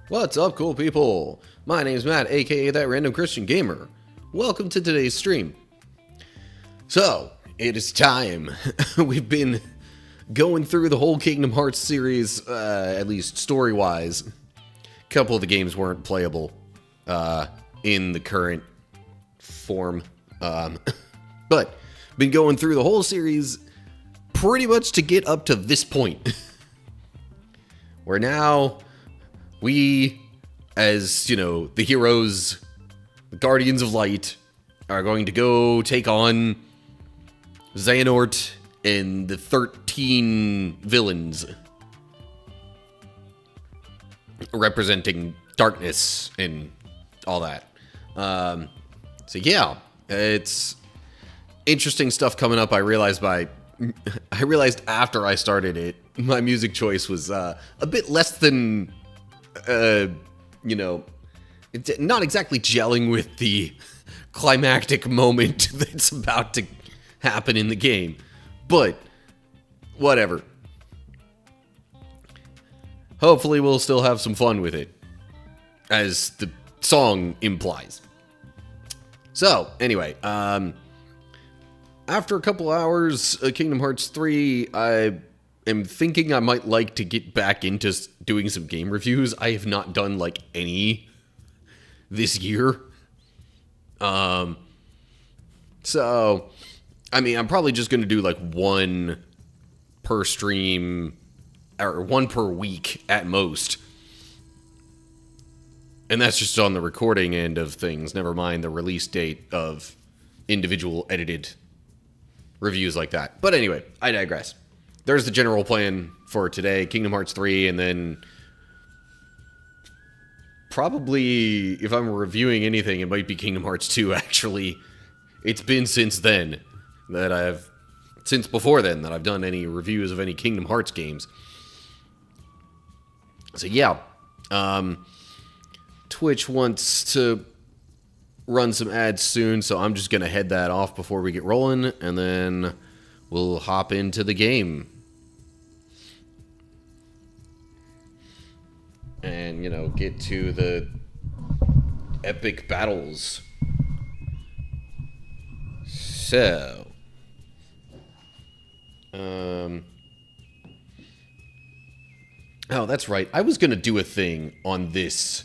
What's up, cool people? My name's Matt, aka That Random Christian Gamer. Welcome to today's stream. So, it is time. We've been going through the whole Kingdom Hearts series, at least story-wise. A couple of the games weren't playable in the current form. But, been going through the whole series pretty much to get up to this point. Where now we, as, you know, the heroes, the Guardians of Light, are going to go take on Xehanort and the 13 villains representing darkness and all that. So yeah, it's interesting stuff coming up. I realized after I started it, my music choice was a bit less than, you know, not exactly gelling with the climactic moment that's about to happen in the game. But, whatever. Hopefully we'll still have some fun with it, as the song implies. So, anyway, after a couple hours of Kingdom Hearts 3, I am thinking I might like to get back into doing some game reviews. I have not done, like, any this year. So, I mean, I'm probably just going to do, like, one per stream, or one per week at most. And that's just on the recording end of things, never mind the release date of individual edited reviews like that. But anyway, I digress. There's the general plan for today, Kingdom Hearts 3, and then probably, if I'm reviewing anything, it might be Kingdom Hearts 2, actually. It's been since then that since before then that I've done any reviews of any Kingdom Hearts games. So yeah, Twitch wants to run some ads soon, so I'm just going to head that off before we get rolling, and then we'll hop into the game. And, you know, get to the epic battles. So, oh, that's right. I was going to do a thing on this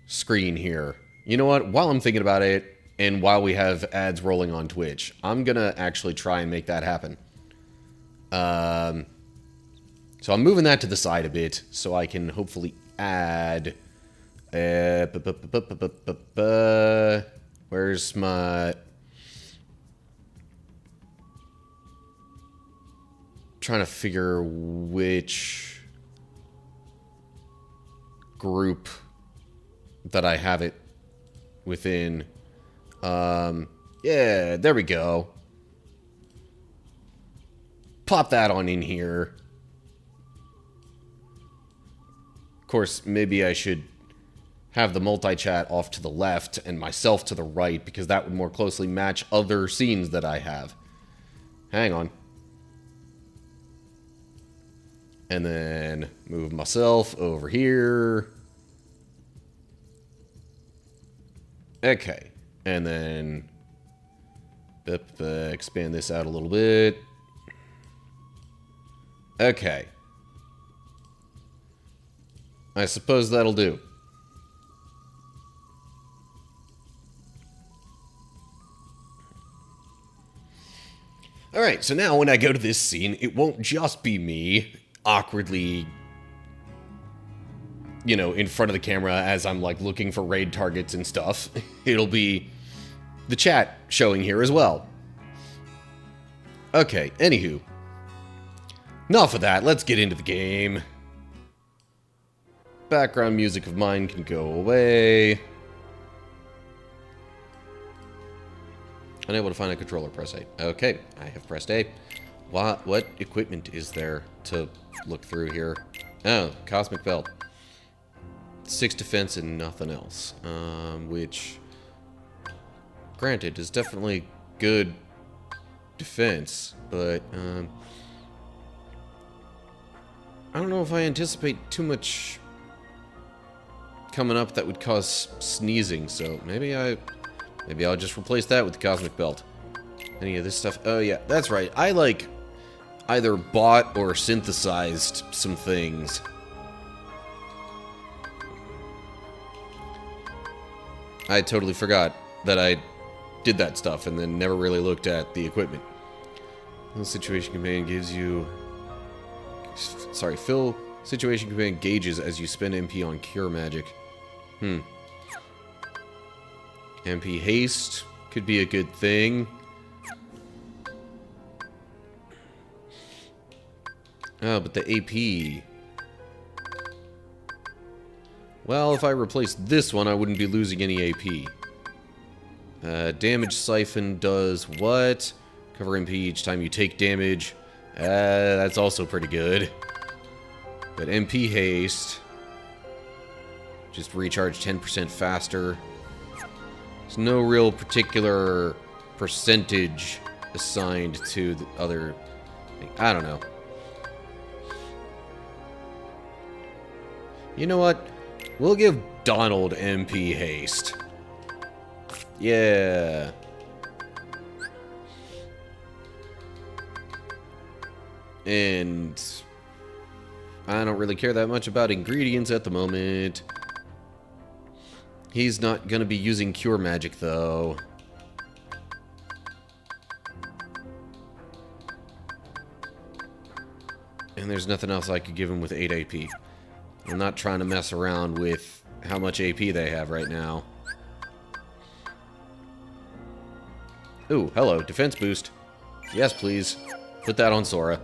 screen here. You know what? While I'm thinking about it, and while we have ads rolling on Twitch, I'm going to actually try and make that happen. So I'm moving that to the side a bit, so I can hopefully add... Where's my... Trying to figure which group that I have it within. Yeah, there we go. Pop that on in here. Of course, maybe I should have the multi-chat off to the left and myself to the right, because that would more closely match other scenes that I have. Hang on. And then move myself over here. Okay. And then expand this out a little bit. Okay. I suppose that'll do. Alright, so now when I go to this scene, it won't just be me awkwardly, you know, in front of the camera as I'm, like, looking for raid targets and stuff. It'll be the chat showing here as well. Okay, anywho. Enough of that, let's get into the game. Background music of mine can go away. Unable to find a controller, press A. Okay, I have pressed A. What equipment is there to look through here? Oh, Cosmic Belt. 6 defense and nothing else. Which, granted, is definitely good defense, but, I don't know if I anticipate too much coming up that would cause sneezing, so maybe I'll just replace that with the Cosmic Belt. Any of this stuff? Oh yeah, that's right. I like either bought or synthesized some things. I totally forgot that I did that stuff and then never really looked at the equipment. The situation command gives you... Sorry, fill situation command gauges as you spend MP on cure magic. MP haste could be a good thing. Oh, but the AP... Well, if I replaced this one, I wouldn't be losing any AP. Damage Siphon does what? Cover MP each time you take damage. That's also pretty good. But MP Haste... just recharge 10% faster. There's no real particular percentage assigned to the other thing. I don't know. You know what? We'll give Donald MP Haste. Yeah. And I don't really care that much about ingredients at the moment. He's not gonna be using cure magic though. And there's nothing else I could give him with 8 AP. I'm not trying to mess around with how much AP they have right now. Ooh, hello, defense boost. Yes, please. Put that on Sora.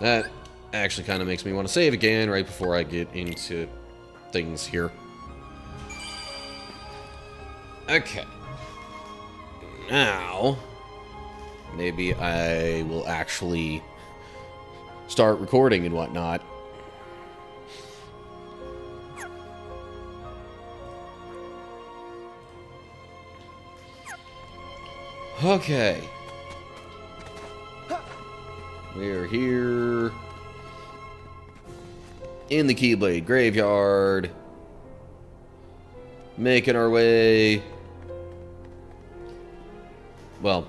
That actually kind of makes me want to save again right before I get into things here. Okay. Now, maybe I will actually start recording and whatnot. Okay. We're here in the Keyblade Graveyard, making our way, well,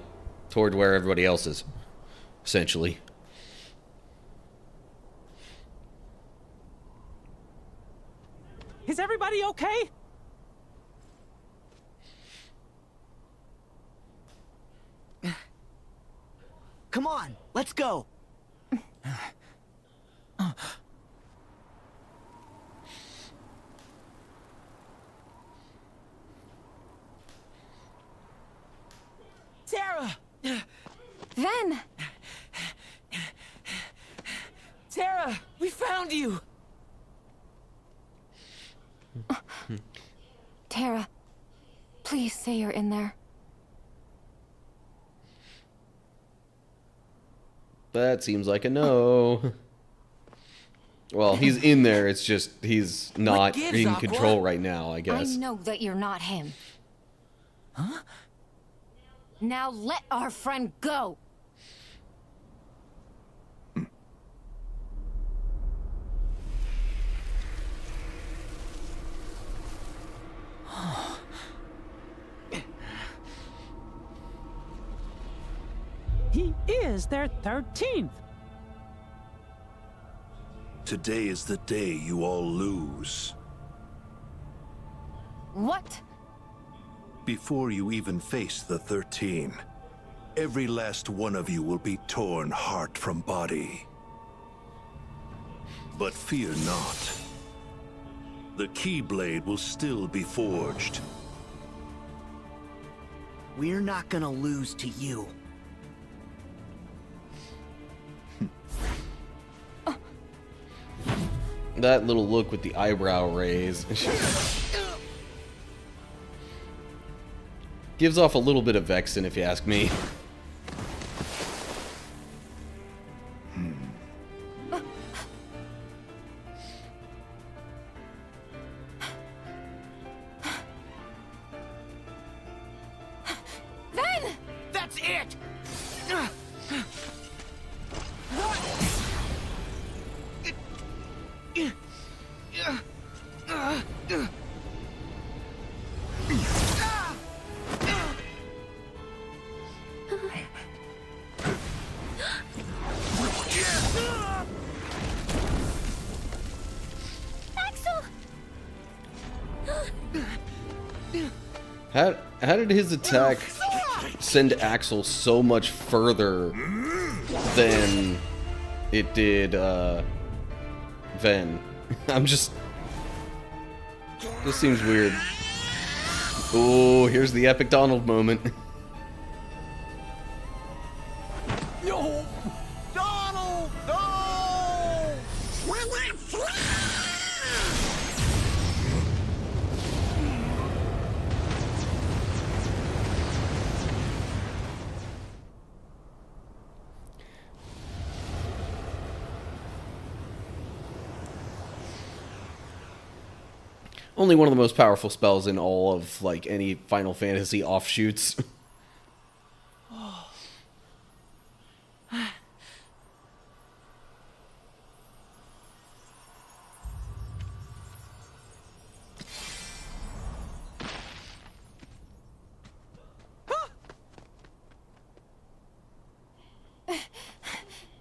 toward where everybody else is, essentially. Is everybody okay? Come on, let's go. Sarah! Ven! Sarah, we found you! Tara, please say you're in there. That seems like a no. Well, he's in there, it's just he's not in control right now, I guess. I know that you're not him. Huh? Now let our friend go! He is their 13th! Today is the day you all lose. What? Before you even face the 13, every last one of you will be torn heart from body. But fear not. The Keyblade will still be forged. We're not gonna lose to you. That little look with the eyebrow raise gives off a little bit of Vexen, if you ask me. Ven! That's it! How did his attack send Axel so much further than it did Ven? I'm just... This seems weird. Oh, here's the epic Donald moment. No! Donald! No! Only one of the most powerful spells in all of, like, any Final Fantasy offshoots.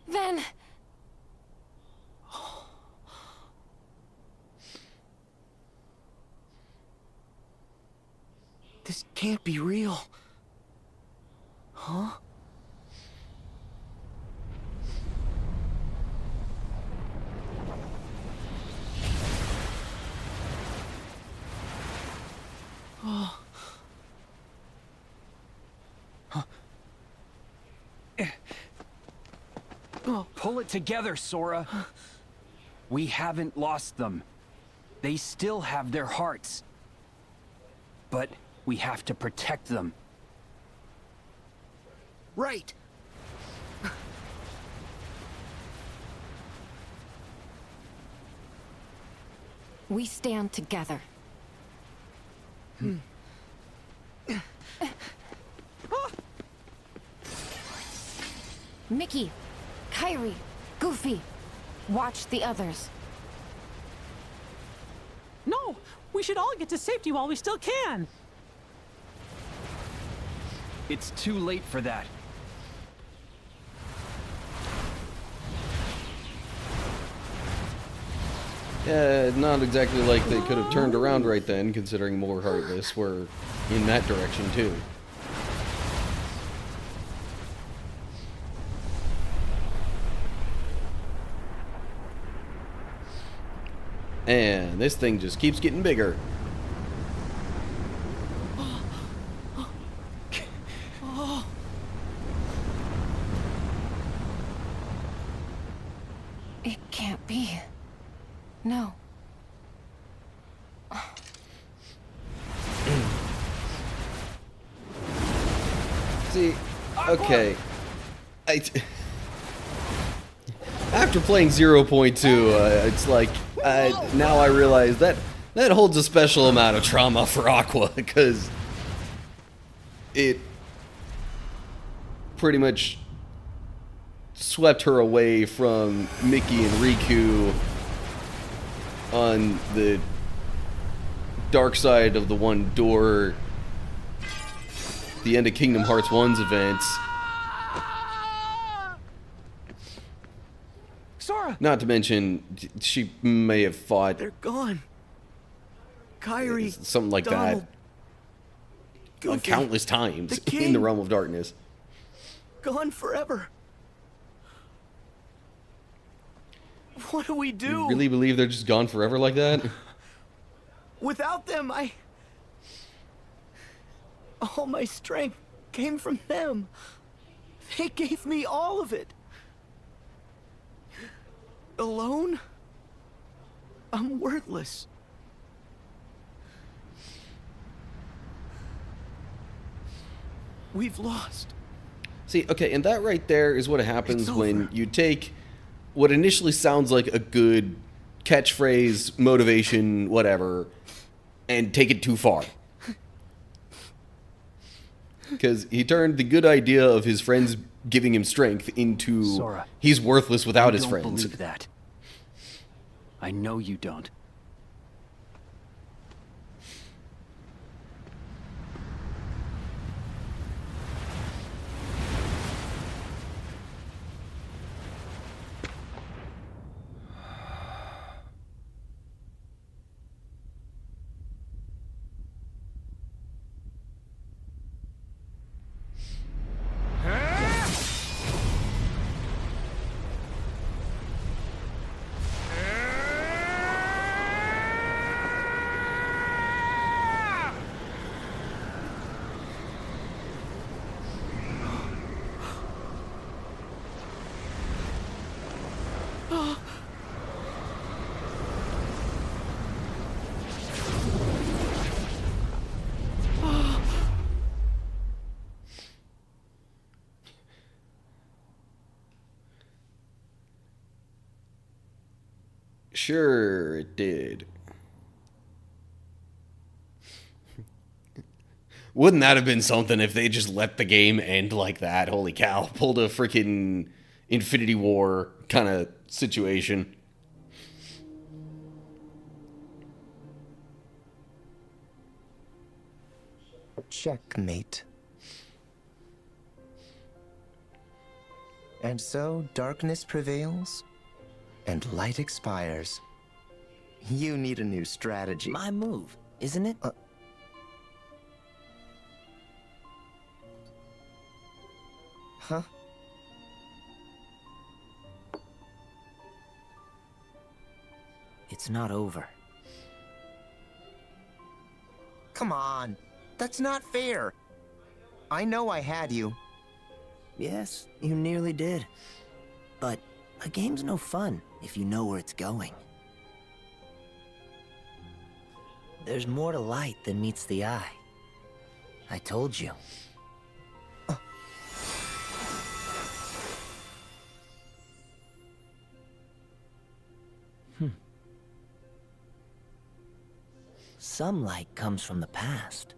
Ven! This can't be real. Huh? Oh. Huh. Pull it together, Sora. We haven't lost them. They still have their hearts. But we have to protect them. Right. We stand together. Mickey, Kyrie, Goofy, watch the others. No! We should all get to safety while we still can! It's too late for that. Yeah, not exactly like they could have turned around right then, considering more Heartless were in that direction, too. And this thing just keeps getting bigger. It can't be. No. See, okay. After playing 0.2, it's like, now I realize that holds a special amount of trauma for Aqua, because it pretty much swept her away from Mickey and Riku on the dark side of the one door, the end of Kingdom Hearts 1's events. Sora! Not to mention, she may have fought They're gone. Kyrie. something like Donald, that Goofy, countless times the king. in the Realm of Darkness. Gone forever. What do we do? You really believe they're just gone forever like that? Without them, all my strength came from them. They gave me all of it. Alone? I'm worthless. We've lost. See, okay, and that right there is what happens It's when over. you take what initially sounds like a good catchphrase, motivation, whatever, and take it too far. Because he turned the good idea of his friends giving him strength into Sora, he's worthless without his I don't friends. believe that. I know you don't. Sure, it did. Wouldn't that have been something if they just let the game end like that? Holy cow. Pulled a freaking Infinity War kind of situation. Checkmate. And so darkness prevails, and light expires. You need a new strategy. My move, isn't it? Huh? It's not over. Come on. That's not fair. I know I had you. Yes, you nearly did. But a game's no fun if you know where it's going. There's more to light than meets the eye. I told you. Some light comes from the past.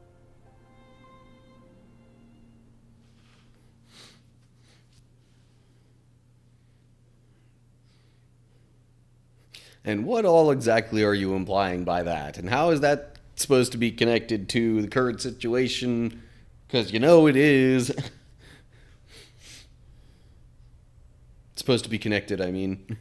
And what all exactly are you implying by that? And how is that supposed to be connected to the current situation? Because you know it is. It's supposed to be connected, I mean.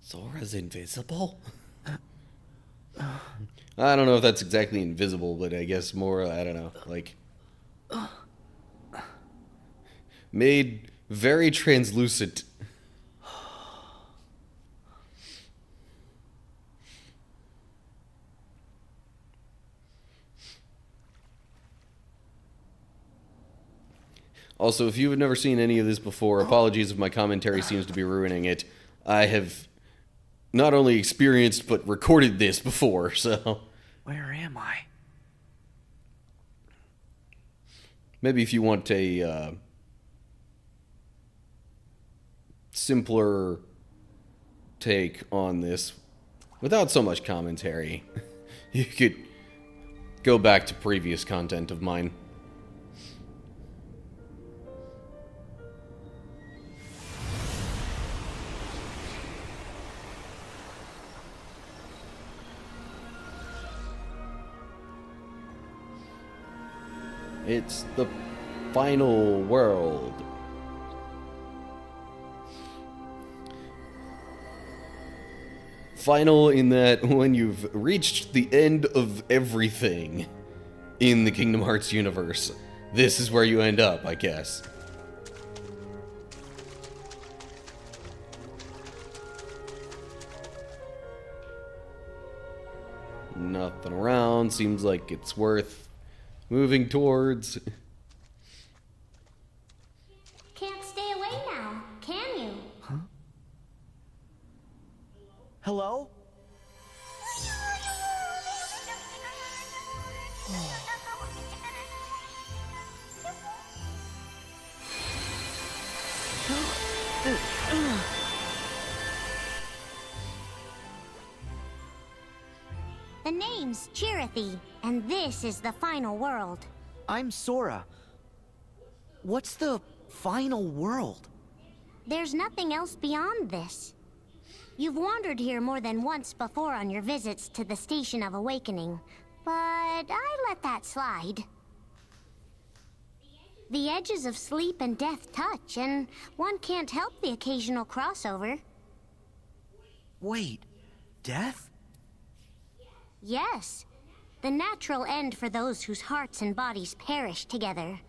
Zora's invisible? I don't know if that's exactly invisible, but I guess more, I don't know, like... made very translucent. Also, if you've never seen any of this before, apologies if my commentary seems to be ruining it. I have not only experienced, but recorded this before, so... Where am I? Maybe if you want a simpler take on this, without so much commentary, you could go back to previous content of mine. It's the final world. Final in that when you've reached the end of everything in the Kingdom Hearts universe, this is where you end up, I guess. Nothing around, seems like it's worth moving towards. Can't stay away now, can you? Hello? The name's Chirithy, and this is the final world. I'm Sora. What's the final world? There's nothing else beyond this. You've wandered here more than once before on your visits to the Station of Awakening, but I let that slide. The edges of sleep and death touch, and one can't help the occasional crossover. Wait, death? Yes, the natural end for those whose hearts and bodies perish together.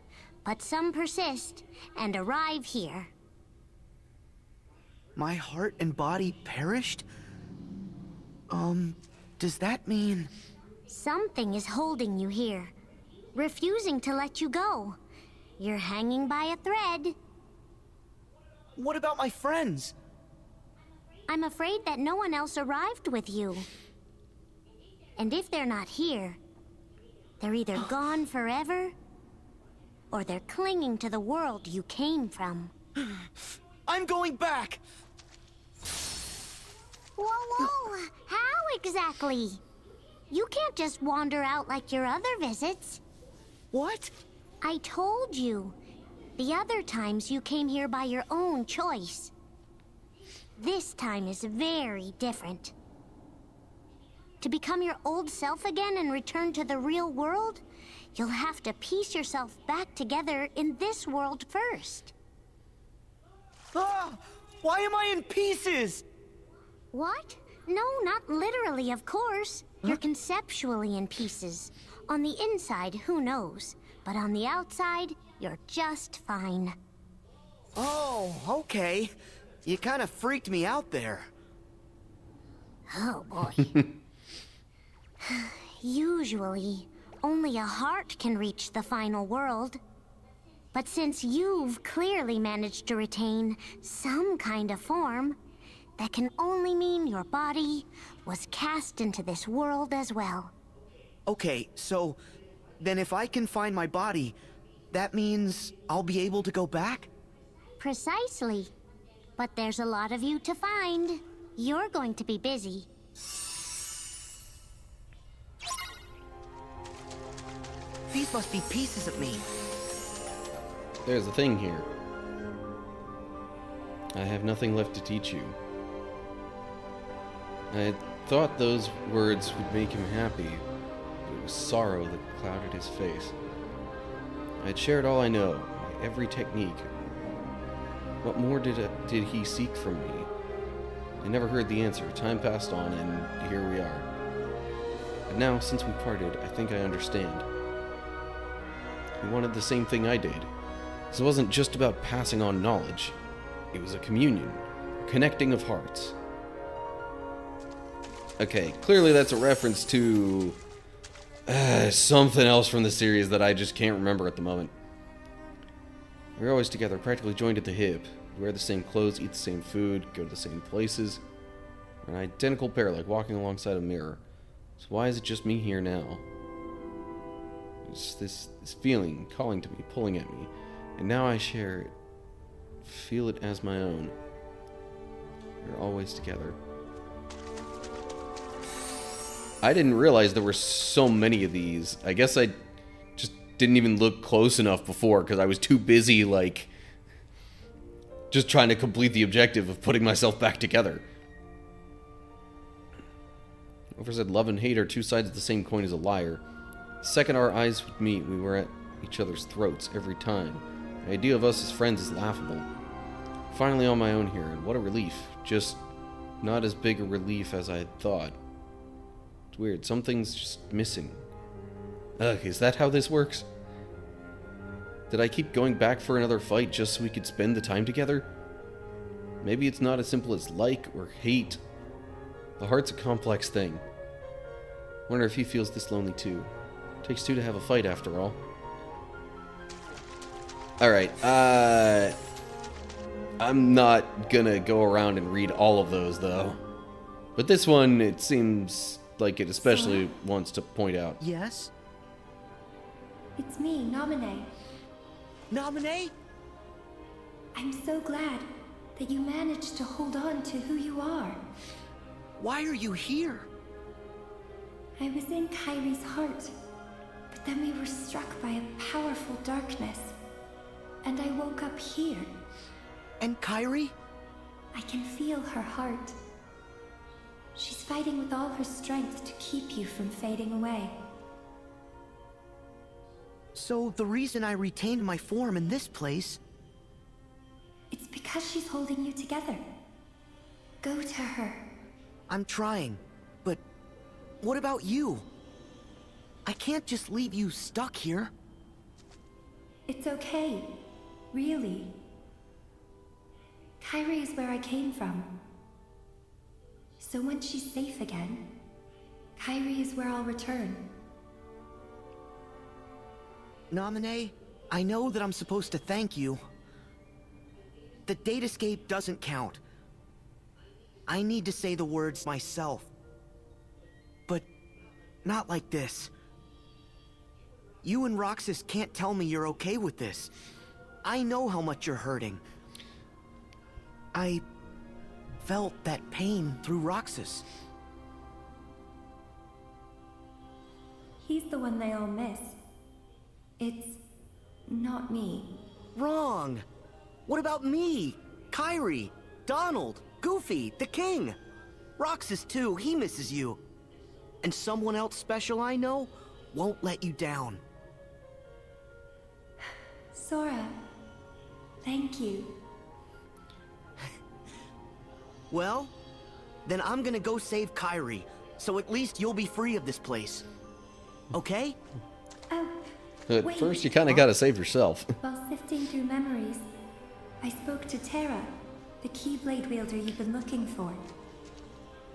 But some persist and arrive here. My heart and body perished? Does that mean... Something is holding you here, refusing to let you go. You're hanging by a thread. What about my friends? I'm afraid that no one else arrived with you. And if they're not here, They're either gone forever, or they're clinging to the world you came from. I'm going back! Whoa! How exactly? You can't just wander out like your other visits. What? I told you. The other times you came here by your own choice. This time is very different. To become your old self again and return to the real world, you'll have to piece yourself back together in this world first. Ah! Why am I in pieces? What? No, not literally, of course. You're conceptually in pieces. On the inside, who knows? But on the outside, you're just fine. Oh, okay. You kind of freaked me out there. Oh, boy. Usually, only a heart can reach the final world. But since you've clearly managed to retain some kind of form, that can only mean your body was cast into this world as well. Okay, so then if I can find my body, that means I'll be able to go back? Precisely. But there's a lot of you to find. You're going to be busy. These must be pieces of me. There's a thing here. I have nothing left to teach you. I had thought those words would make him happy, but it was sorrow that clouded his face. I had shared all I know, my every technique. What more did he seek from me? I never heard the answer. Time passed on, and here we are. But now, since we parted, I think I understand. He wanted the same thing I did. This wasn't just about passing on knowledge. It was a communion, a connecting of hearts. Okay, clearly that's a reference to something else from the series that I just can't remember at the moment. We were always together, practically joined at the hip. We wear the same clothes, eat the same food, go to the same places. We're an identical pair, like walking alongside a mirror. So why is it just me here now? It's this feeling calling to me, pulling at me. And now I share it. Feel it as my own. We're always together. I didn't realize there were so many of these. I guess I just didn't even look close enough before because I was too busy, like, just trying to complete the objective of putting myself back together. Whoever said love and hate are two sides of the same coin is a liar. The second our eyes would meet, we were at each other's throats every time. The idea of us as friends is laughable. Finally on my own here, and what a relief. Just not as big a relief as I had thought. It's weird, something's just missing. Ugh, is that how this works? Did I keep going back for another fight just so we could spend the time together? Maybe it's not as simple as like or hate. The heart's a complex thing. Wonder if he feels this lonely too. Takes two to have a fight after all. Alright, I'm not gonna go around and read all of those though. But this one, it seems like it especially wants to point out. Yes? It's me, Nominee. Nominee? I'm so glad that you managed to hold on to who you are. Why are you here? I was in Kairi's heart, but then we were struck by a powerful darkness, and I woke up here. And Kairi? I can feel her heart. She's fighting with all her strength to keep you from fading away. So the reason I retained my form in this place... It's because she's holding you together. Go to her. I'm trying, but what about you? I can't just leave you stuck here. It's okay. Really. Kairi is where I came from. So once she's safe again, Kairi is where I'll return. Nominee, I know that I'm supposed to thank you. The datascape doesn't count. I need to say the words myself. But not like this. You and Roxas can't tell me you're okay with this. I know how much you're hurting. I felt that pain through Roxas. He's the one they all miss. It's not me. Wrong. What about me? Kyrie, Donald, Goofy, the King. Roxas too, he misses you. And someone else special I know won't let you down. Sora, thank you. Well, then I'm gonna go save Kyrie, so at least you'll be free of this place. Okay? Oh, At wait. first, you kind of got to save yourself. While sifting through memories, I spoke to Terra, the Keyblade wielder you've been looking for.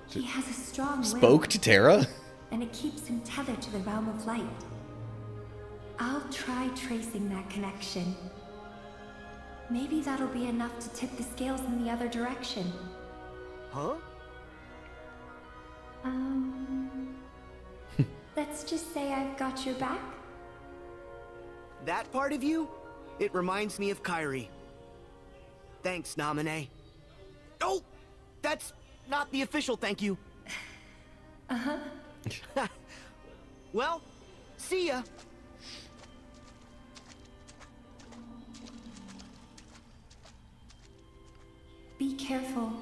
He has a strong will, Spoke to Terra? and it keeps him tethered to the realm of light. I'll try tracing that connection. Maybe that'll be enough to tip the scales in the other direction. Huh? Let's just say I've got your back. That part of you? It reminds me of Kyrie. Thanks, Naminé. Oh! That's not the official thank you. Uh-huh. Well, see ya. Be careful.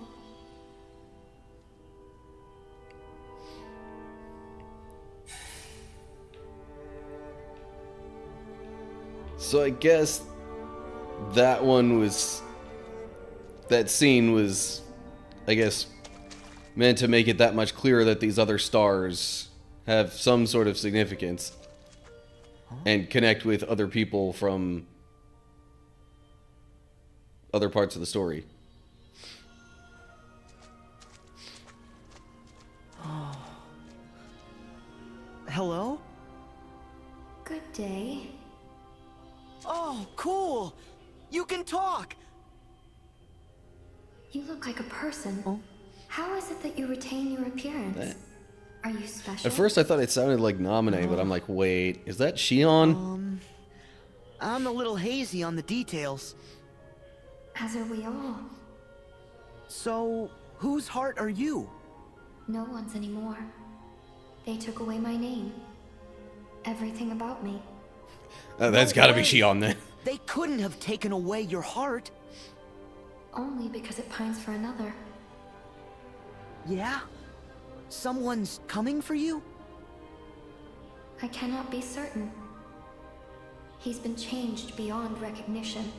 So I guess that scene was, I guess, meant to make it that much clearer that these other stars have some sort of significance and connect with other people from other parts of the story. Hello? Good day. Oh, cool! You can talk! You look like a person. How is it that you retain your appearance? Are you special? At first I thought it sounded like Naminé, but I'm like, wait, is that Xion? I'm a little hazy on the details. As are we all. So, whose heart are you? No one's anymore. They took away my name. Everything about me. That's No gotta be way. Xion then. They couldn't have taken away your heart. Only because it pines for another. Yeah? Someone's coming for you? I cannot be certain. He's been changed beyond recognition.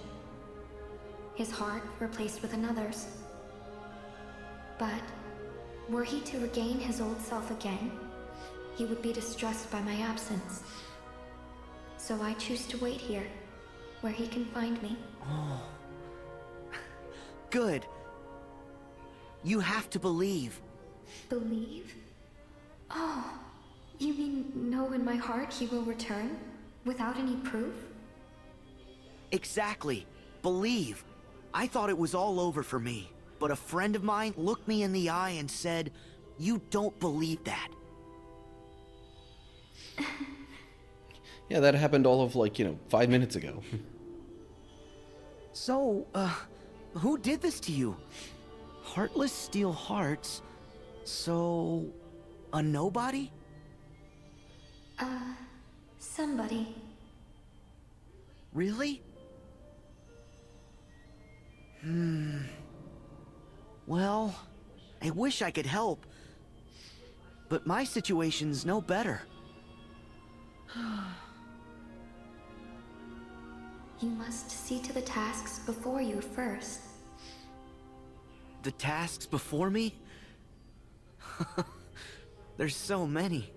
His heart replaced with another's. But were he to regain his old self again, he would be distressed by my absence. So I choose to wait here, where he can find me. Good. You have to believe. Believe? Oh, you mean know in my heart he will return? Without any proof? Exactly. Believe. I thought it was all over for me, but a friend of mine looked me in the eye and said, "You don't believe that." Yeah, that happened all of 5 minutes ago. So, who did this to you? Heartless steal hearts. So, a nobody? Somebody. Really? Well, I wish I could help. But my situation's no better. You must see to the tasks before you first. The tasks before me? There's so many.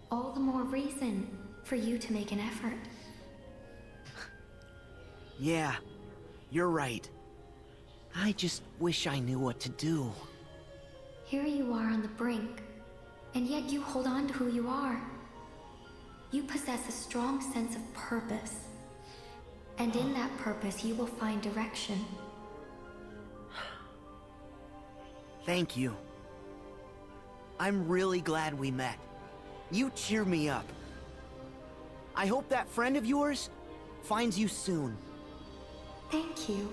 All the more reason for you to make an effort. Yeah, you're right. I just wish I knew what to do. Here you are on the brink, and yet you hold on to who you are. You possess a strong sense of purpose. And in that purpose, you will find direction. Thank you. I'm really glad we met. You cheer me up. I hope that friend of yours finds you soon. Thank you.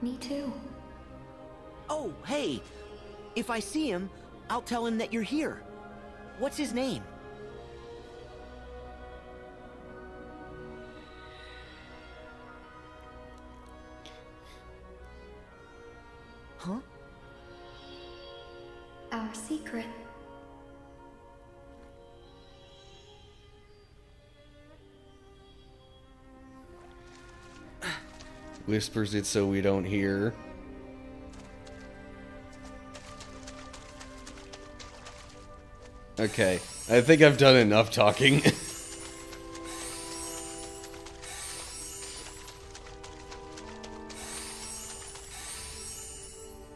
Me too. Oh, hey. If I see him, I'll tell him that you're here. What's his name? Huh? Our secret. Whispers it so we don't hear. Okay, I think I've done enough talking.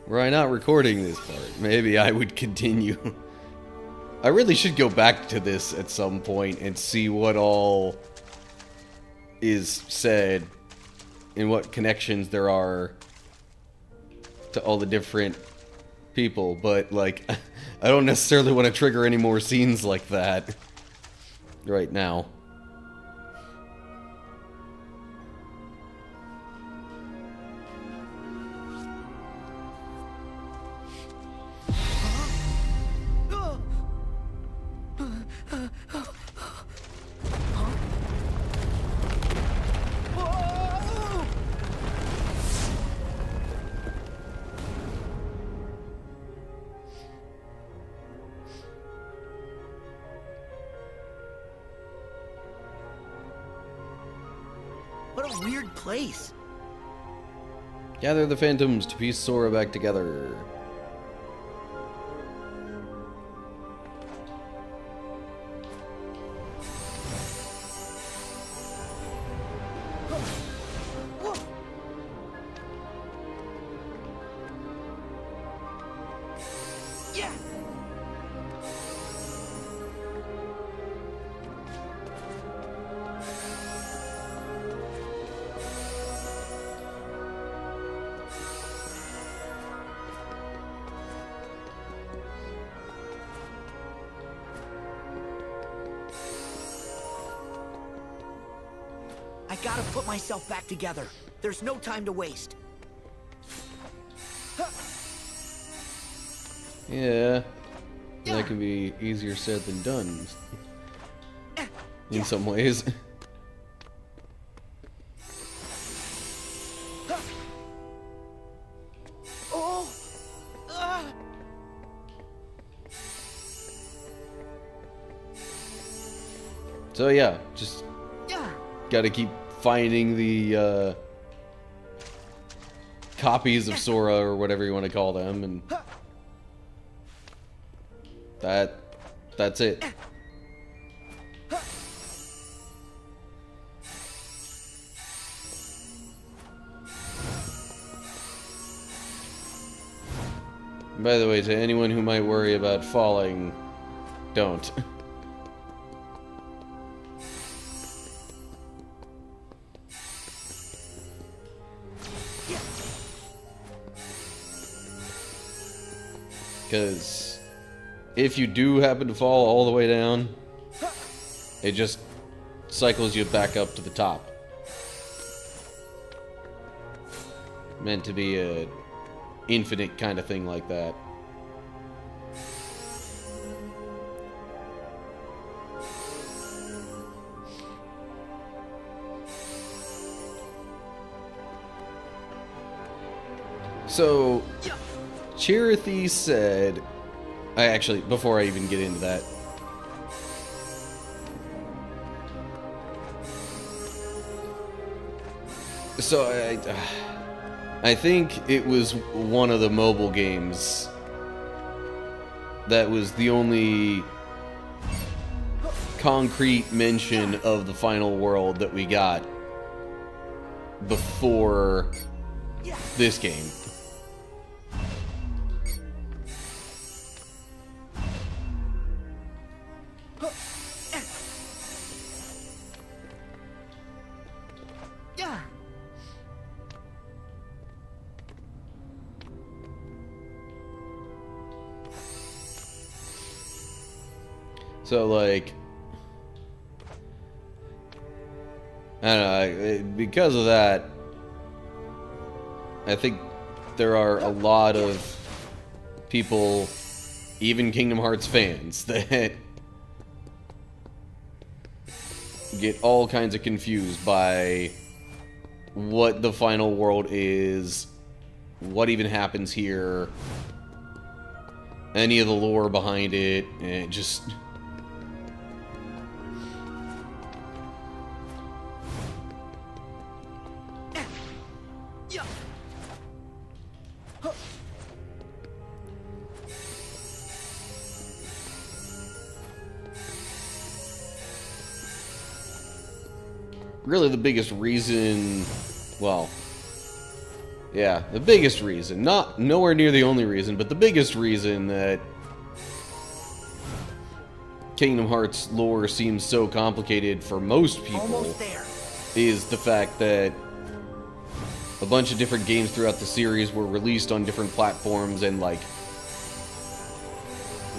Were I not recording this part, maybe I would continue. I really should go back to this at some point and see what all is said and what connections there are to all the different people, but like I don't necessarily want to trigger any more scenes like that right now. What a weird place. Gather the phantoms to piece Sora back together. Yeah. I gotta put myself back together. There's no time to waste. Yeah, that can be easier said than done in some ways. Oh! So yeah, just gotta keep finding the copies of Sora or whatever you want to call them, and that's it. By the way, to anyone who might worry about falling, don't. Because if you do happen to fall all the way down, it just cycles you back up to the top. Meant to be a infinite kind of thing like that. So Chirithy said, before I even get into that, so I think it was one of the mobile games that was the only concrete mention of the final world that we got before this game. So, like, don't know, because of that, I think there are a lot of people, even Kingdom Hearts fans, that get all kinds of confused by what the final world is, what even happens here, any of the lore behind it, and it just... Really the biggest reason, well, yeah, the biggest reason, nowhere near the only reason, but the biggest reason that Kingdom Hearts lore seems so complicated for most people is the fact that a bunch of different games throughout the series were released on different platforms, and like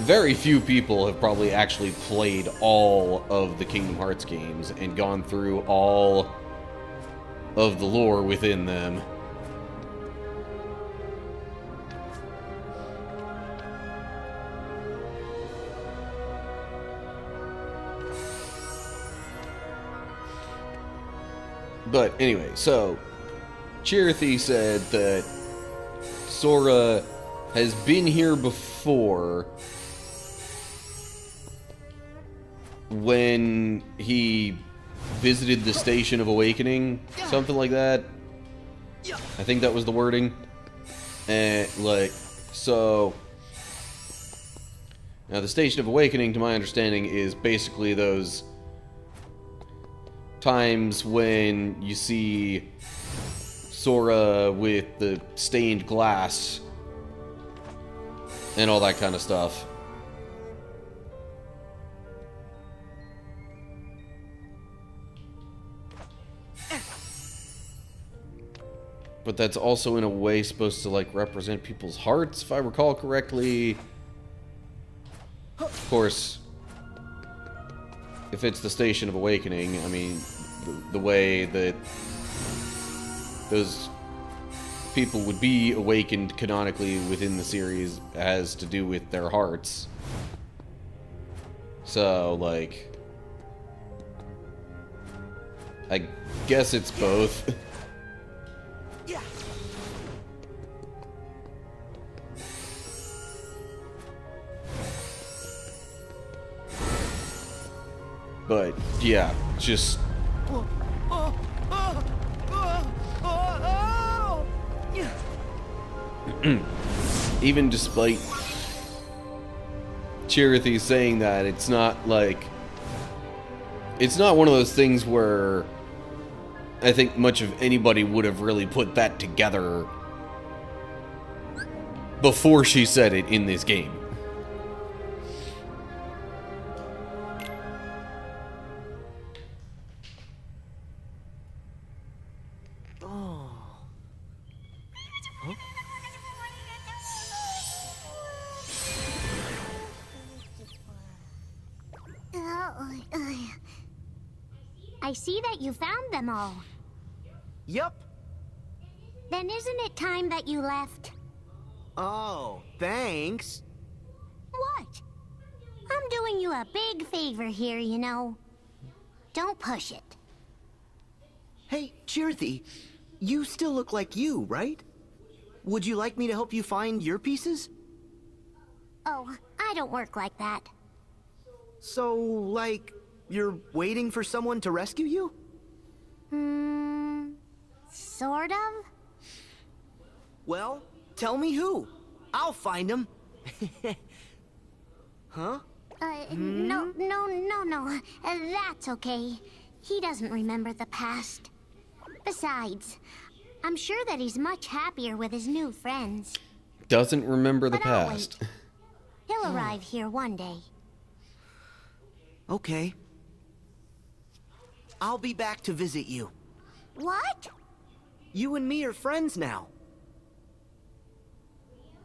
very few people have probably actually played all of the Kingdom Hearts games and gone through all of the lore within them. But anyway, so Chirithy said that Sora has been here before when he visited the Station of Awakening, something like that. I think that was the wording. And like, so now the Station of Awakening, to my understanding, is basically those times when you see Sora with the stained glass and all that kind of stuff. But that's also in a way supposed to like represent people's hearts, if I recall correctly. Of course, if it's the Station of Awakening, I mean, the way that those people would be awakened canonically within the series has to do with their hearts. So, like, I guess it's both. But, yeah, just... Even despite Chirithy saying that, it's not like... It's not one of those things where I think much of anybody would have really put that together before she said it in this game. I see that you found them all. Yup. Then isn't it time that you left? Oh, thanks. What? I'm doing you a big favor here, you know. Don't push it. Hey, Chirithy, you still look like you, right? Would you like me to help you find your pieces? Oh, I don't work like that. So, like, you're waiting for someone to rescue you? Sort of? Well, tell me who. I'll find him. Huh? No. That's okay. He doesn't remember the past. Besides, I'm sure that he's much happier with his new friends. Doesn't remember the But I'll past. wait. He'll arrive here one day. Okay. I'll be back to visit you. What? You and me are friends now.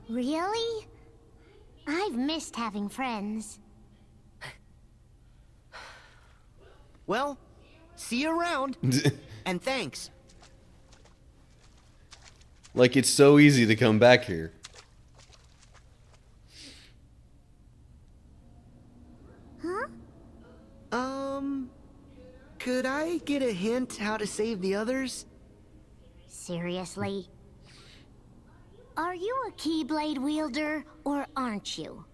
Really? I've missed having friends. Well, See you around. And thanks. Like, it's so easy to come back here. Huh? Could I get a hint how to save the others? Seriously? Are you a Keyblade wielder, or aren't you?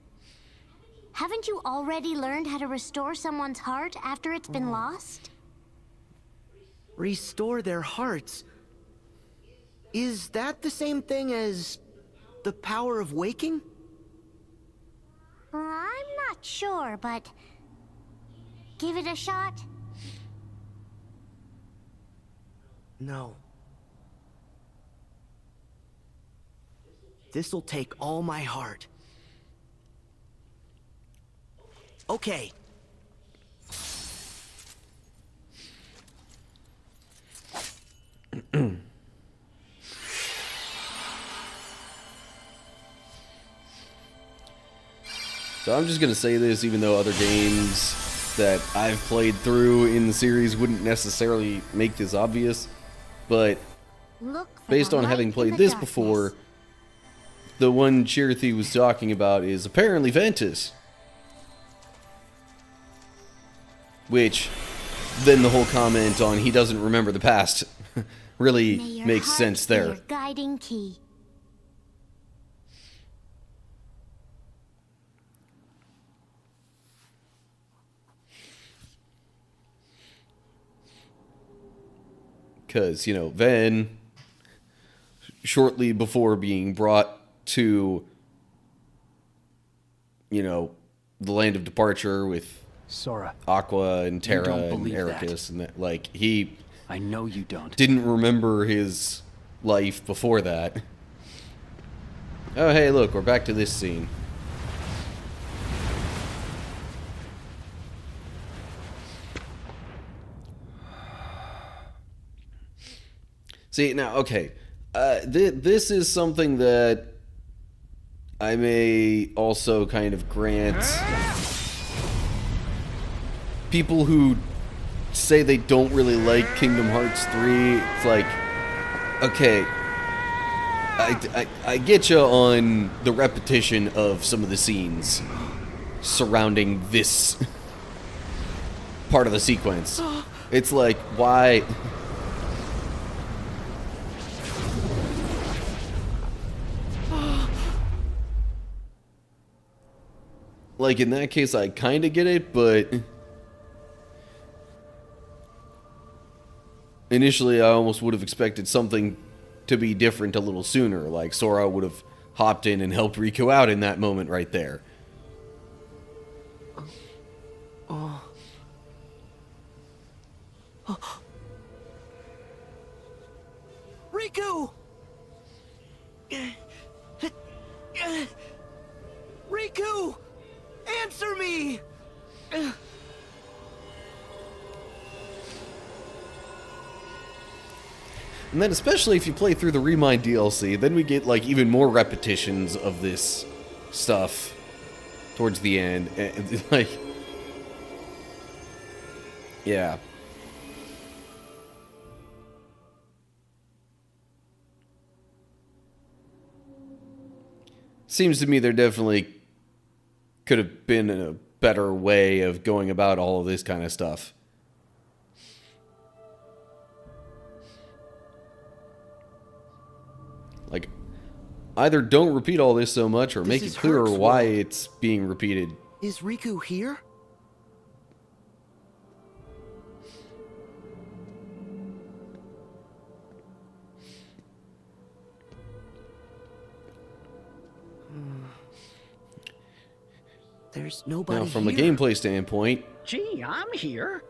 Haven't you already learned how to restore someone's heart after it's been lost? Restore their hearts. Is that the same thing as the power of waking? I'm not sure, but give it a shot. No. This'll take all my heart. Okay. So I'm just going to say this, even though other games that I've played through in the series wouldn't necessarily make this obvious, but Look for based the on light having in played the this darkness. before, the one Chirithy was talking about is apparently Ventus. Which, then the whole comment on he doesn't remember the past really May your makes heart sense be there. your guiding key. Because, you know, Ven, shortly before being brought to, you know, the land of departure with Sora, Aqua and You don't Terra and believe that. Ericus, and that, like, he I know you don't. didn't remember his life before that. Oh, hey, look, we're back to this scene. See, now, okay. This is something that I may also kind of grant people who say they don't really like Kingdom Hearts 3. It's like, okay, I get you on the repetition of some of the scenes surrounding this part of the sequence. It's like, why... Like, in that case, I kind of get it, but... Initially, I almost would have expected something to be different a little sooner. Like, Sora would have hopped in and helped Riku out in that moment right there. Riku! Riku! Answer me! And then especially if you play through the Remind DLC, then we get, like, even more repetitions of this stuff towards the end. And, like... Yeah. Seems to me there definitely could have been a better way of going about all of this kind of stuff. Like, either don't repeat all this so much or make it is clearer Herc's why world. it's being repeated. Is Riku here? There's nobody Now, from a here. gameplay standpoint, Gee, I'm here.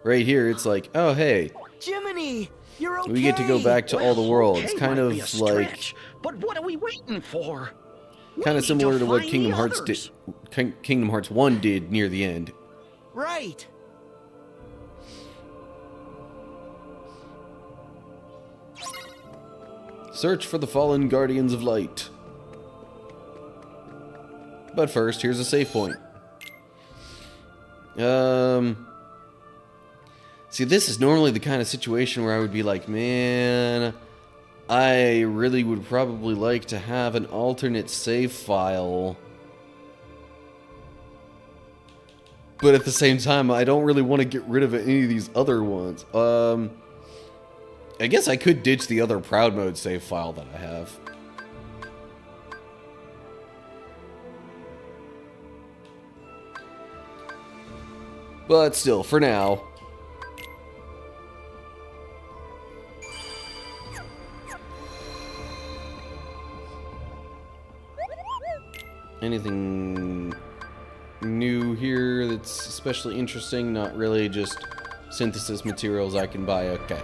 right here, it's like, oh, hey, Jiminy! You're okay! we get to go back to all the worlds. Okay, Kind might of be a like... stretch, but what are we waiting for? We Kind of need similar to what find Kingdom the Hearts did, others. Kingdom Hearts 1 did near the end. Right! Search for the fallen Guardians of Light. But first, here's a save point. See, this is normally the kind of situation where I would be like, man, I really would probably like to have an alternate save file. But at the same time, I don't really want to get rid of any of these other ones. I guess I could ditch the other Proud Mode save file that I have. But still, for now. Anything new here that's especially interesting? Not really, just synthesis materials I can buy. Okay.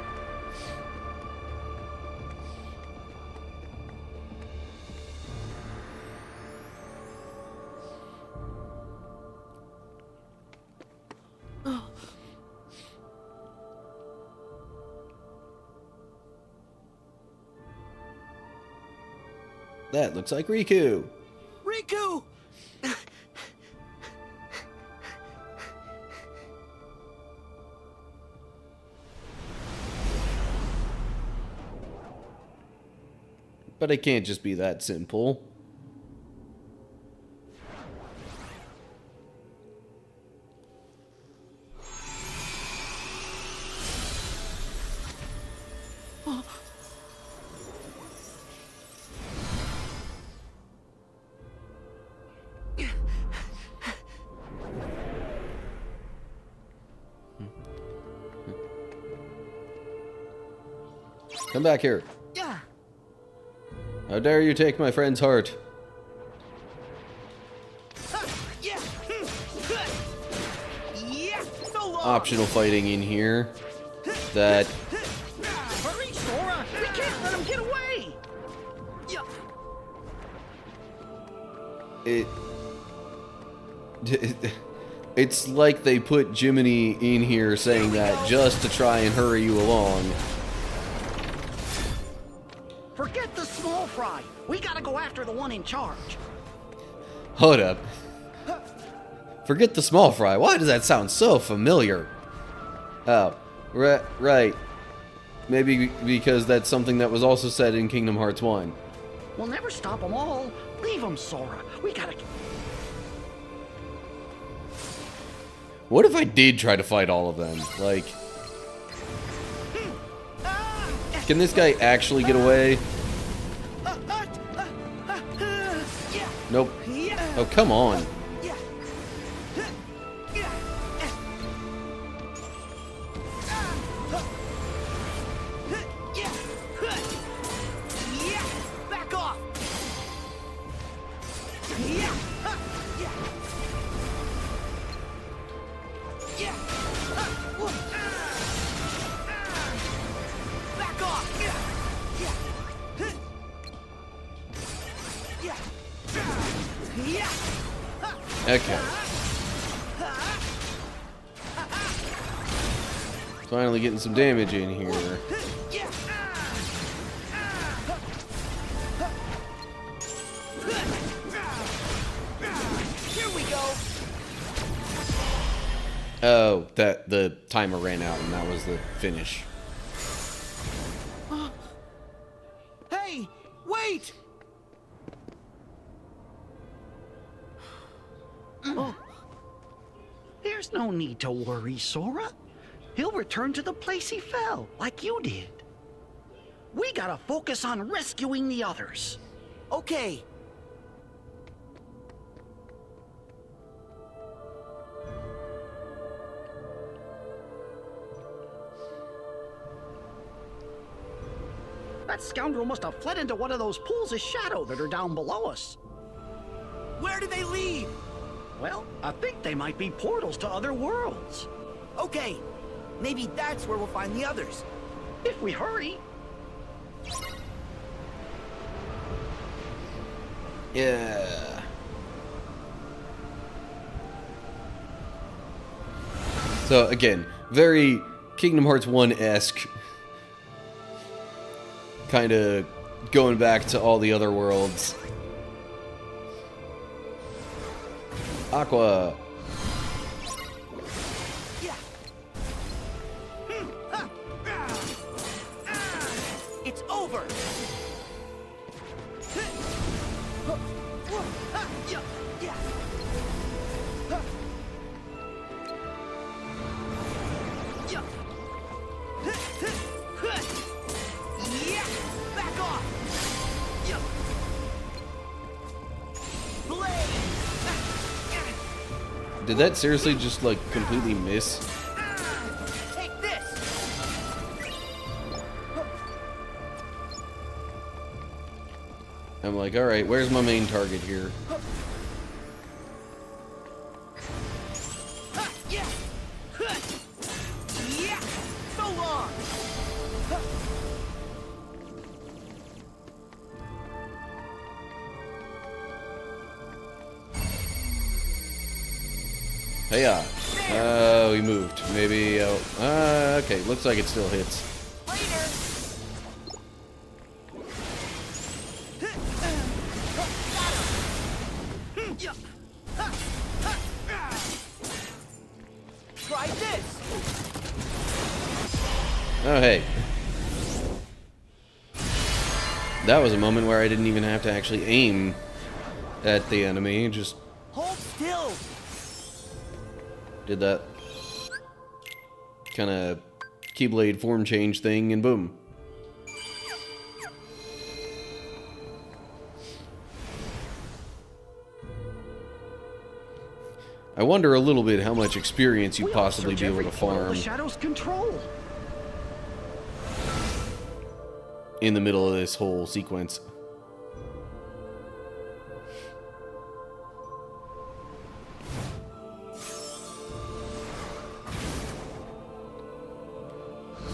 That looks like Riku. Riku! But it can't just be that simple. Come back here. How dare you take my friend's heart? Optional fighting in here. That. Hurry, Sora! We can't let him get away! It's like they put Jiminy in here saying that just to try and hurry you along. Forget the small fry. We gotta go after the one in charge. Hold up. Forget the small fry. Why does that sound so familiar? Oh, right. Maybe because that's something that was also said in Kingdom Hearts 1. We'll never stop them all. Leave them, Sora. We gotta... What if I did try to fight all of them? Like... Can this guy actually get away? Nope. Oh, come on. Back off! Back off! Okay. Finally getting some damage in here. Here we go! Oh, the timer ran out and that was the finish. Hey, wait! Oh. There's no need to worry, Sora. He'll return to the place he fell, like you did. We gotta focus on rescuing the others. Okay. That scoundrel must have fled into one of those pools of shadow that are down below us. Where do they lead? Well, I think they might be portals to other worlds. Okay, maybe that's where we'll find the others. If we hurry. Yeah. So again, very Kingdom Hearts 1-esque. Kind of going back to all the other worlds. Aqua. over! Back off! Did that seriously just like completely miss? Take this! I'm like, alright, where's my main target here? Yeah! So long! Hey, we moved. Maybe, okay, looks like it still hits. Later! Try this! Oh, hey. That was a moment where I didn't even have to actually aim at the enemy, just Hold still! did that kind of Keyblade form change thing, and boom. I wonder a little bit how much experience you'd We ought to possibly search be able every to portal farm the shadows control. in the middle of this whole sequence.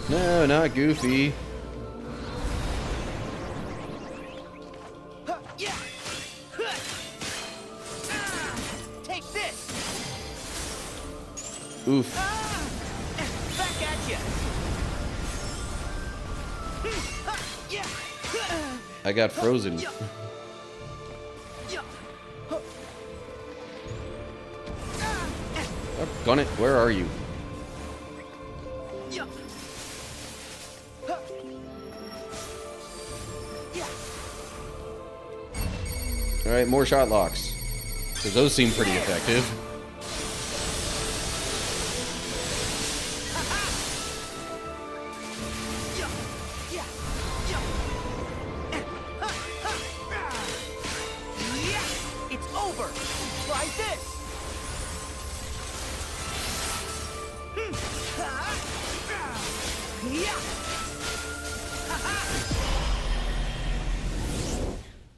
No, not Goofy. Yeah! Take this! Oof. Back at you! Yeah! I got frozen. Yeah. Oh, Gunnet, where are you? Yeah. Alright, more shot locks. Because those seem pretty effective. It's over! Try this!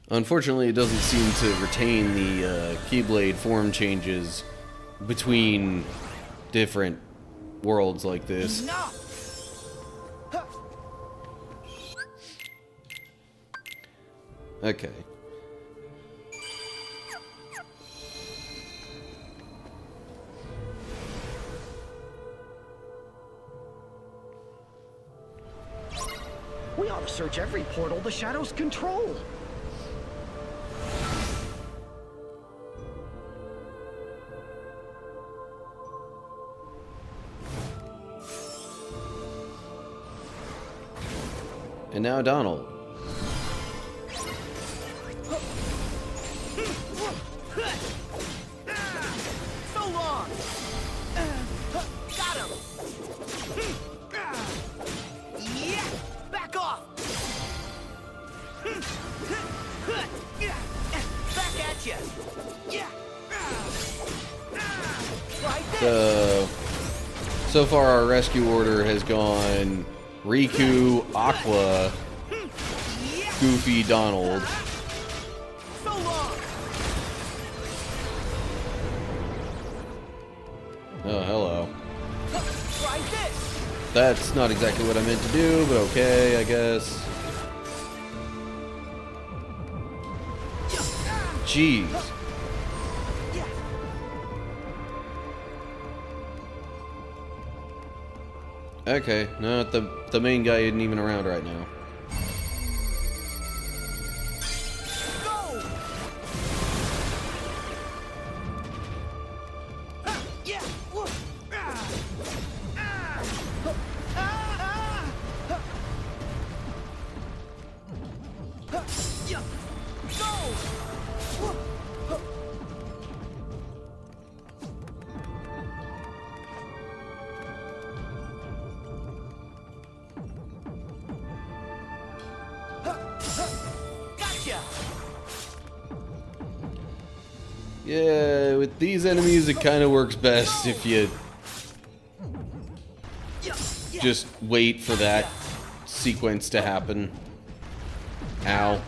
Unfortunately, it doesn't seem to retain the Keyblade form changes between different worlds like this. Enough! Okay. We ought to search every portal the shadows control. And now Donald. So long! Got him! Yeah! Back off! Back at you! Yeah! Right there! So far our rescue order has gone Riku, Aqua, Goofy, Donald. So long! Oh, hello. Try this! That's not exactly what I meant to do, but okay, I guess. Jeez. Okay, no, the main guy isn't even around right now. Go! Yeah! Yeah, with these enemies, it kind of works best if you just wait for that sequence to happen. Ow.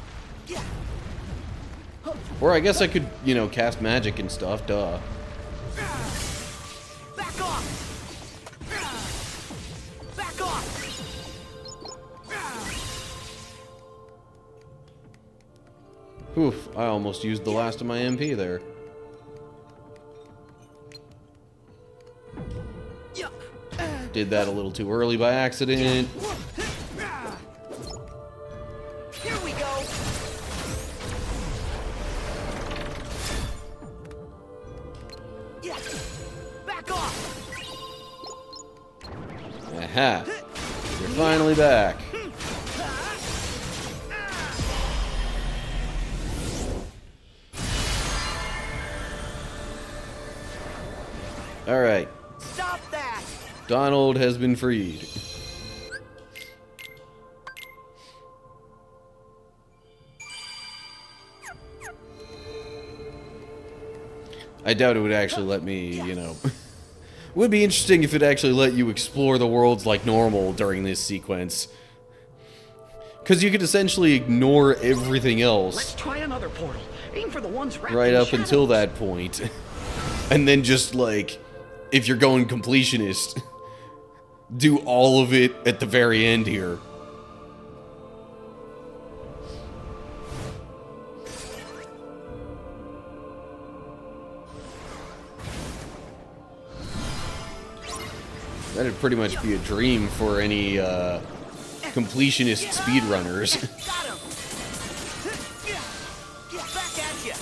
Or I guess I could, you know, cast magic and stuff, duh. Back off! Back off! Oof, I almost used the last of my MP there. Did that a little too early by accident. Here we go! Back off! Aha! You're finally back. Alright. Stop that! Donald has been freed. I doubt it would actually let me, you know... It would be interesting if it actually let you explore the worlds like normal during this sequence. Because you could essentially ignore everything else. Let's try another portal. Aim for the ones wrapped Right in up until shadows. that point. And then just like, if you're going completionist, do all of it at the very end here. That'd pretty much be a dream for any completionist speedrunners. Got him! Back at you!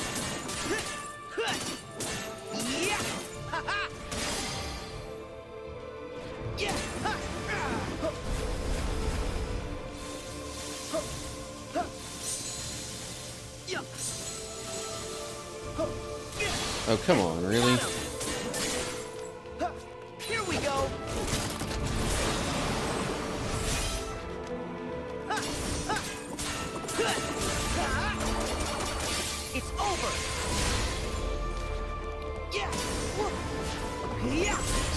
Oh, come on, really? Here we go! It's over!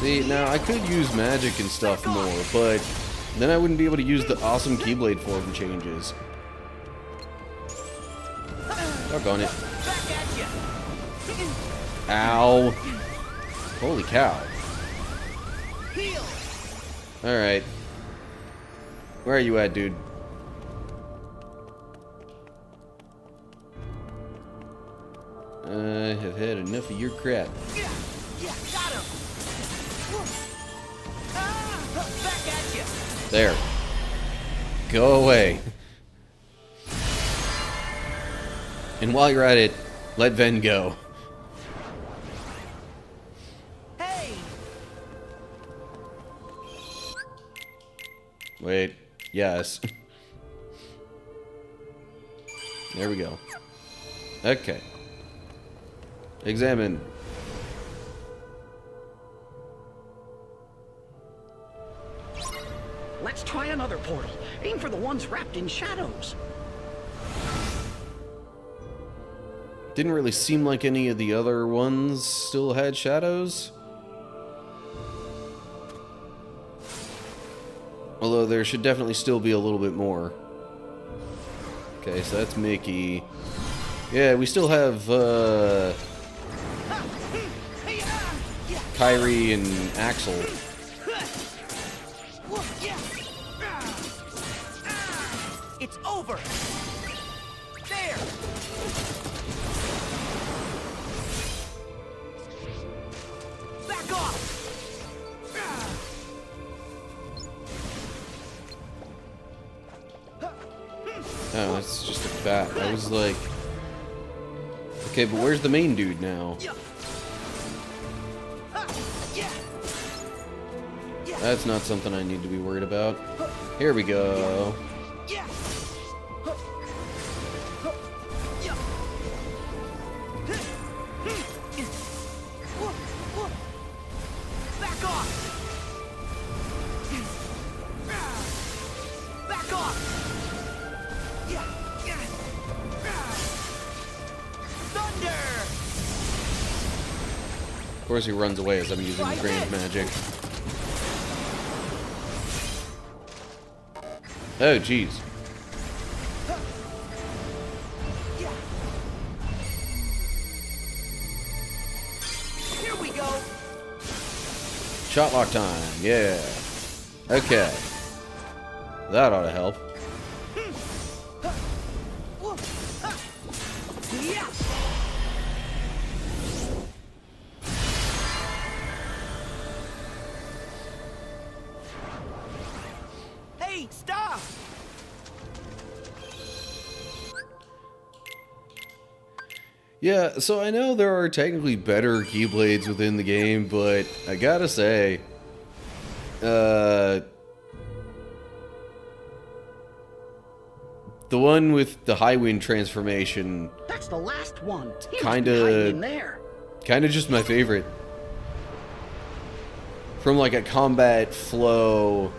See, now I could use magic and stuff more, but then I wouldn't be able to use the awesome Keyblade form changes. Doggone it. Back at you! Ow. Holy cow. Heal! Alright. Where are you at, dude? I have had enough of your crap. Yeah, got him! Back at you! There. Go away. And while you're at it, let Ven go. Hey! Wait. Yes. There we go. Okay. Examine. Let's try another portal. Aim for the ones wrapped in shadows. Didn't really seem like any of the other ones still had shadows. Although there should definitely still be a little bit more. Okay, so that's Mickey. Yeah, we still have Kyrie and Axel. It's over! There! Back off! Oh, that's just a bat. I was like... Okay, but where's the main dude now? That's not something I need to be worried about. Here we go. Back off! Back off! Thunder! Of course he runs away as I'm using the Grand Magic. Oh, jeez. Here we go. Shot lock time, yeah. Okay. That ought to help. Hey, stop! Yeah, so I know there are technically better Keyblades within the game, but I gotta say, the one with the high wind transformation, That's the last one. He Kinda- must be hiding in there. kind of just my favorite. From like a combat flow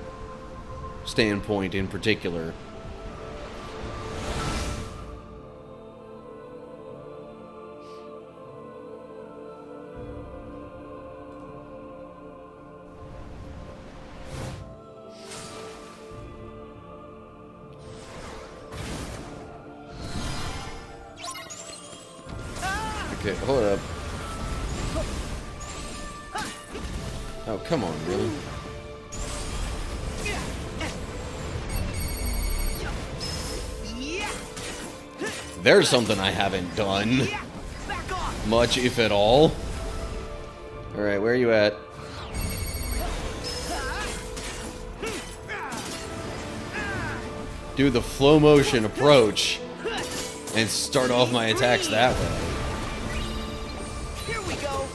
standpoint in particular. Okay, hold up. Oh, come on, really? There's something I haven't done. Much, if at all. Alright, where are you at? Do the flow motion approach and start off my attacks that way. Here we go.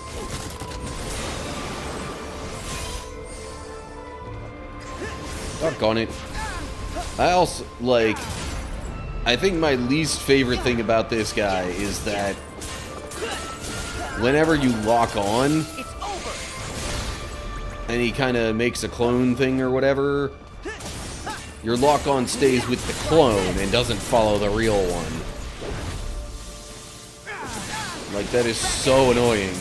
Doggone it. I also, like, I think my least favorite thing about this guy is that whenever you lock on It's over. and he kind of makes a clone thing or whatever, your lock on stays with the clone and doesn't follow the real one. Like, that is so annoying.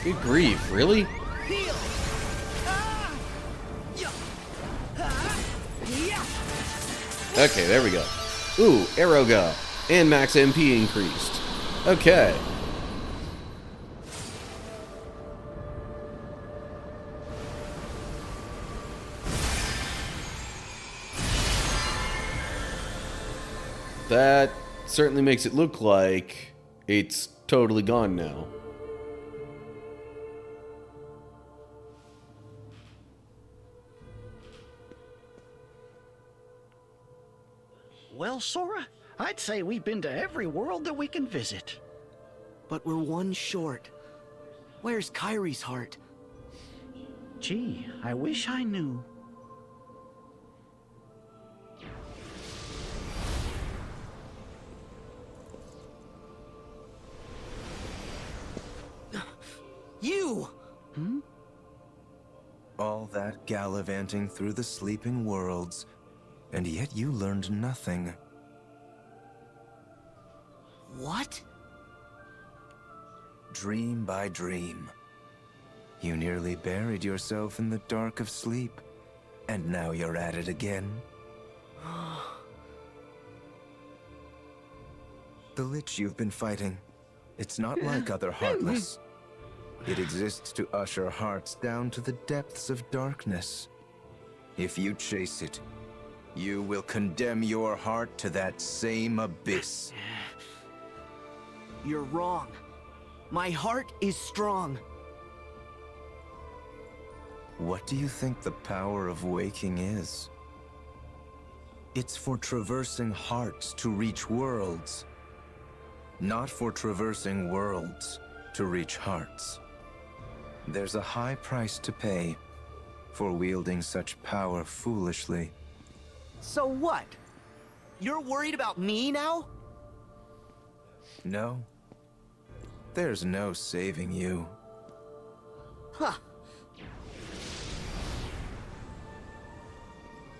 Good grief, really? Okay, there we go. Ooh, arrow go. And max MP increased. Okay. That certainly makes it look like it's totally gone now. Well, Sora, I'd say we've been to every world that we can visit. But we're one short. Where's Kyrie's heart? Gee, I wish I knew. You! All that gallivanting through the sleeping worlds, and yet you learned nothing. What? Dream by dream. You nearly buried yourself in the dark of sleep, and now you're at it again. The Lich you've been fighting, it's not like other Heartless. It exists to usher hearts down to the depths of darkness. If you chase it, you will condemn your heart to that same abyss. You're wrong. My heart is strong. What do you think the power of waking is? It's for traversing hearts to reach worlds, not for traversing worlds to reach hearts. There's a high price to pay for wielding such power foolishly. So what? You're worried about me now? No. There's no saving you. Huh.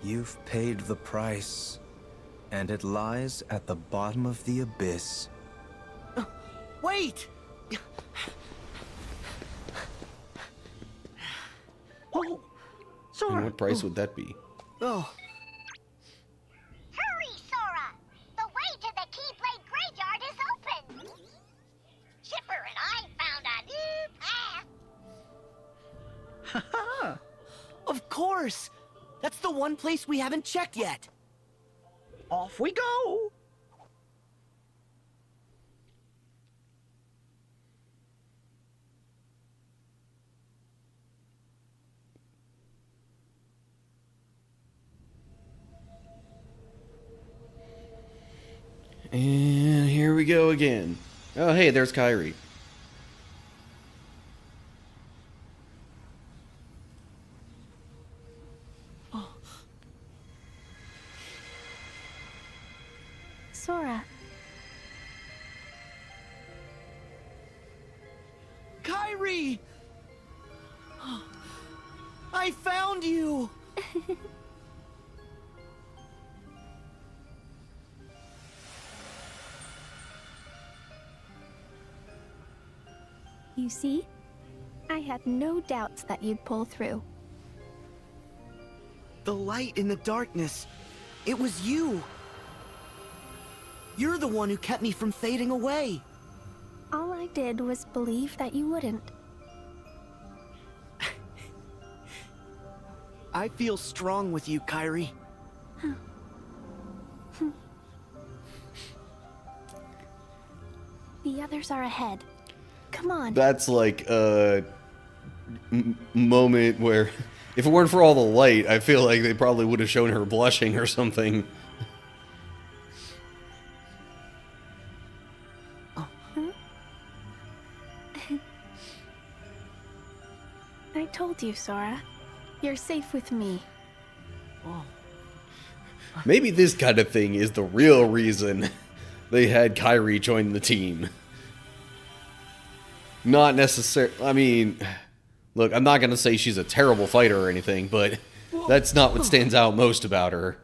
You've paid the price. And it lies at the bottom of the abyss. Wait! Oh, And Sora! what price would that be? Oh, Hurry, Sora! The way to the Keyblade Graveyard is open! Chipper and I found a new path! of course! That's the one place we haven't checked yet. Off we go! And here we go again. Oh, hey, there's Kyrie. Sora, Kyrie! I found you! you see? I had no doubts that you'd pull through. The light in the darkness. It was you. You're the one who kept me from fading away. All I did was believe that you wouldn't. I feel strong with you, Kyrie. The others are ahead. Come on. That's like a moment where, if it weren't for all the light, I feel like they probably would have shown her blushing or something. I told you, Sora. You're safe with me. Maybe this kind of thing is the real reason they had Kyrie join the team. Not necessarily. I mean, look, I'm not going to say she's a terrible fighter or anything, but that's not what stands out most about her.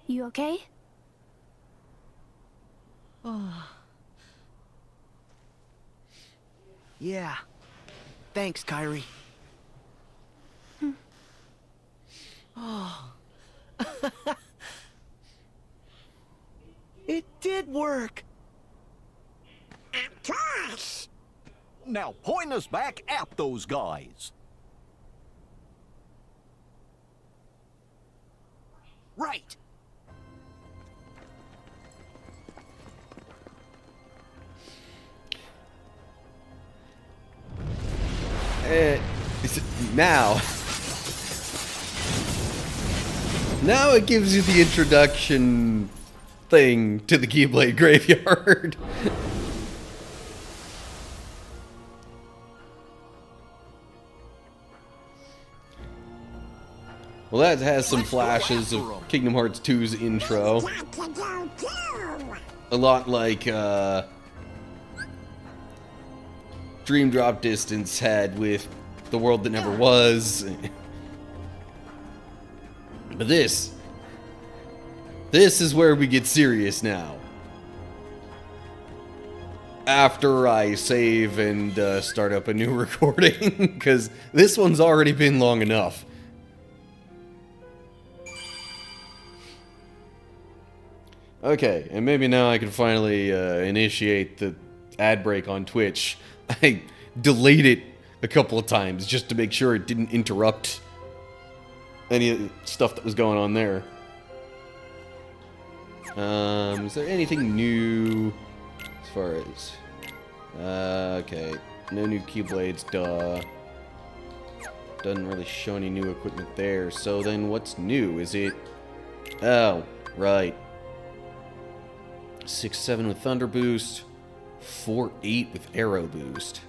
You okay? Yeah. Thanks, Kyrie. Oh. It did work. Gosh! Now point us back at those guys. Right. Now it gives you the introduction thing to the Keyblade Graveyard. Well, that has some flashes of Kingdom Hearts 2's intro. A lot like Dream Drop Distance had with The World That Never Was. But this is where we get serious now. After I save and start up a new recording, because this one's already been long enough. Okay, and maybe now I can finally initiate the ad break on Twitch. I delayed it a couple of times just to make sure it didn't interrupt any of the stuff that was going on there. Is there anything new as far as... okay, no new Keyblades, duh. Doesn't really show any new equipment there, so then what's new? Is it... oh, right. 6-7 with Thunder Boost, 4-8 with Arrow Boost.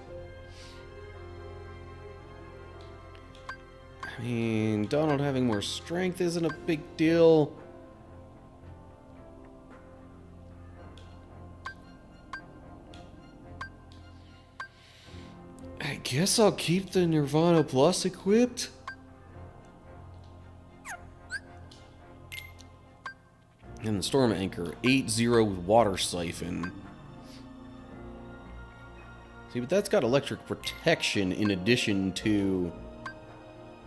I mean, Donald having more strength isn't a big deal. I guess I'll keep the Nirvana Plus equipped. And the Storm Anchor, 8-0 with Water Siphon. See, but that's got electric protection in addition to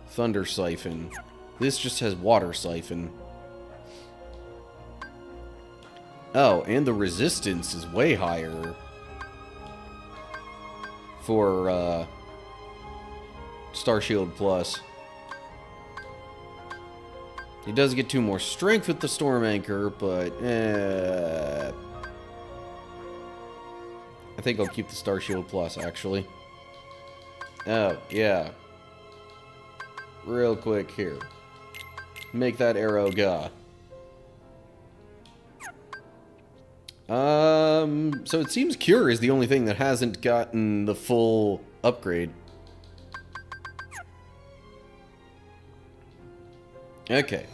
Thunder Siphon. This just has Water Siphon. Oh, and the resistance is way higher for Star Shield Plus. He does get 2 more strength with the Storm Anchor, but I think I'll keep the Star Shield Plus, actually. Oh, yeah. Real quick here. Make that arrow go. So it seems Cure is the only thing that hasn't gotten the full upgrade. Okay.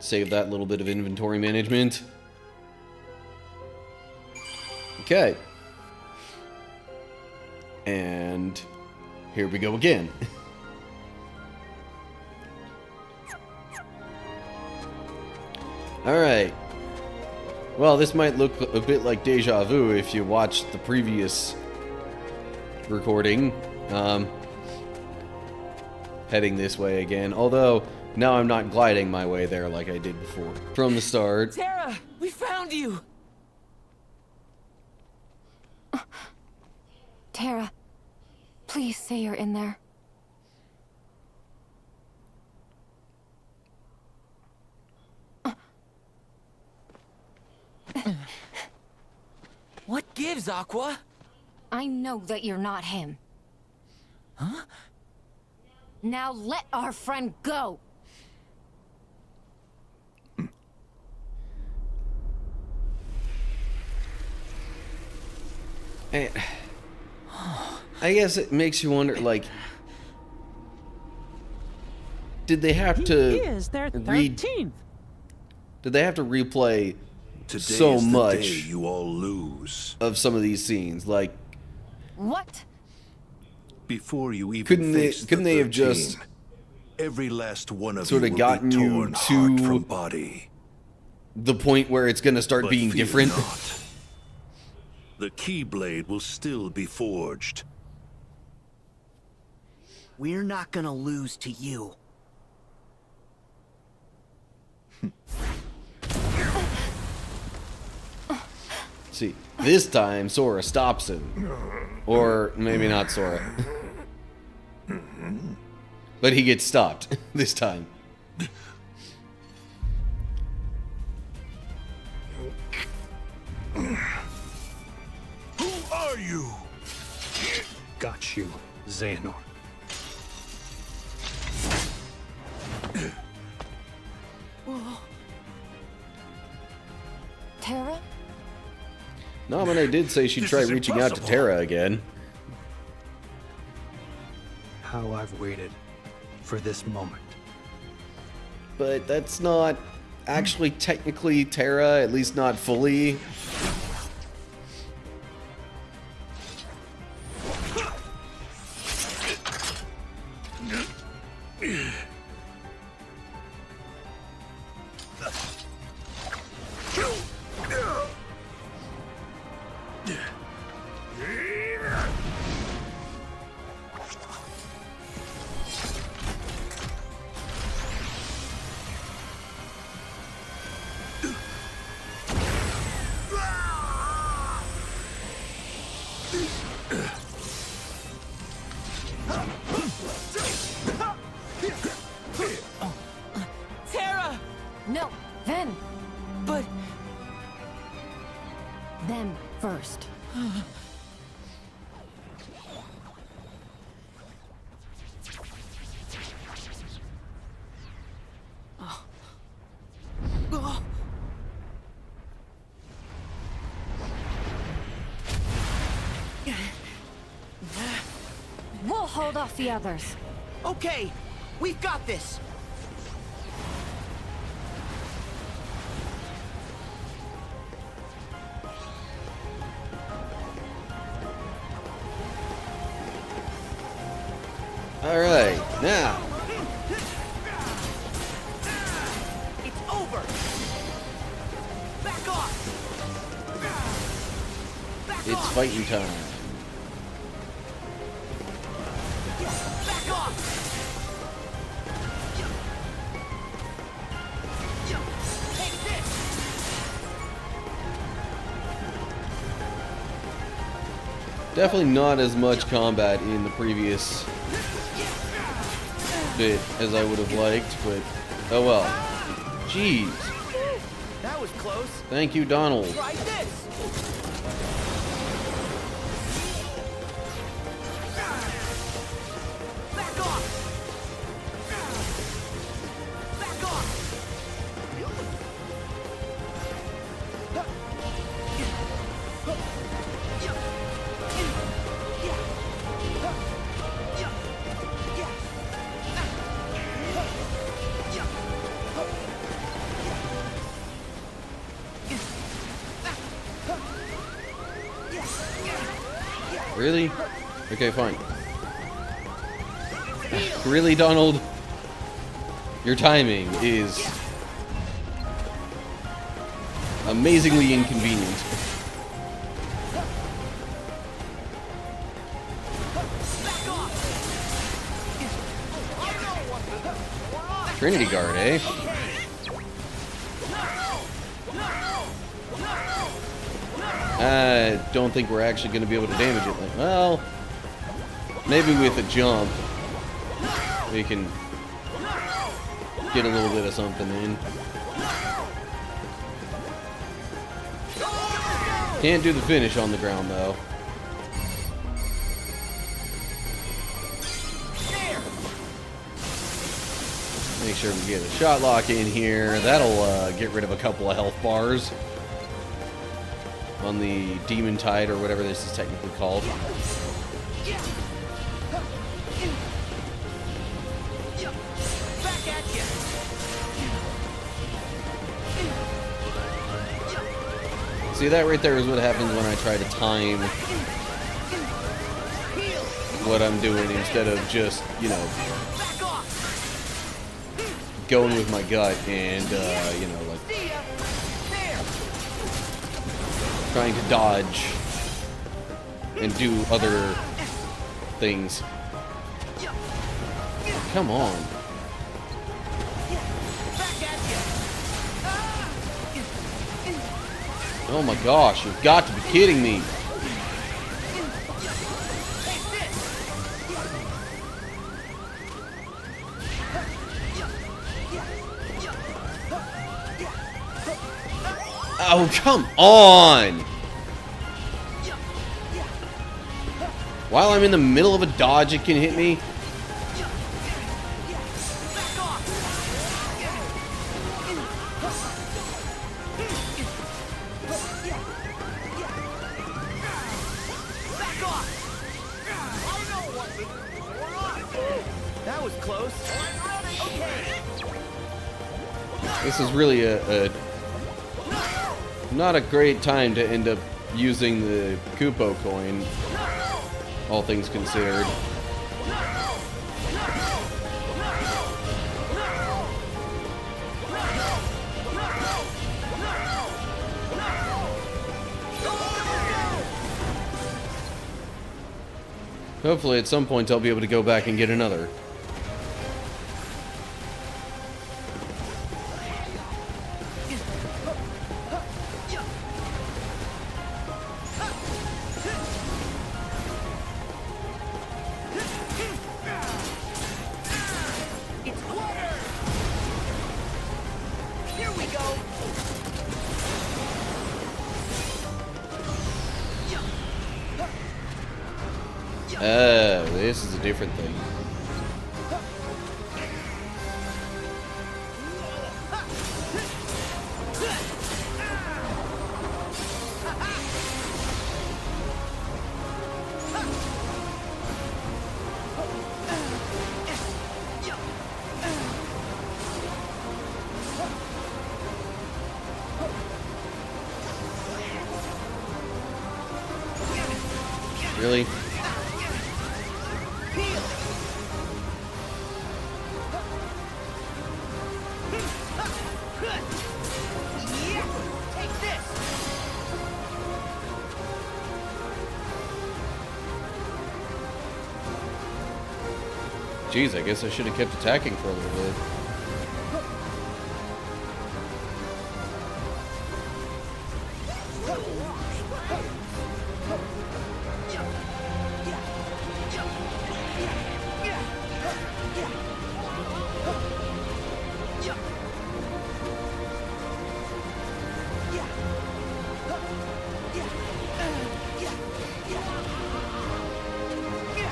Save that little bit of inventory management. Okay. And here we go again. Alright. Well, this might look a bit like deja vu if you watched the previous recording. Heading this way again. Although, now I'm not gliding my way there like I did before. From the start. Terra! We found you! Terra, please say you're in there. What gives, Aqua? I know that you're not him. Huh? Now let our friend go! I guess it makes you wonder, like, did they have to Is their 13th? Did they have to replay Today so is the much day you all lose. of some of these scenes? Like, What? Before you even couldn't face they have just every last one of sort you of will gotten be you torn heart to from body. the point where it's going to start But being fear different? not. The Keyblade will still be forged. We're not gonna lose to you. See, this time Sora stops him. Or maybe not Sora. But he gets stopped this time. Who are you? Got you, Xehanort. Terra? Naminé did say she'd This try is reaching out to impossible. Terra again. How I've waited for this moment. But that's not actually technically Terra, at least not fully. Terra! No, then. But Them first. We'll hold off the others. Okay, we've got this. All right, now. It's over. Back off! It's fighting time. Back off! Take this! Definitely not as much combat in the previous bit as I would have liked, but oh well. Jeez. That was close. Thank you, Donald. Try this! Back off! Back off! Really? Okay, fine. Really, Donald? Your timing is amazingly inconvenient. Trinity Guard, eh? I don't think we're actually going to be able to damage it. Like, well, maybe with a jump, we can get a little bit of something in. Can't do the finish on the ground, though. Make sure we get a shot lock in here. That'll get rid of a couple of health bars on the Demon Tide, or whatever this is technically called. See, that right there is what happens when I try to time what I'm doing instead of just, you know, going with my gut and, you know, like, trying to dodge and do other things. Come on. Oh my gosh, you've got to be kidding me. Oh, come on! While I'm in the middle of a dodge, it can hit me? That was close. This is really a not a great time to end up using the Kupo coin, all things considered. Hopefully at some point I'll be able to go back and get another. Oh, this is a different thing. Really? Take Jeez, I guess I should have kept attacking for a little bit.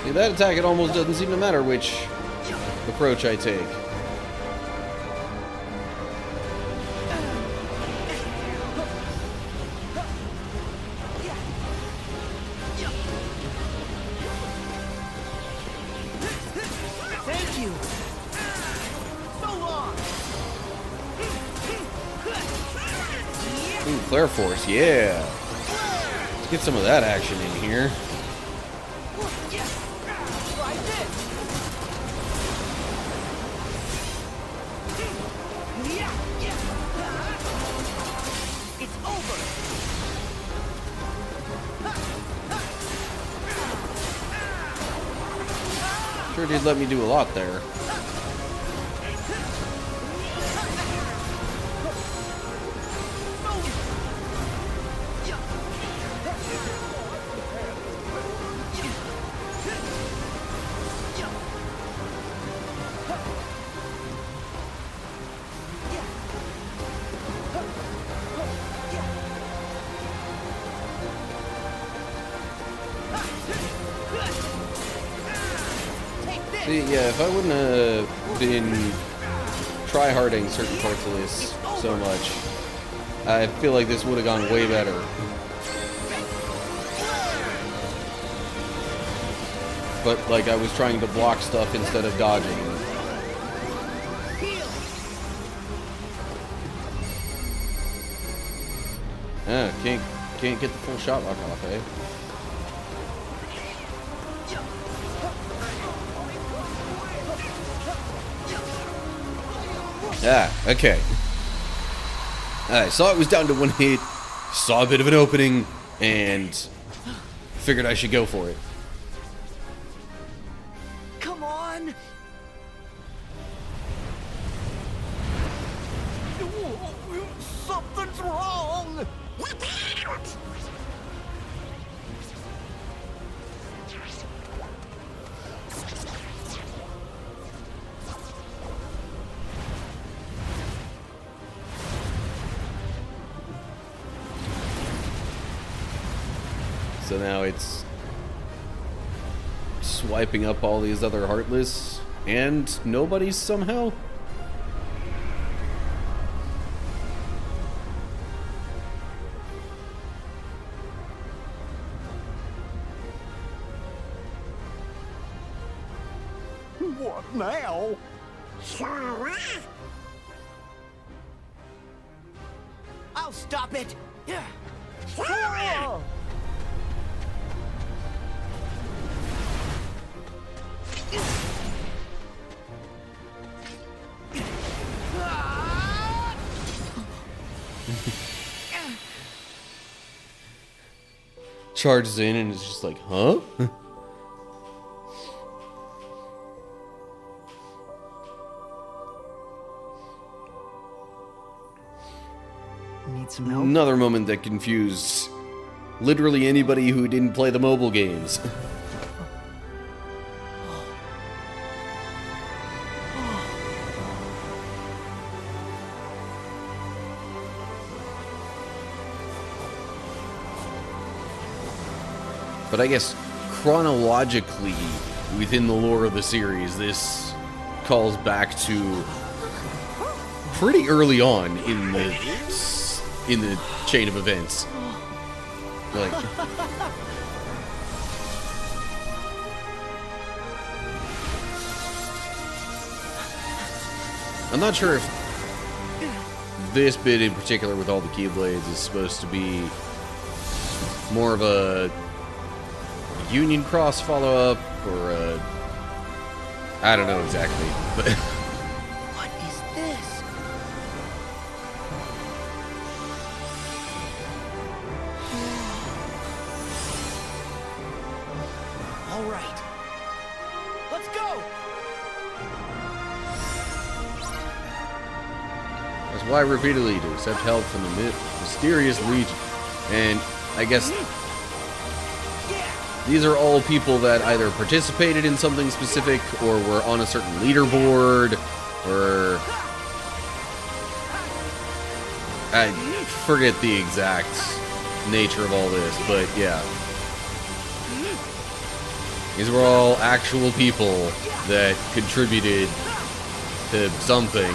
See, that attack, it almost doesn't seem to matter which approach I take. Thank you. So long. Ooh, Flare Force, yeah. Let's get some of that action in here. Sure did let me do a lot there. See, yeah, if I wouldn't have been try-harding certain parts of this so much, I feel like this would have gone way better. But, like, I was trying to block stuff instead of dodging. Ah, can't get the full shot lock off, eh? Ah, okay. I saw it was down to one hit, saw a bit of an opening, and figured I should go for it. Come on. Something's wrong. So now it's swiping up all these other Heartless, and nobody's somehow? What now? I'll stop it. Charges in and it's just like, huh? Need some help? Another moment that confused literally anybody who didn't play the mobile games. But I guess chronologically, within the lore of the series, this calls back to pretty early on in the chain of events. Like, I'm not sure if this bit in particular with all the Keyblades is supposed to be more of a Union Cross follow-up, or I don't know exactly, but What is this? All right. Let's go. Why repeatedly to accept help from the mysterious Legion? And I guess these are all people that either participated in something specific or were on a certain leaderboard, or I forget the exact nature of all this, but yeah. These were all actual people that contributed to something.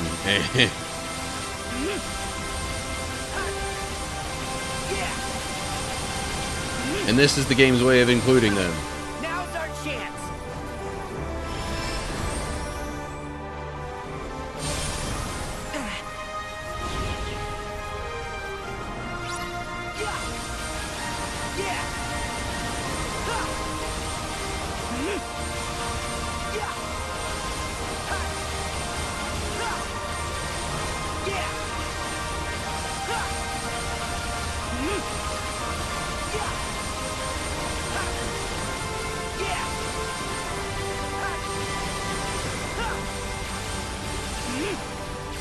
And this is the game's way of including them. Now's our chance.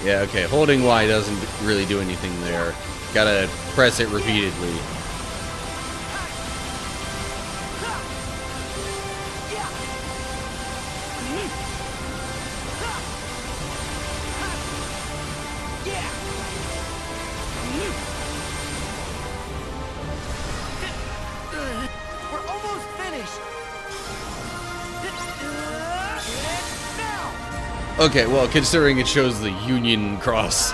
Yeah, okay, holding Y doesn't really do anything there. Gotta press it repeatedly. We're almost finished. Okay, well, considering it shows the Union Cross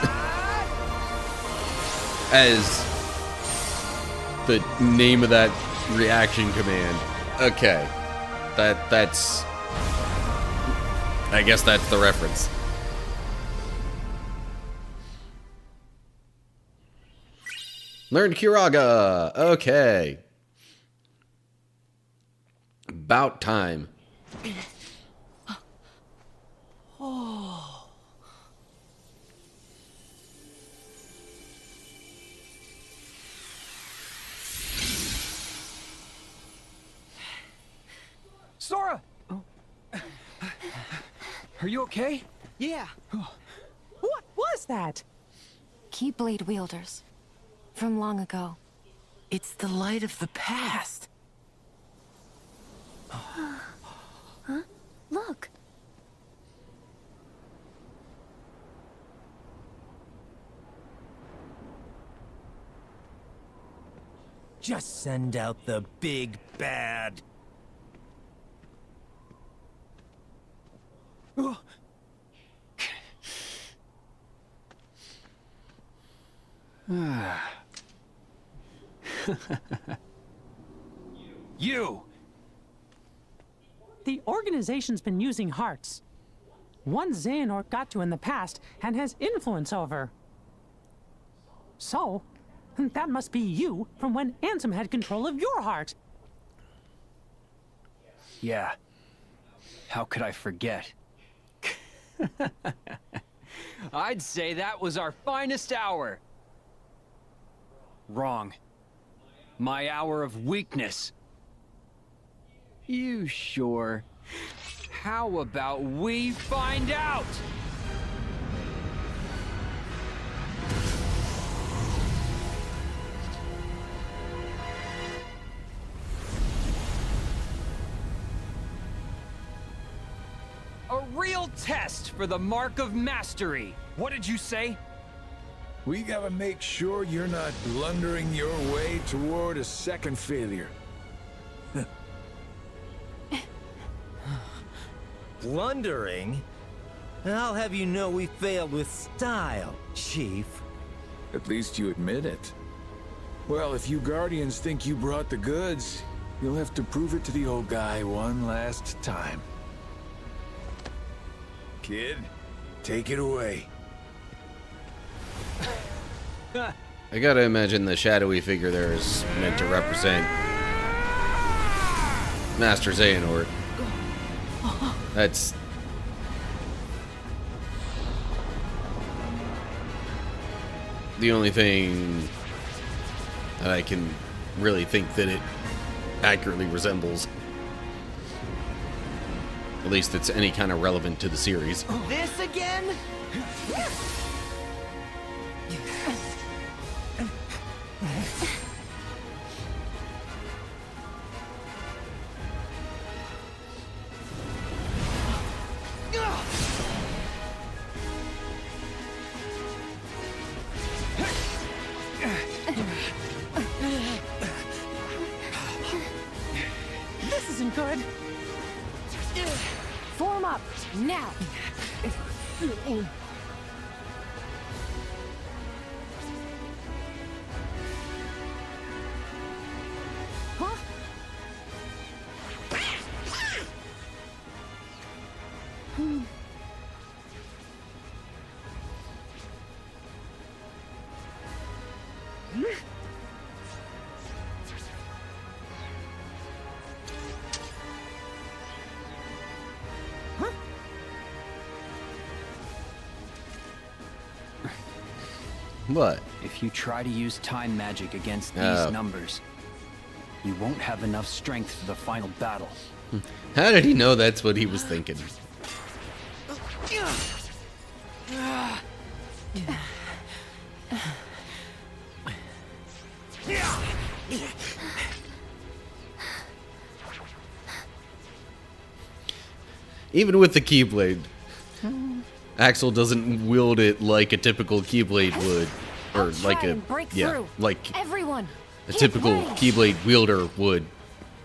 as the name of that reaction command. Okay. That's... I guess that's the reference. Learn Kiraga. Okay. About time. Sora! Are you okay? Yeah. What was that? Keyblade wielders. From long ago. It's the light of the past. Huh? Look. Just send out the big bad. You! The organization's been using hearts. One Xehanort got to in the past and has influence over. So, that must be you from when Ansem had control of your heart. Yeah. How could I forget? I'd say that was our finest hour. Wrong. My hour of weakness. You sure? How about we find out? A real test for the mark of mastery. What did you say? We gotta make sure you're not blundering your way toward a second failure. Blundering? I'll have you know we failed with style, Chief. At least you admit it. Well, if you Guardians think you brought the goods, you'll have to prove it to the old guy one last time. Kid, take it away. I gotta imagine the shadowy figure there is meant to represent Master Xehanort. That's... the only thing that I can really think that it accurately resembles. At least it's any kind of relevant to the series. This again? good. Form up, now. Huh? What? If you try to use time magic against these numbers, you won't have enough strength for the final battle. How did he know that's what he was thinking? Even with the Keyblade, Axel doesn't wield it like a typical Keyblade would, or like a Everyone, a typical Keyblade wielder would.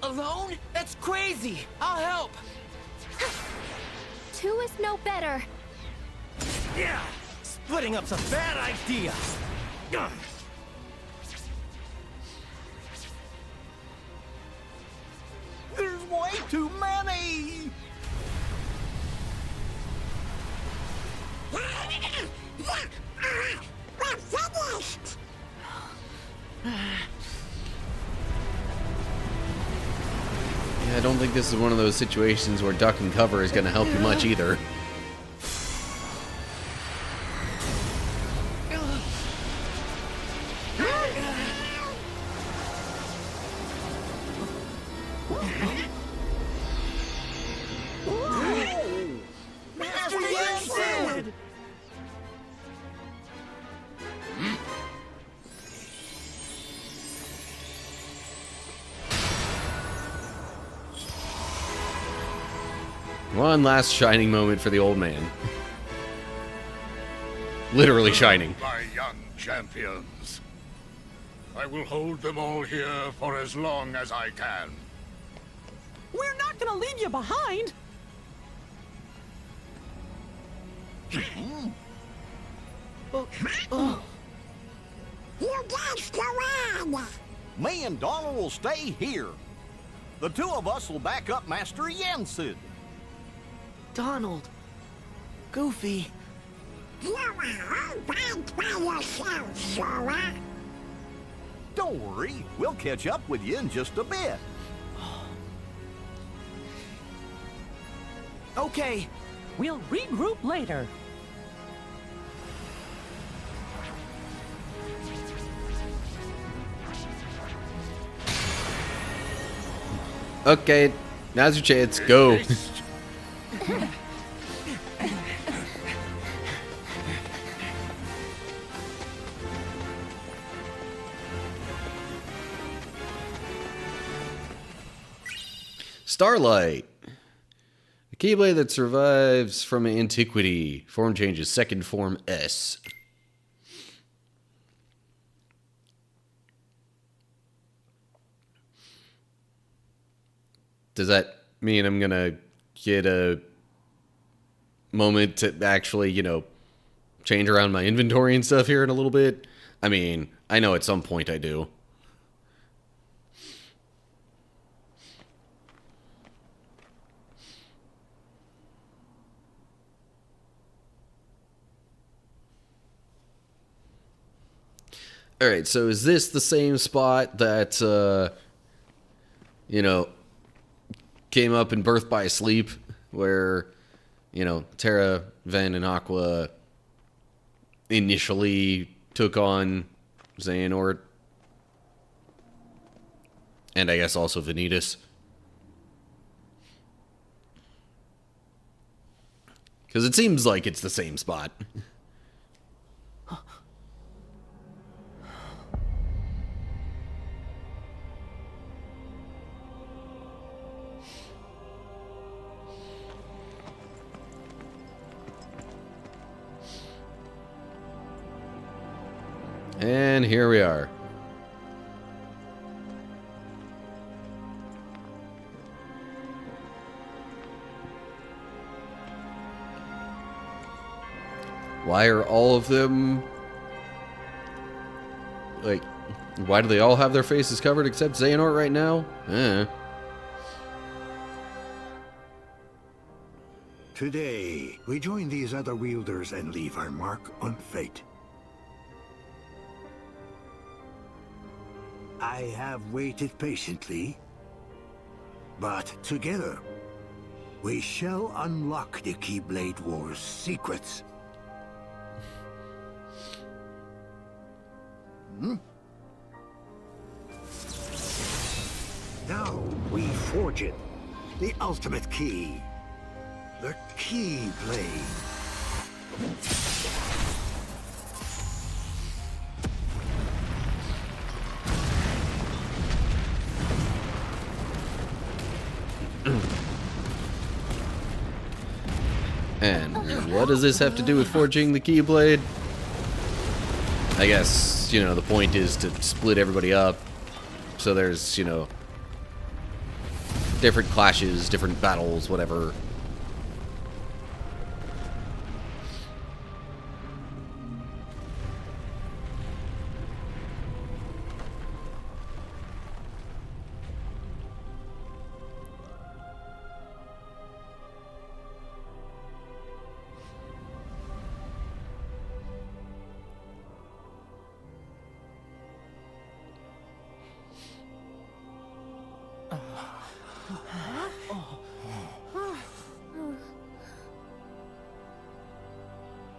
Alone? That's crazy! I'll help! 2 is no better. Yeah! Splitting up's a bad idea! There's way too many! We're finished! Yeah, I don't think this is one of those situations where duck and cover is going to help you much either. One last shining moment for the old man. Literally shining. My young champions. I will hold them all here for as long as I can. We're not gonna leave you behind! You guys go on! Me and Donald will stay here. The 2 of us will back up Master Yensid. Donald. Goofy. You are all back by yourself, Sora. Don't worry, we'll catch up with you in just a bit. Okay, we'll regroup later. Okay, now's your chance. Go. Starlight. A Keyblade that survives from antiquity. Form changes. Second form S. Does that mean I'm gonna get a moment to actually, you know, change around my inventory and stuff here in a little bit? I mean, I know at some point I do. Alright, so is this the same spot that, you know, came up in Birth by Sleep, where, you know, Terra, Ven, and Aqua initially took on Xehanort? And I guess also Vanitas. Because it seems like it's the same spot. And here we are. Why are all of them... Like, why do they all have their faces covered except Xehanort right now? Today, we join these other wielders and leave our mark on fate. I have waited patiently, but together, we shall unlock the Keyblade War's secrets. Now we forge it, the ultimate key. The Keyblade. And what does this have to do with forging the Keyblade? I guess, you know, the point is to split everybody up. So there's, you know, different clashes, different battles, whatever.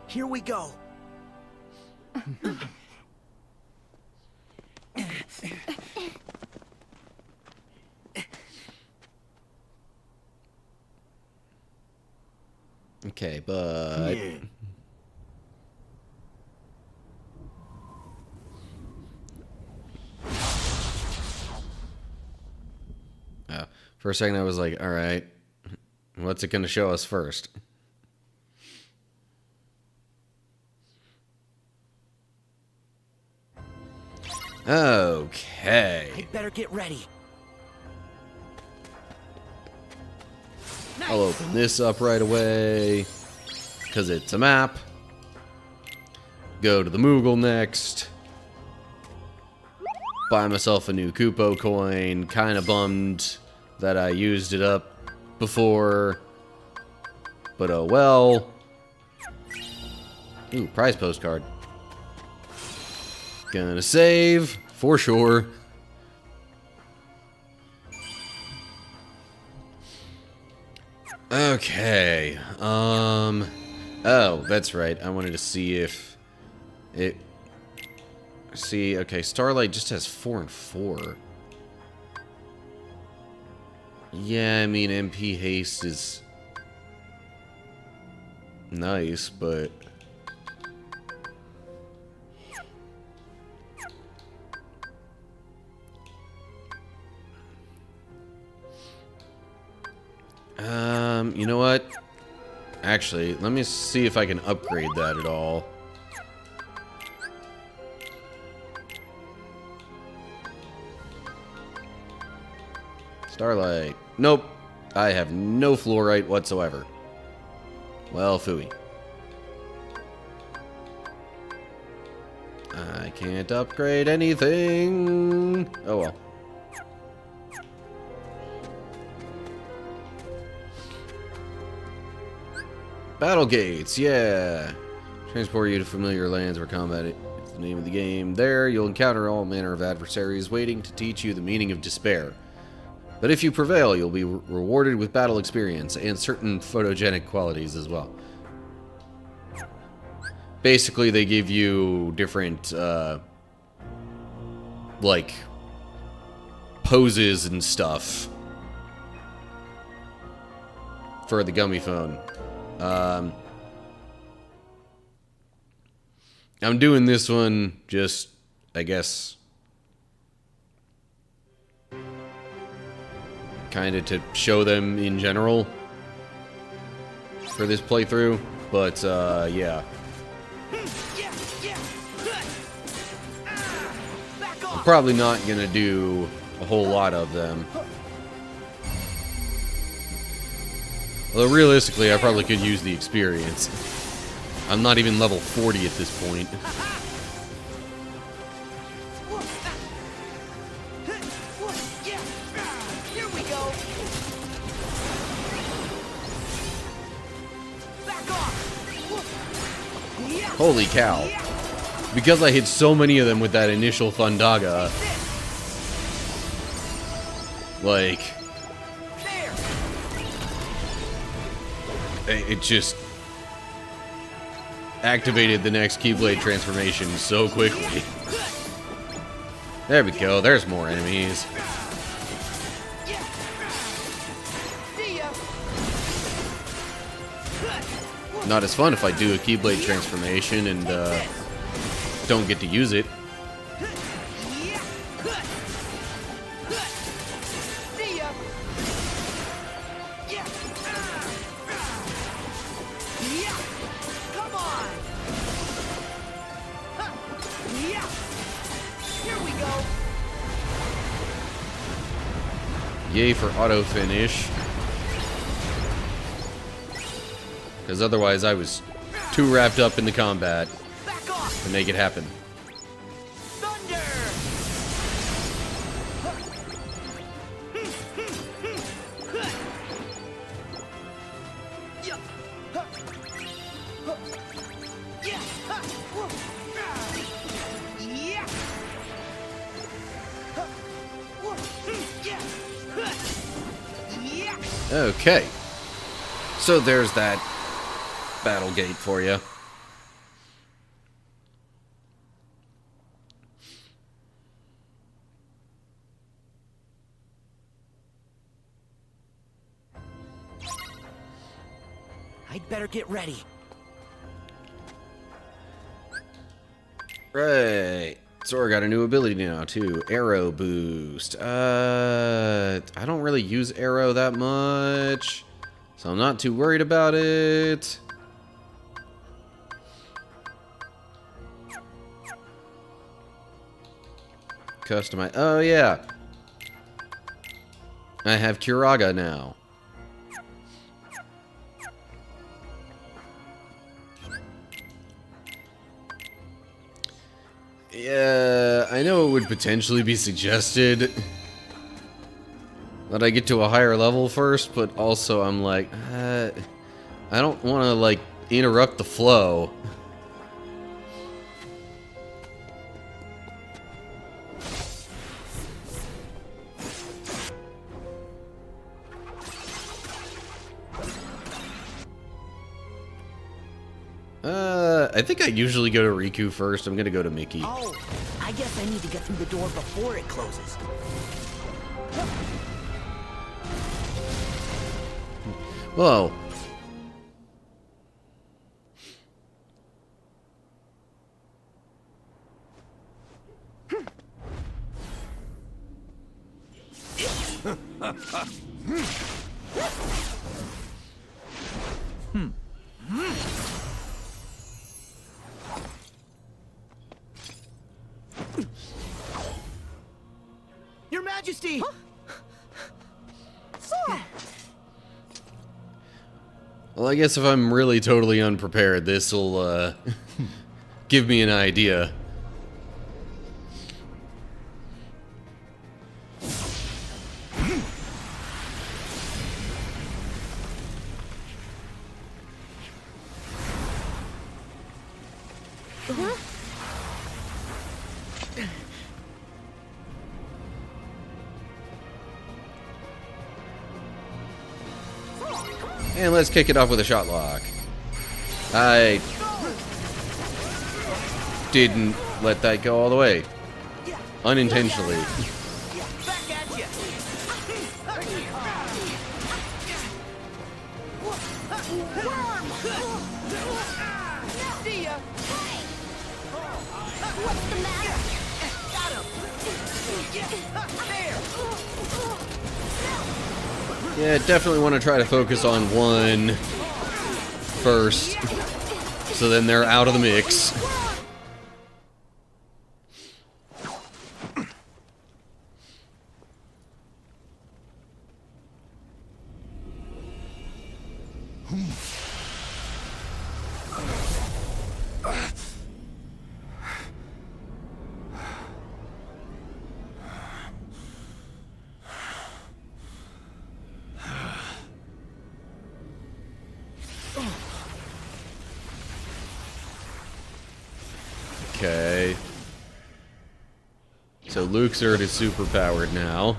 Here we go. Okay, but... Yeah. For a second I was like, alright, what's it going to show us first? Okay. I better get ready. I'll open this up right away, because it's a map. Go to the Moogle next. Buy myself a new Kupo coin. Kind of bummed that I used it up before. But oh well. Ooh, prize postcard. Gonna save, for sure. Okay, oh, that's right. I wanted to see if it... See, okay, Starlight just has 4 and 4. Yeah, I mean, MP haste is nice, but... you know what? Actually, let me see if I can upgrade that at all. Starlight. Nope. I have no fluorite whatsoever. Well, phooey. I can't upgrade anything. Oh well. Battle gates, yeah. Transport you to familiar lands where combat is the name of the game. There, you'll encounter all manner of adversaries waiting to teach you the meaning of despair. But if you prevail, you'll be rewarded with battle experience and certain photogenic qualities as well. Basically, they give you different, like, poses and stuff for the gummy phone. I'm doing this one just, I guess, kind of to show them in general for this playthrough, but, yeah. I'm probably not gonna do a whole lot of them. Although realistically, I probably could use the experience. I'm not even level 40 at this point. Here we go. Back off. Holy cow. Because I hit so many of them with that initial Thundaga, like, it just activated the next Keyblade transformation so quickly. There we go, there's more enemies. Not as fun if I do a Keyblade transformation and don't get to use it. Come on. Here we go. Yay for auto finish. Because otherwise I was too wrapped up in the combat to make it happen. Okay. So there's that battle gate for you. I'd better get ready. Right. Sora got a new ability now too. Arrow boost. I don't really use arrow that much, so I'm not too worried about it. Customize. Oh yeah. I have Kuraga now. Yeah, I know it would potentially be suggested that I get to a higher level first, but also I'm like, I don't want to, like, interrupt the flow. I think I usually go to Riku first. I'm gonna go to Mickey. Oh, I guess I need to get through the door before it closes. Whoa. Your Majesty! Huh? Sora! Well, I guess if I'm really totally unprepared, this'll give me an idea. And let's kick it off with a shot lock. I didn't let that go all the way. Unintentionally. What's the matter? Yeah, definitely want to try to focus on one first, so then they're out of the mix. So Luxord is super powered now.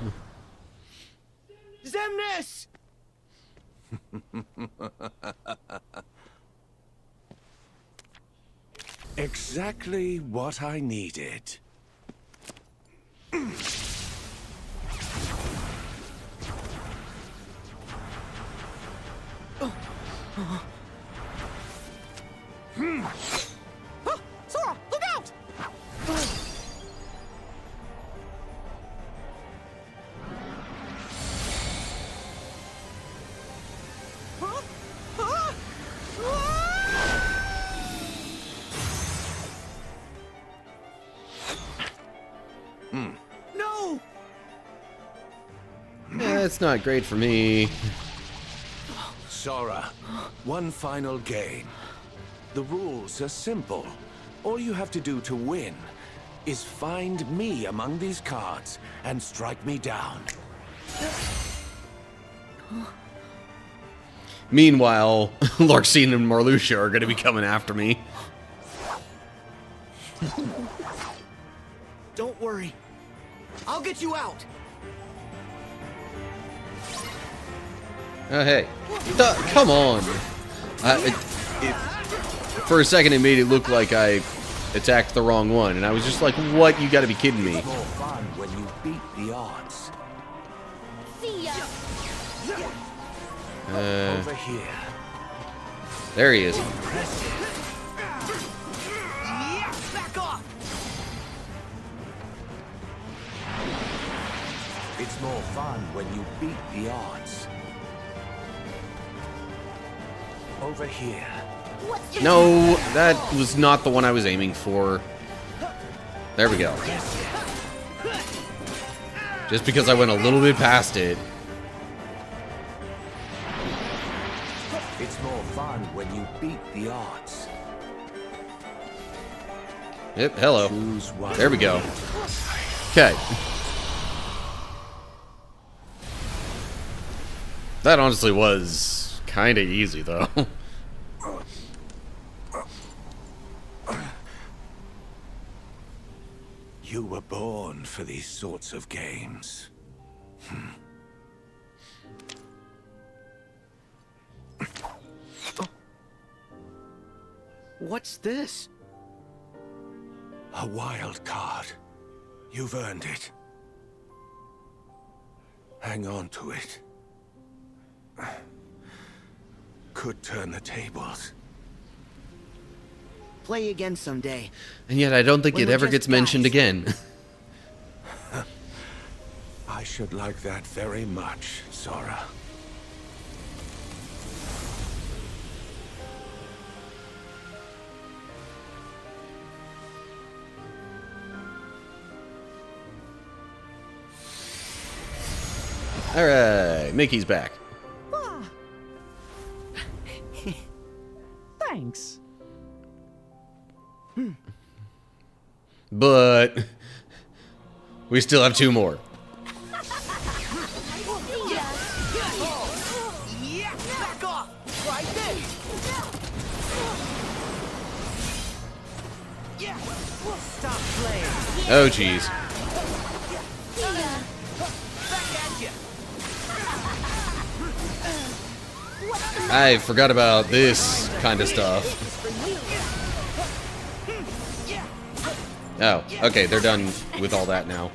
Xemnas! Exactly what I needed. Sora, look out! No! Yeah, it's not great for me. Sora, one final game. The rules are simple. All you have to do to win is find me among these cards and strike me down. Meanwhile, Larxene and Marluxia are going to be coming after me. Don't worry. I'll get you out. Oh, hey. Come on. For a second, it made it look like I attacked the wrong one, and I was just like, what? You gotta be kidding me. It's more fun when you beat the odds. See ya. Over here. There he is. Back off. It's more fun when you beat the odds. Over here. No, that was not the one I was aiming for. There we go. Just because I went a little bit past it. It's more fun when you beat the odds. Yep, hello. There we go. Okay. That honestly was kind of easy, though. You were born for these sorts of games. What's this? A wild card. You've earned it. Hang on to it. Could turn the tables. Play again someday. And yet I don't think When it we're ever just gets mentioned guys. again. I should like that very much, Sora. Alright, Mickey's back. Thanks. But we still have two more. Yeah, back off. Right there. Yeah. Stop playing. Oh, jeez. I forgot about this kind of stuff. Oh, okay, they're done with all that now.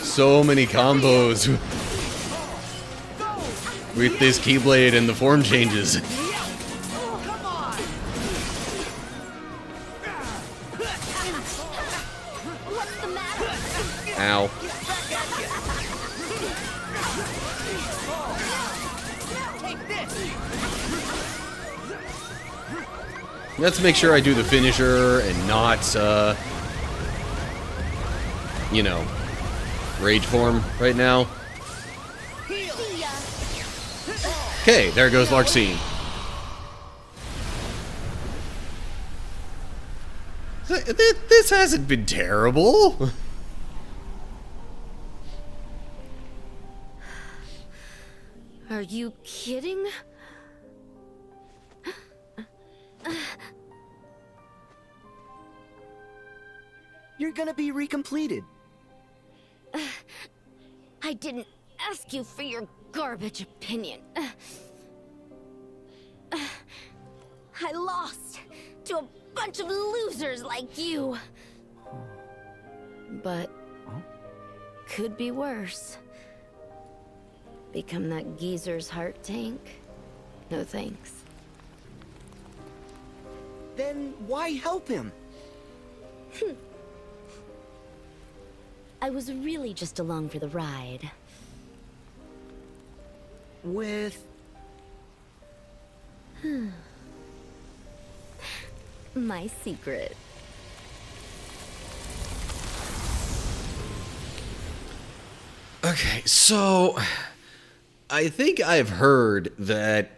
So many combos with this Keyblade and the form changes. Ow. Let's make sure I do the finisher and not, you know, rage form right now. Okay, there goes Larxene. This hasn't been terrible. Are you kidding? You're gonna be recompleted. I didn't ask you for your garbage opinion. I lost to a bunch of losers like you. But could be worse. Become that geezer's heart tank? No thanks. Then why help him? I was really just along for the ride. With... My secret. Okay, so I think I've heard that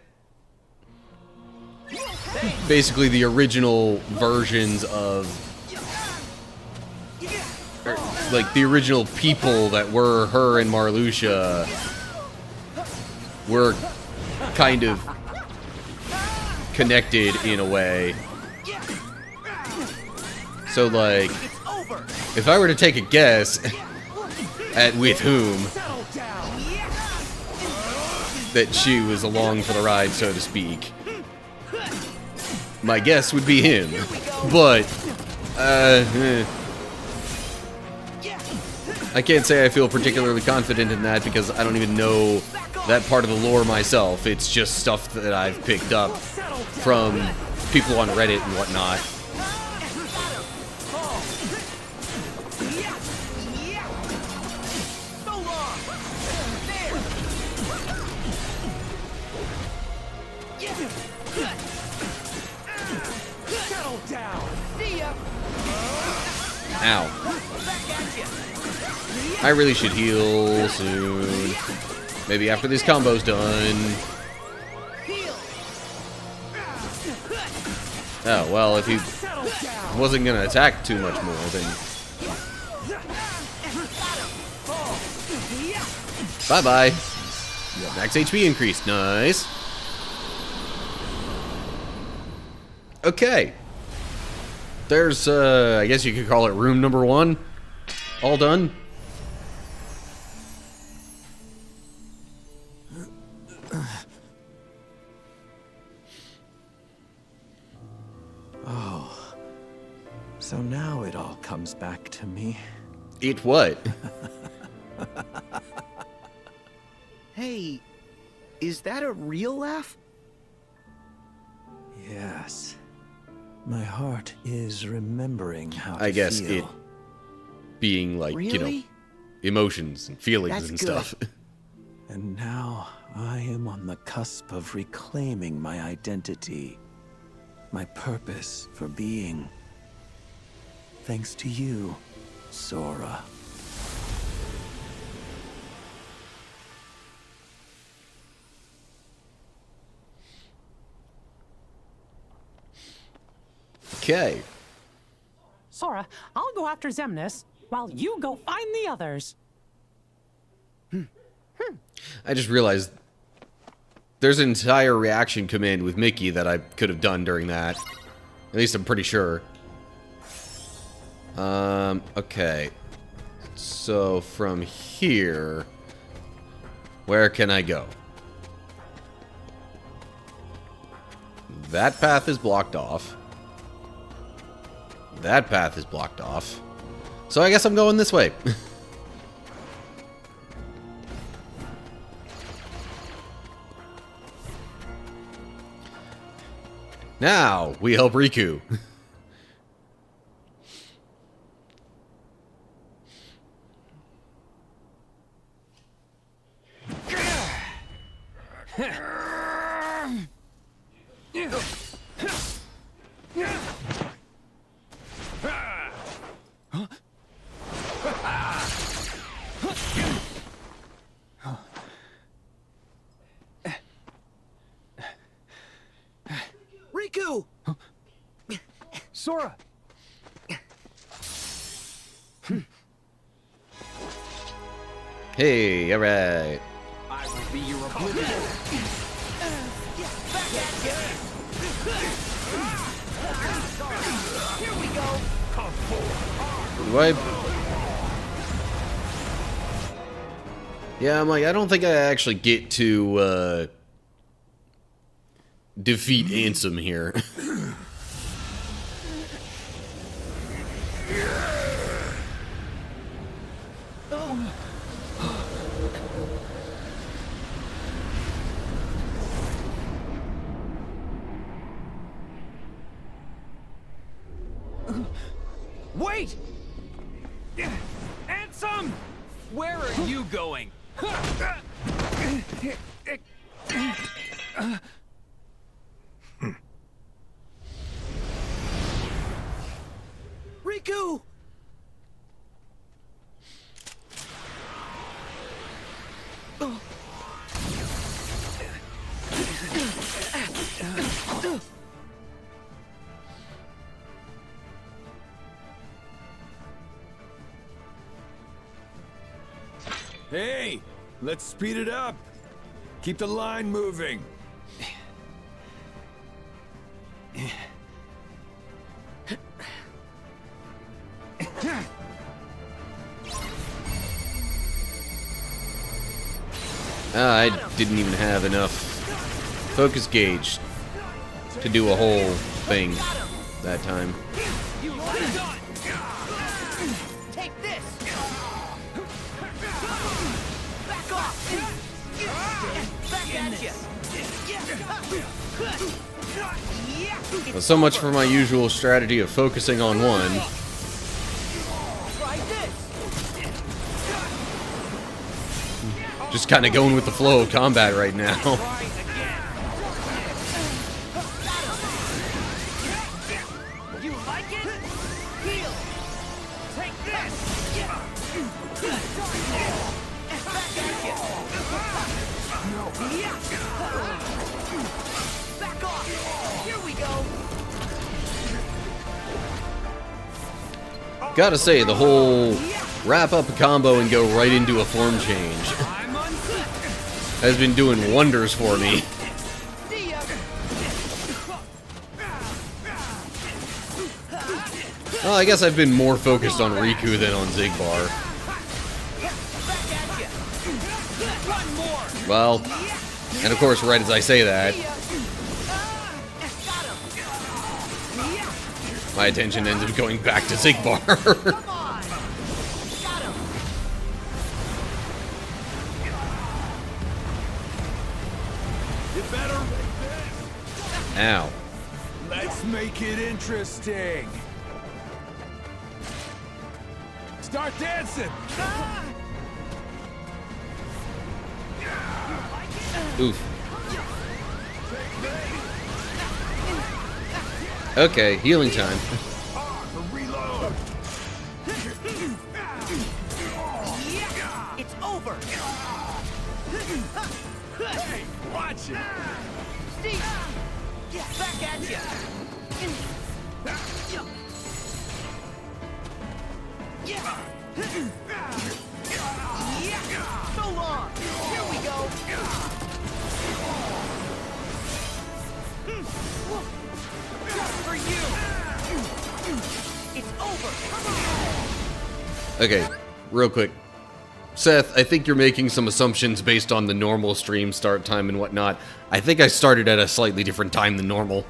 basically the original versions of, or, like, the original people that were her and Marluxia were kind of connected in a way. So, like, if I were to take a guess at with whom that she was along for the ride, so to speak, my guess would be him. But I can't say I feel particularly confident in that because I don't even know that part of the lore myself. It's just stuff that I've picked up from people on Reddit and whatnot. Ow. I really should heal soon. Maybe after this combo's done. Oh, well, if he wasn't gonna attack too much more, then... Bye-bye. Max HP increased. Nice. Okay. There's, I guess you could call it room number 1. All done. Oh. So now it all comes back to me. It what? Hey, is that a real laugh? Yes. My heart is remembering how to I guess feel. it being like, you know, Really? emotions and feelings That's and good. stuff. And now I am on the cusp of reclaiming my identity, my purpose for being. Thanks to you, Sora. Okay. Sora, I'll go after Xemnas, while you go find the others. I just realized there's an entire reaction command with Mickey that I could have done during that. At least I'm pretty sure. Okay. So from here, where can I go? That path is blocked off. That path is blocked off. So I guess I'm going this way. Now, we help Riku. Riku! Sora! Hey, alright. I was be your oblivion. Here we go. Do I? Yeah, I'm like, I don't think I actually get to defeat Ansem here. Wait! Ansem! Where are you going? Riku! Hey, let's speed it up. Keep the line moving. I didn't even have enough focus gauge to do a whole thing that time. Take this. Back off. Back at you. Well, so much for my usual strategy of focusing on one. Try this. Just kind of going with the flow of combat right now. You like it? Heal. Take this. Back at you. Back off. Here we go. Gotta say, the whole wrap up a combo and go right into a form change has been doing wonders for me. Well, I guess I've been more focused on Riku than on Xigbar. Well, and of course, right as I say that, my attention ends up going back to Xigbar. Ow. Let's make it interesting. Start dancing. Oof. Okay, healing time. It's over. Hey, watch it. Steve. Back at you. So long. Here we go. For you. It's over. Okay, real quick. Seth, I think you're making some assumptions based on the normal stream start time and whatnot. I think I started at a slightly different time than normal.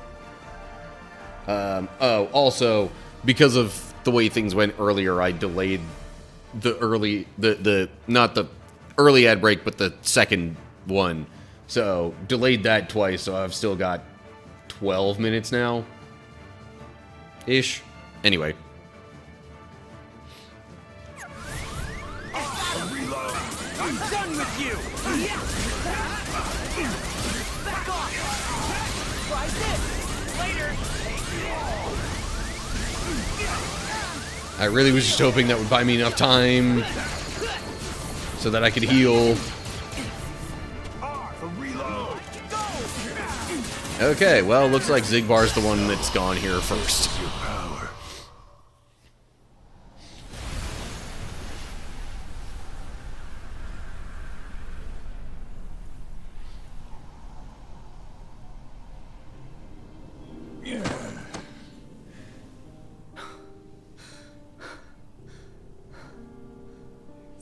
Oh, also, because of the way things went earlier, I delayed the early, not the early ad break, but the second one. So, delayed that twice, so I've still got 12 minutes now. Ish. Anyway. I'm done with you. Back off. Try this. Later. I really was just hoping that would buy me enough time so that I could heal. Okay, well, looks like Xigbar's the one that's gone here first.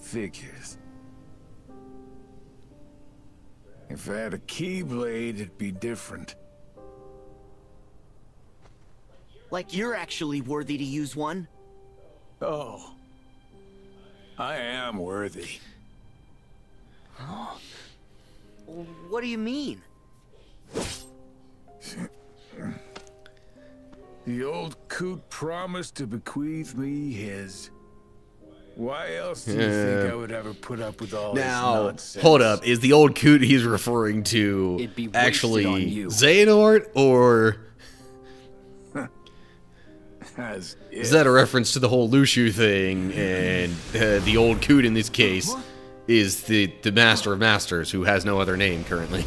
Figures. If I had a keyblade, it'd be different. Like you're actually worthy to use one. Oh. I am worthy. What do you mean? The old coot promised to bequeath me his. Why else do you think I would ever put up with all this nonsense? Hold up. Is the old coot he's referring to actually Xehanort, or is that a reference to the whole Lushu thing? And the old coot in this case is the Master of Masters, who has no other name currently.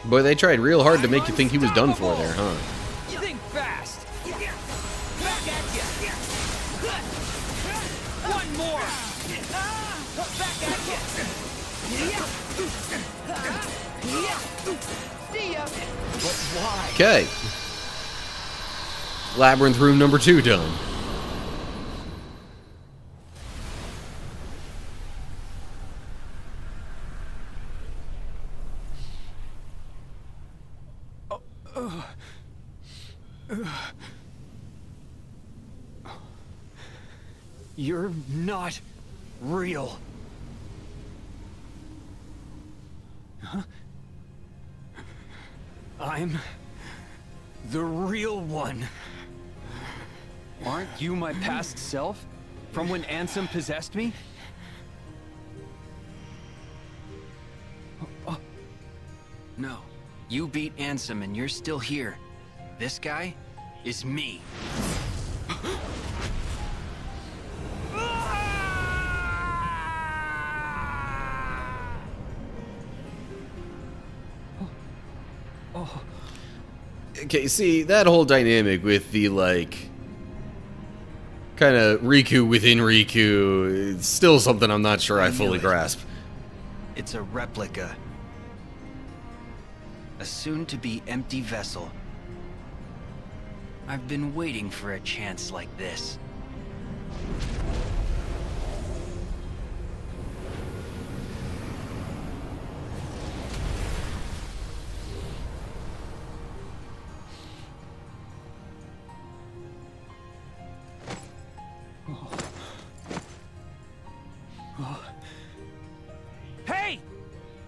Boy, they tried real hard to make you think he was done for there, huh? Think fast. Back at you. One more. Back at you. See ya. But why? Okay. Labyrinth room number 2 done. You're not real. Huh? I'm the real one. Aren't you my past self? From when Ansem possessed me? No. You beat Ansem and you're still here. This guy is me. Okay, see, that whole dynamic with the, like, kind of Riku within Riku, it's still something I'm not sure I fully grasp. It's a replica. A soon-to-be empty vessel. I've been waiting for a chance like this. Hey!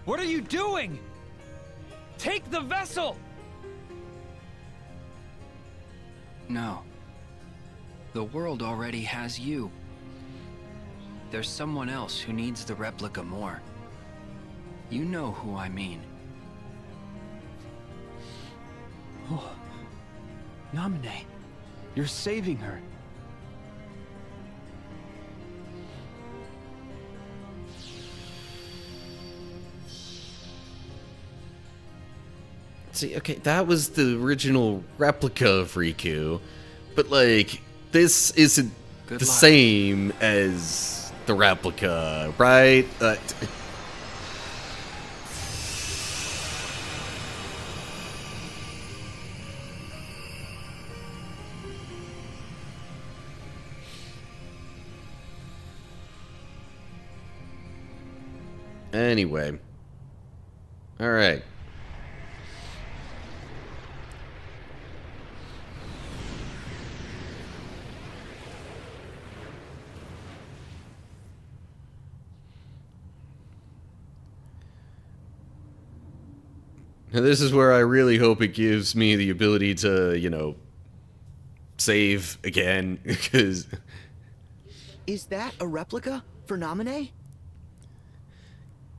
What are you doing? Take the vessel! No. The world already has you. There's someone else who needs the replica more. You know who I mean. Oh. Namine, you're saving her. See, okay, that was the original replica of Riku, but, like, this isn't the same as the replica, right? Anyway. Alright. Now, this is where I really hope it gives me the ability to, you know, save again, because... Is that a replica for Namine?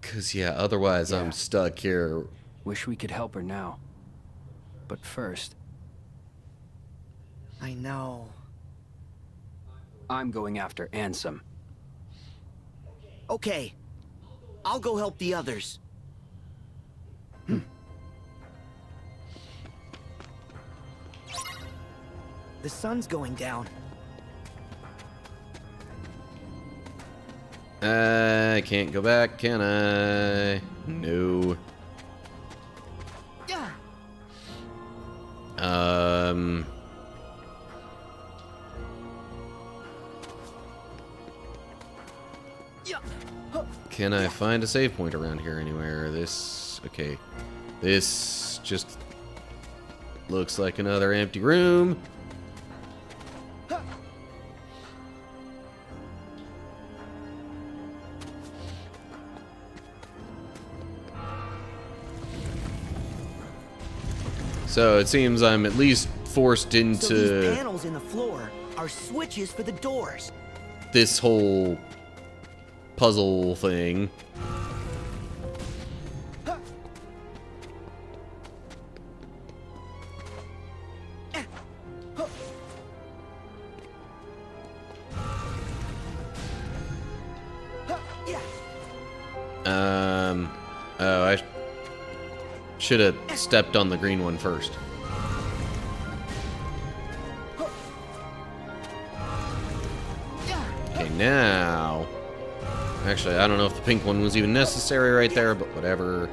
Because, yeah, otherwise I'm stuck here. Wish we could help her now. But first... I know. I'm going after Ansem. Okay. I'll go help the others. The sun's going down. I can't go back, can I? No. Yeah. Can I find a save point around here anywhere? This... okay. This just looks like another empty room. So it seems I'm at least forced into... So these panels in the floor are switches for the doors. This whole puzzle thing. Oh, I should have stepped on the green one first. Okay, now... Actually, I don't know if the pink one was even necessary right there, but whatever.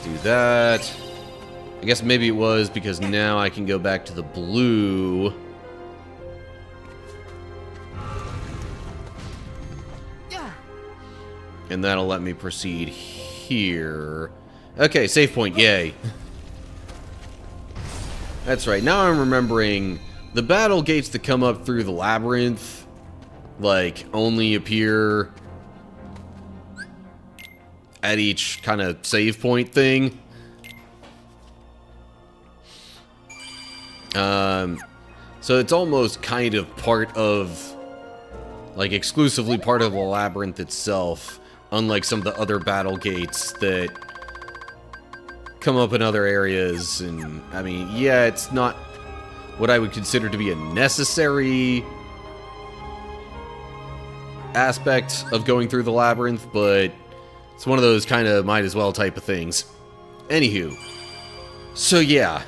Do that. I guess maybe it was, because now I can go back to the blue. And that'll let me proceed here. Okay, save point, yay. That's right, now I'm remembering the battle gates that come up through the labyrinth, like, only appear at each kind of save point thing. So it's almost kind of part of, like, exclusively part of the labyrinth itself, unlike some of the other battle gates that come up in other areas. And, I mean, yeah, it's not what I would consider to be a necessary aspect of going through the labyrinth, but it's one of those kind of might as well type of things. Anywho, so yeah,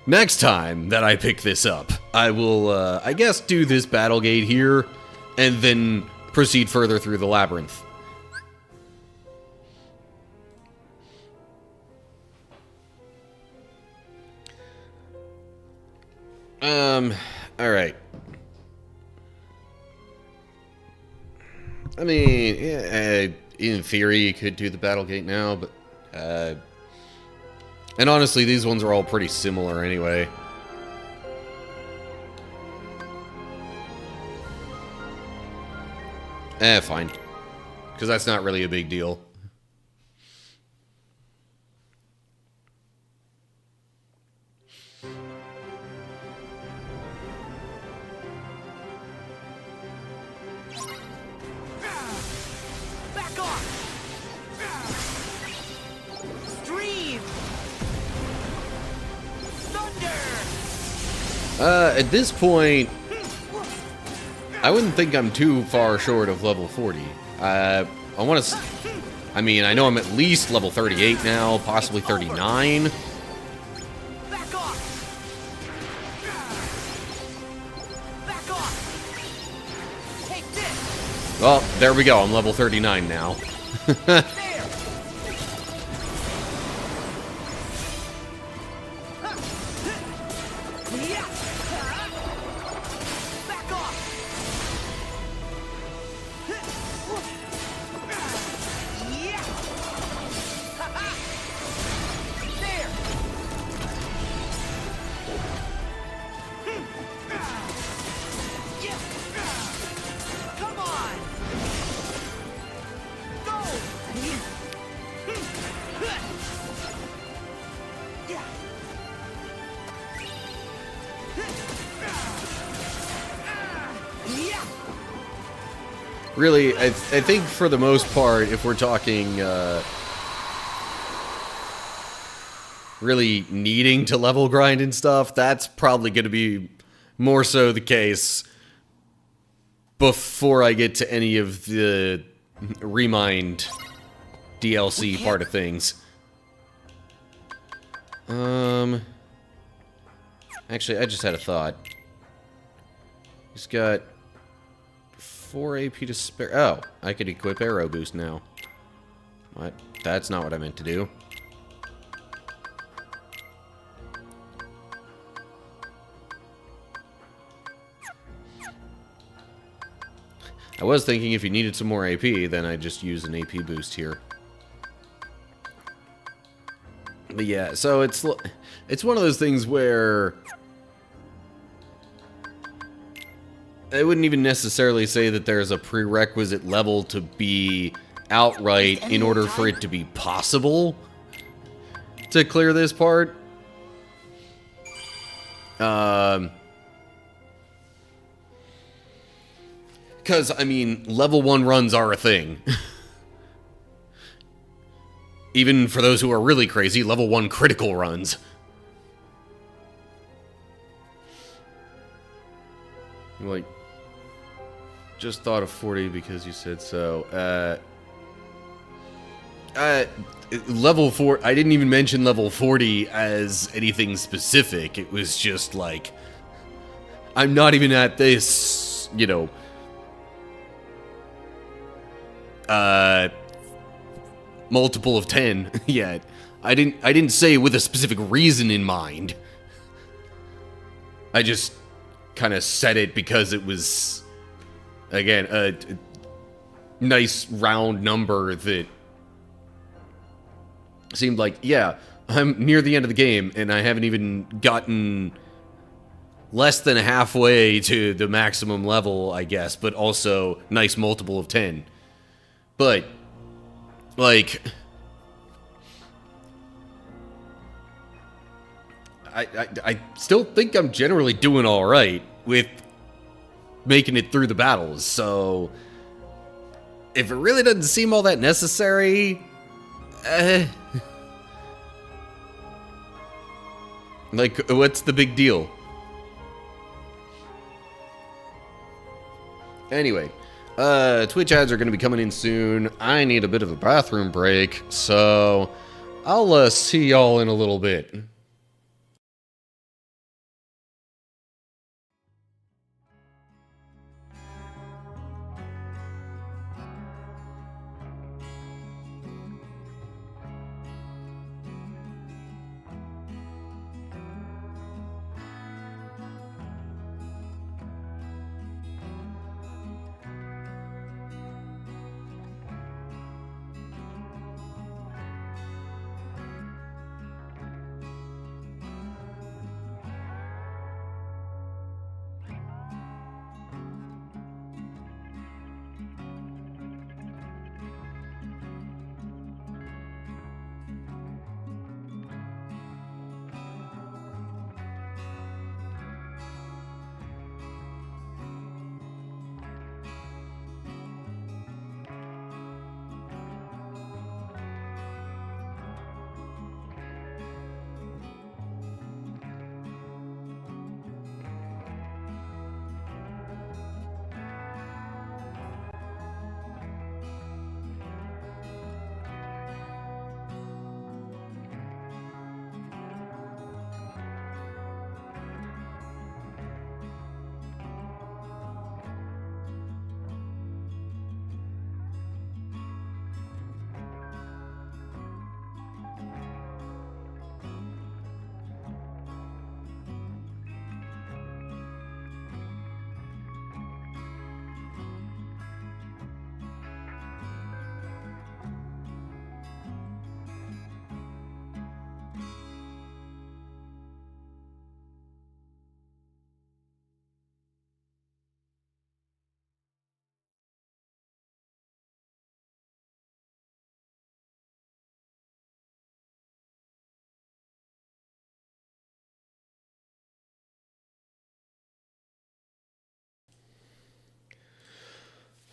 next time that I pick this up, I will, I guess, do this battle gate here, and then proceed further through the labyrinth. Alright. I mean, yeah, in theory, you could do the battle gate now, but, and honestly, these ones are all pretty similar anyway. Fine. Because that's not really a big deal. Back off! Stream! Thunder! At this point, I wouldn't think I'm too far short of level 40. I want to... I mean, I know I'm at least level 38 now, possibly 39. Back off! Back off! Take this! Well, there we go. I'm level 39 now. Really, I think for the most part, if we're talking really needing to level grind and stuff, that's probably going to be more so the case before I get to any of the Remind DLC part of things. Actually, I just had a thought. He's got 4 AP to spare. Oh, I could equip Arrow Boost now. What? That's not what I meant to do. I was thinking if you needed some more AP, then I'd just use an AP boost here. But yeah, so it's one of those things where I wouldn't even necessarily say that there's a prerequisite level to be outright in order for it to be possible to clear this part. Because, I mean, level 1 runs are a thing. Even for those who are really crazy, level 1 critical runs. Like, just thought of 40 because you said so. Level 4, I didn't even mention level 40 as anything specific. It was just like, I'm not even at this, you know, multiple of 10 yet. I didn't say with a specific reason in mind. I just kind of said it because it was, again, a nice round number that seemed like, yeah, I'm near the end of the game and I haven't even gotten less than halfway to the maximum level, I guess, but also nice multiple of 10. But, like, I still think I'm generally doing alright with making it through the battles, so if it really doesn't seem all that necessary, like, what's the big deal? Anyway, Twitch ads are going to be coming in soon. I need a bit of a bathroom break, so I'll see y'all in a little bit.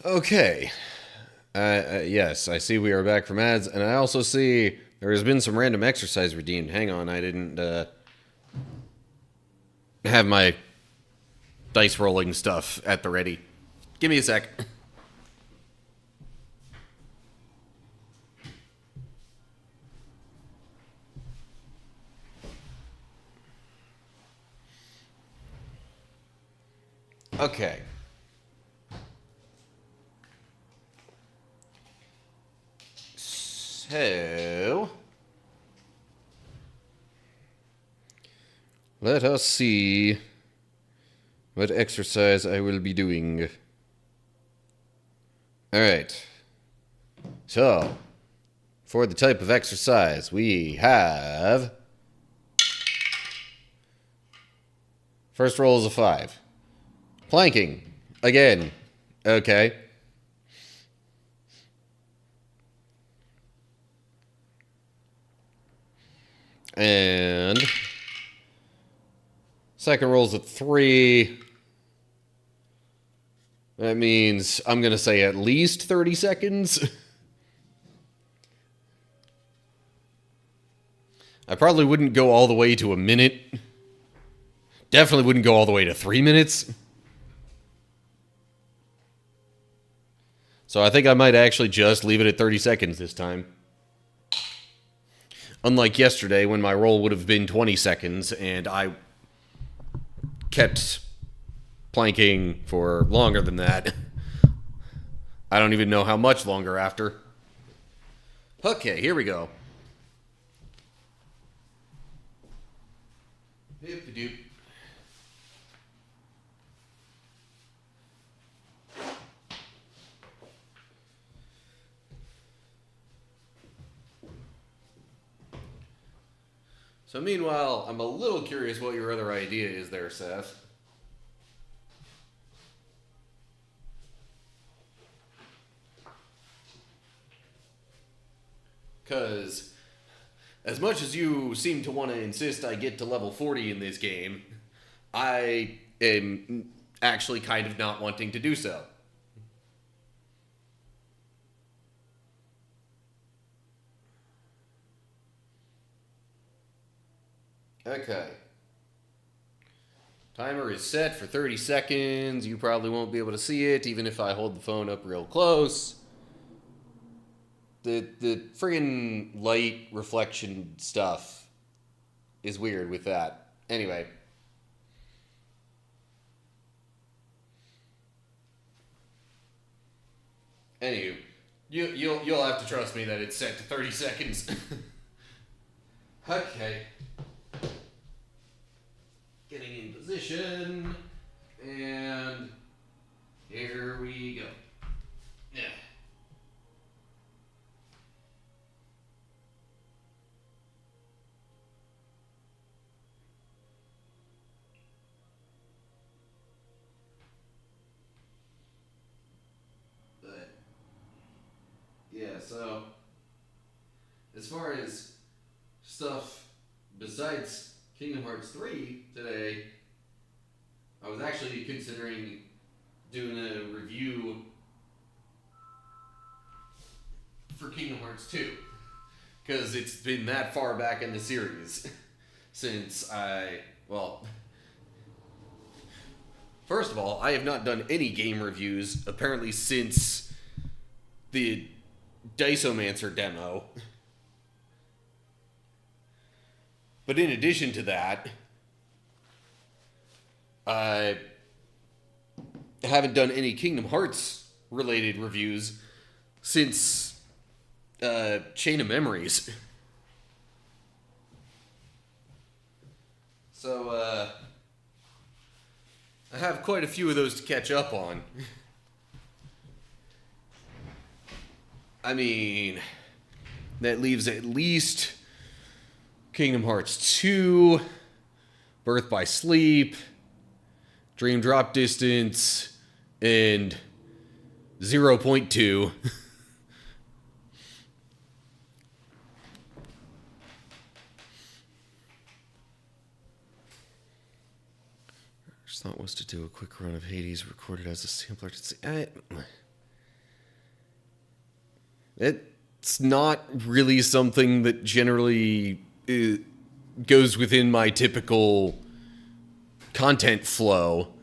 Okay. Yes, I see we are back from ads, and I also see there has been some random exercise redeemed. Hang on, I didn't have my dice rolling stuff at the ready. Give me a sec. Okay. So, let us see what exercise I will be doing. Alright. So, for the type of exercise, we have... First roll is a 5. Planking. Again. Okay. And second roll's a 3. That means I'm going to say at least 30 seconds. I probably wouldn't go all the way to a minute. Definitely wouldn't go all the way to 3 minutes. So I think I might actually just leave it at 30 seconds this time. Unlike yesterday, when my roll would have been 20 seconds, and I kept planking for longer than that. I don't even know how much longer after. Okay, here we go. Doop-a-doop. So meanwhile, I'm a little curious what your other idea is there, Seth. Because as much as you seem to want to insist I get to level 40 in this game, I am actually kind of not wanting to do so. Okay. Timer is set for 30 seconds. You probably won't be able to see it, even if I hold the phone up real close. The friggin' light reflection stuff is weird with that. Anyway. Anywho, you'll have to trust me that it's set to 30 seconds. Okay. Getting in position, and here we go. Yeah. But, yeah, so, as far as stuff besides Kingdom Hearts 3 today, I was actually considering doing a review for Kingdom Hearts 2, because it's been that far back in the series since first of all, I have not done any game reviews apparently since the Diceomancer demo. But in addition to that, I haven't done any Kingdom Hearts related reviews since Chain of Memories. So I have quite a few of those to catch up on. I mean, that leaves at least Kingdom Hearts 2, Birth by Sleep, Dream Drop Distance, and 0.2. First thought was to do a quick run of Hades recorded as a sampler. It's not really something that generally goes within my typical content flow.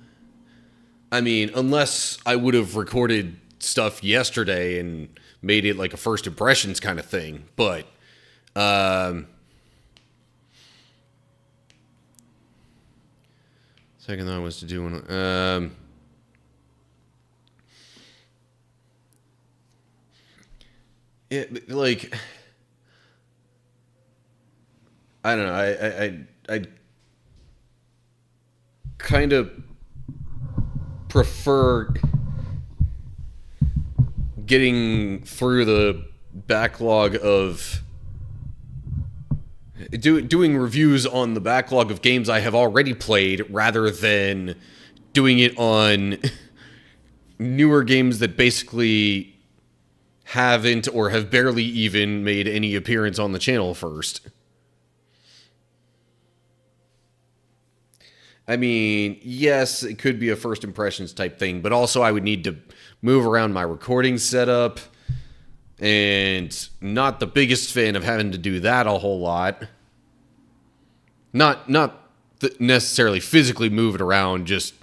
I mean, unless I would have recorded stuff yesterday and made it like a first impressions kind of thing. But, second thought was to do one. It, like, I don't know. I kind of prefer getting through the backlog of doing reviews on the backlog of games I have already played rather than doing it on newer games that basically haven't or have barely even made any appearance on the channel first. I mean, yes, it could be a first impressions type thing, but also I would need to move around my recording setup, and not the biggest fan of having to do that a whole lot. Not necessarily physically move it around, just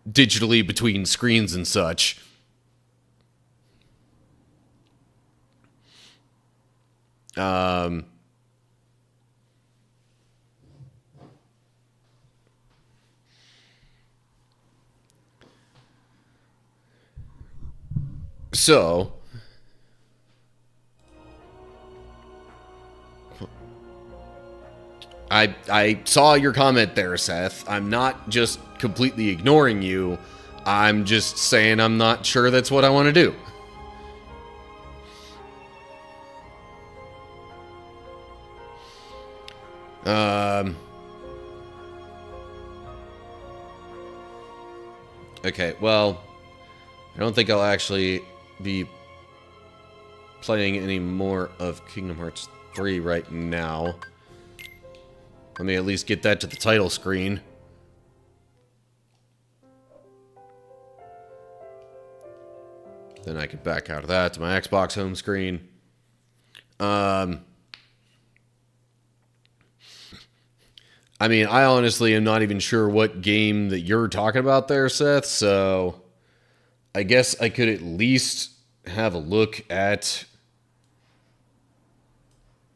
digitally between screens and such. So, I saw your comment there, Seth. I'm not just completely ignoring you. I'm just saying I'm not sure that's what I want to do. Okay, well, I don't think I'll actually be playing any more of Kingdom Hearts 3 right now. Let me at least get that to the title screen. Then I can back out of that to my Xbox home screen. I mean, I honestly am not even sure what game that you're talking about there, Seth, so I guess I could at least have a look at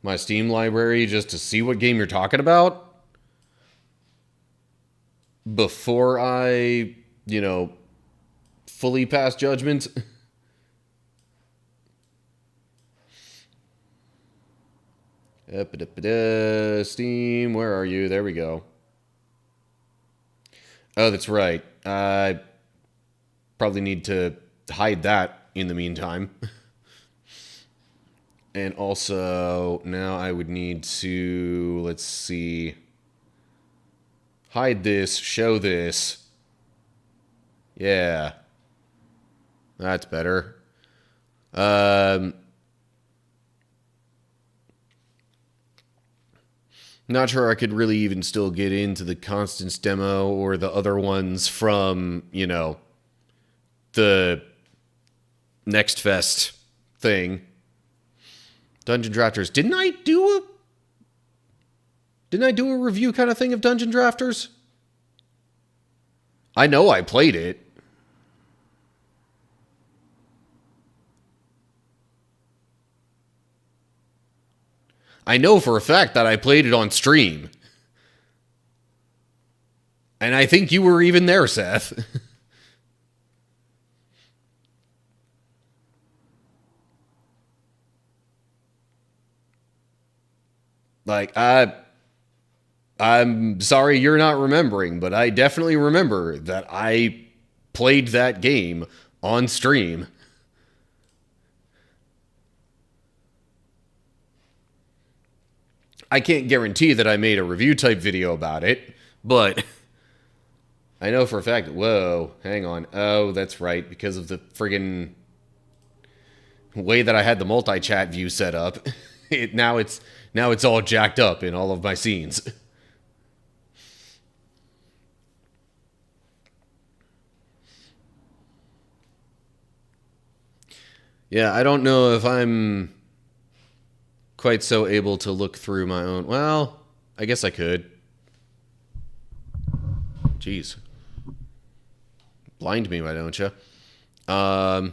my Steam library just to see what game you're talking about before I, you know, fully pass judgment. Steam, where are you? There we go. Oh, that's right. I probably need to hide that in the meantime. And also, now I would need to, let's see, hide this, show this. Yeah. That's better. Not sure I could really even still get into the Constance demo or the other ones from, you know, the Next Fest thing. Dungeon Drafters. Didn't I do a review kind of thing of Dungeon Drafters? I know I played it. I know for a fact that I played it on stream. And I think you were even there, Seth. Like, I'm sorry you're not remembering, but I definitely remember that I played that game on stream. I can't guarantee that I made a review type video about it, but I know for a fact, whoa, hang on. Oh, that's right, because of the friggin' way that I had the multi-chat view set up. Now it's all jacked up in all of my scenes. Yeah, I don't know if I'm quite so able to look through my own. Well, I guess I could. Jeez. Blind me, why don't you? Yeah.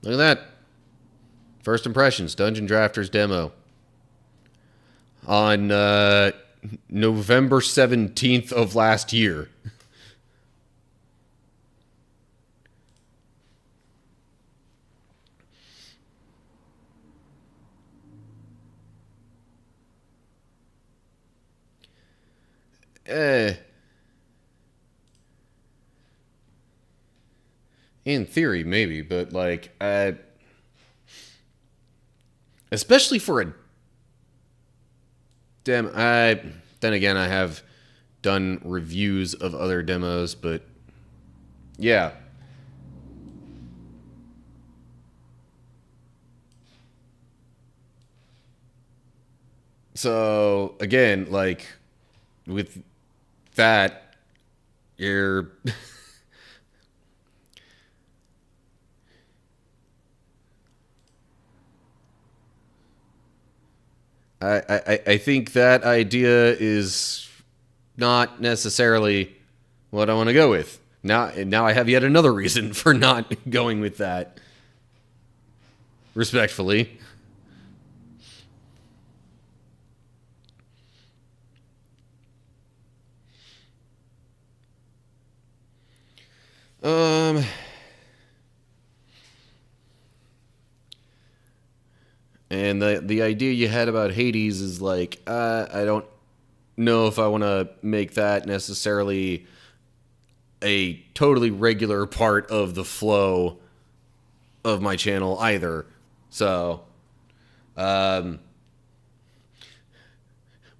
Look at that. First impressions, Dungeon Drafters demo. On November 17th of last year. In theory, maybe, but like, especially for a demo. Then again, I have done reviews of other demos, but yeah. So again, like with that, you're I think that idea is not necessarily what I want to go with. Now I have yet another reason for not going with that. Respectfully. And the idea you had about Hades is like, I don't know if I want to make that necessarily a totally regular part of the flow of my channel either. So,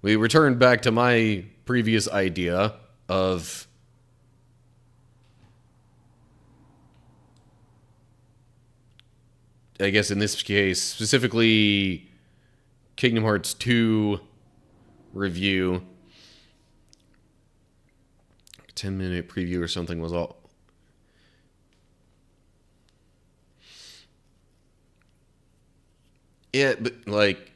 we returned back to my previous idea of I guess in this case, specifically Kingdom Hearts 2 review. 10-minute preview or something was all. Yeah, but like.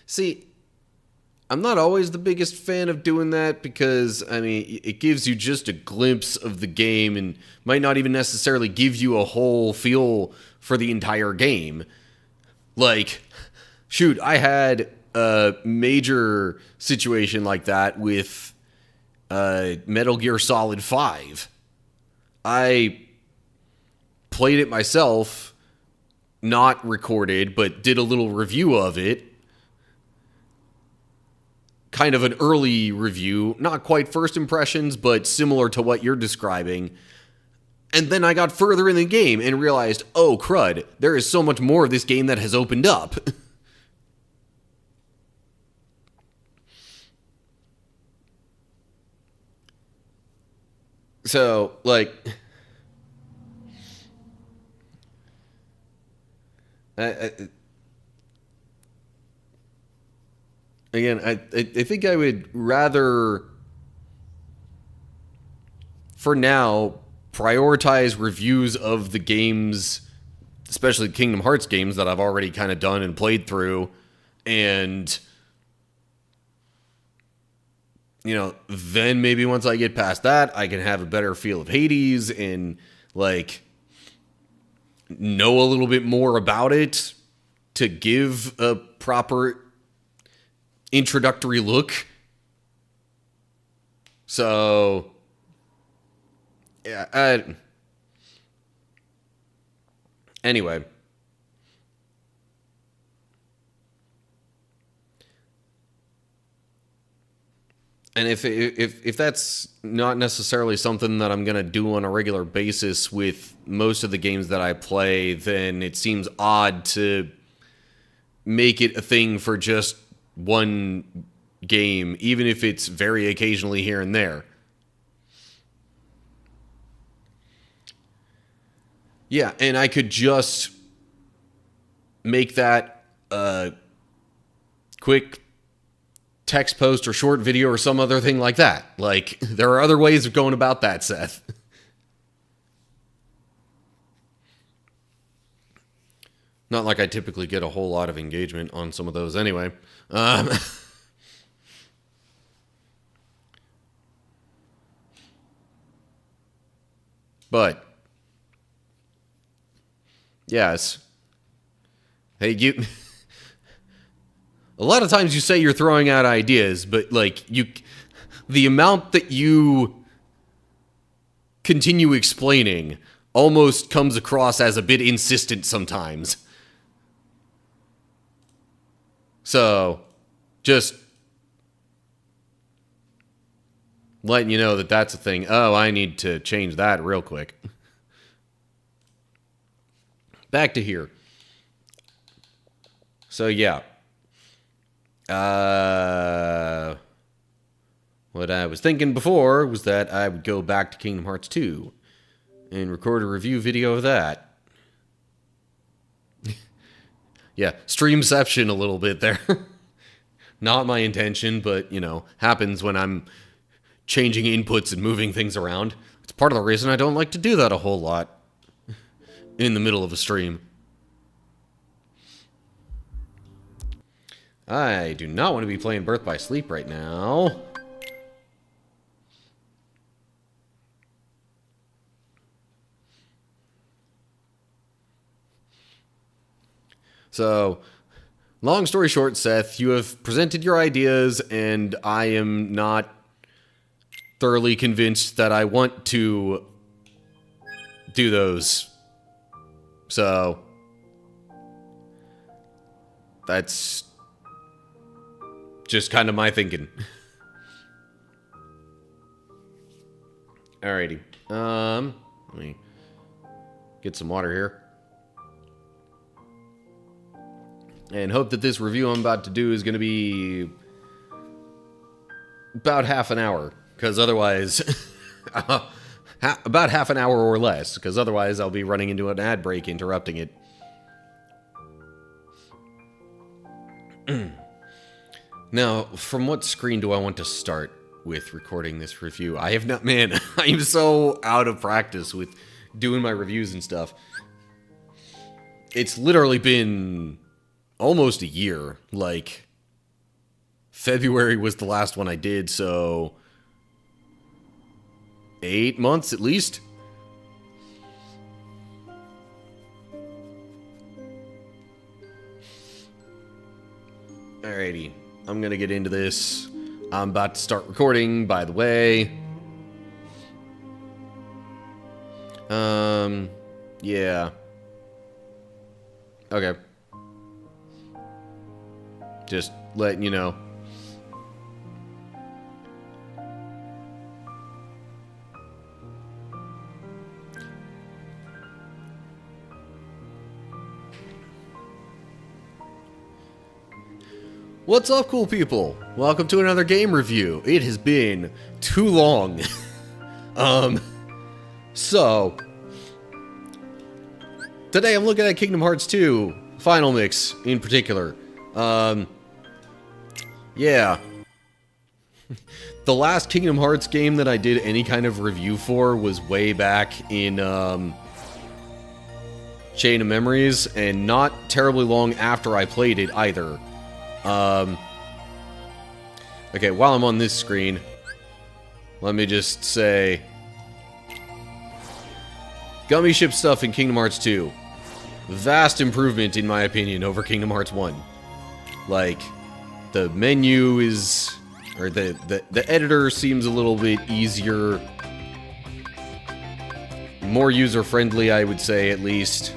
See, I'm not always the biggest fan of doing that because, I mean, it gives you just a glimpse of the game and might not even necessarily give you a whole feel for the entire game. Like, shoot, I had a major situation like that with Metal Gear Solid 5. I played it myself, not recorded, but did a little review of it. Kind of an early review, not quite first impressions, but similar to what you're describing. And then I got further in the game and realized, oh crud, there is so much more of this game that has opened up. So, like, again, I think I would rather, for now, prioritize reviews of the games, especially Kingdom Hearts games that I've already kind of done and played through, and, you know, then maybe once I get past that, I can have a better feel of Hades and, like, know a little bit more about it to give a proper introductory look. So, yeah, anyway. And if that's not necessarily something that I'm going to do on a regular basis with most of the games that I play, then it seems odd to make it a thing for just one game, even if it's very occasionally here and there. Yeah, and I could just make that a quick text post or short video or some other thing like that. Like, there are other ways of going about that, Seth. Not like I typically get a whole lot of engagement on some of those anyway. But, yes. Hey, you... A lot of times you say you're throwing out ideas, but, like, the amount that you continue explaining almost comes across as a bit insistent sometimes. So, just letting you know that that's a thing. Oh, I need to change that real quick. Back to here. So, yeah. What I was thinking before was that I would go back to Kingdom Hearts 2 and record a review video of that. Yeah, streamception a little bit there. Not my intention, but, you know, happens when I'm changing inputs and moving things around. It's part of the reason I don't like to do that a whole lot in the middle of a stream. I do not want to be playing Birth by Sleep right now. So, long story short, Seth, you have presented your ideas, and I am not thoroughly convinced that I want to do those. So, that's just kind of my thinking. Alrighty. Let me get some water here. And hope that this review I'm about to do is going to be about half an hour. Because otherwise... about half an hour or less. Because otherwise I'll be running into an ad break interrupting it. Now, from what screen do I want to start with recording this review? I have not... Man, I am so out of practice with doing my reviews and stuff. It's literally been... almost a year. Like, February was the last one I did, so 8 months at least. Alrighty, I'm gonna get into this. I'm about to start recording, by the way. Yeah. Okay. Just letting you know. What's up, cool people? Welcome to another game review. It has been too long. So today I'm looking at Kingdom Hearts 2 Final Mix in particular. Yeah. The last Kingdom Hearts game that I did any kind of review for was way back in, Chain of Memories, and not terribly long after I played it either. Okay, while I'm on this screen, let me just say... Gummy ship stuff in Kingdom Hearts 2. Vast improvement, in my opinion, over Kingdom Hearts 1. Like, the menu is... or the editor seems a little bit easier. More user-friendly, I would say, at least.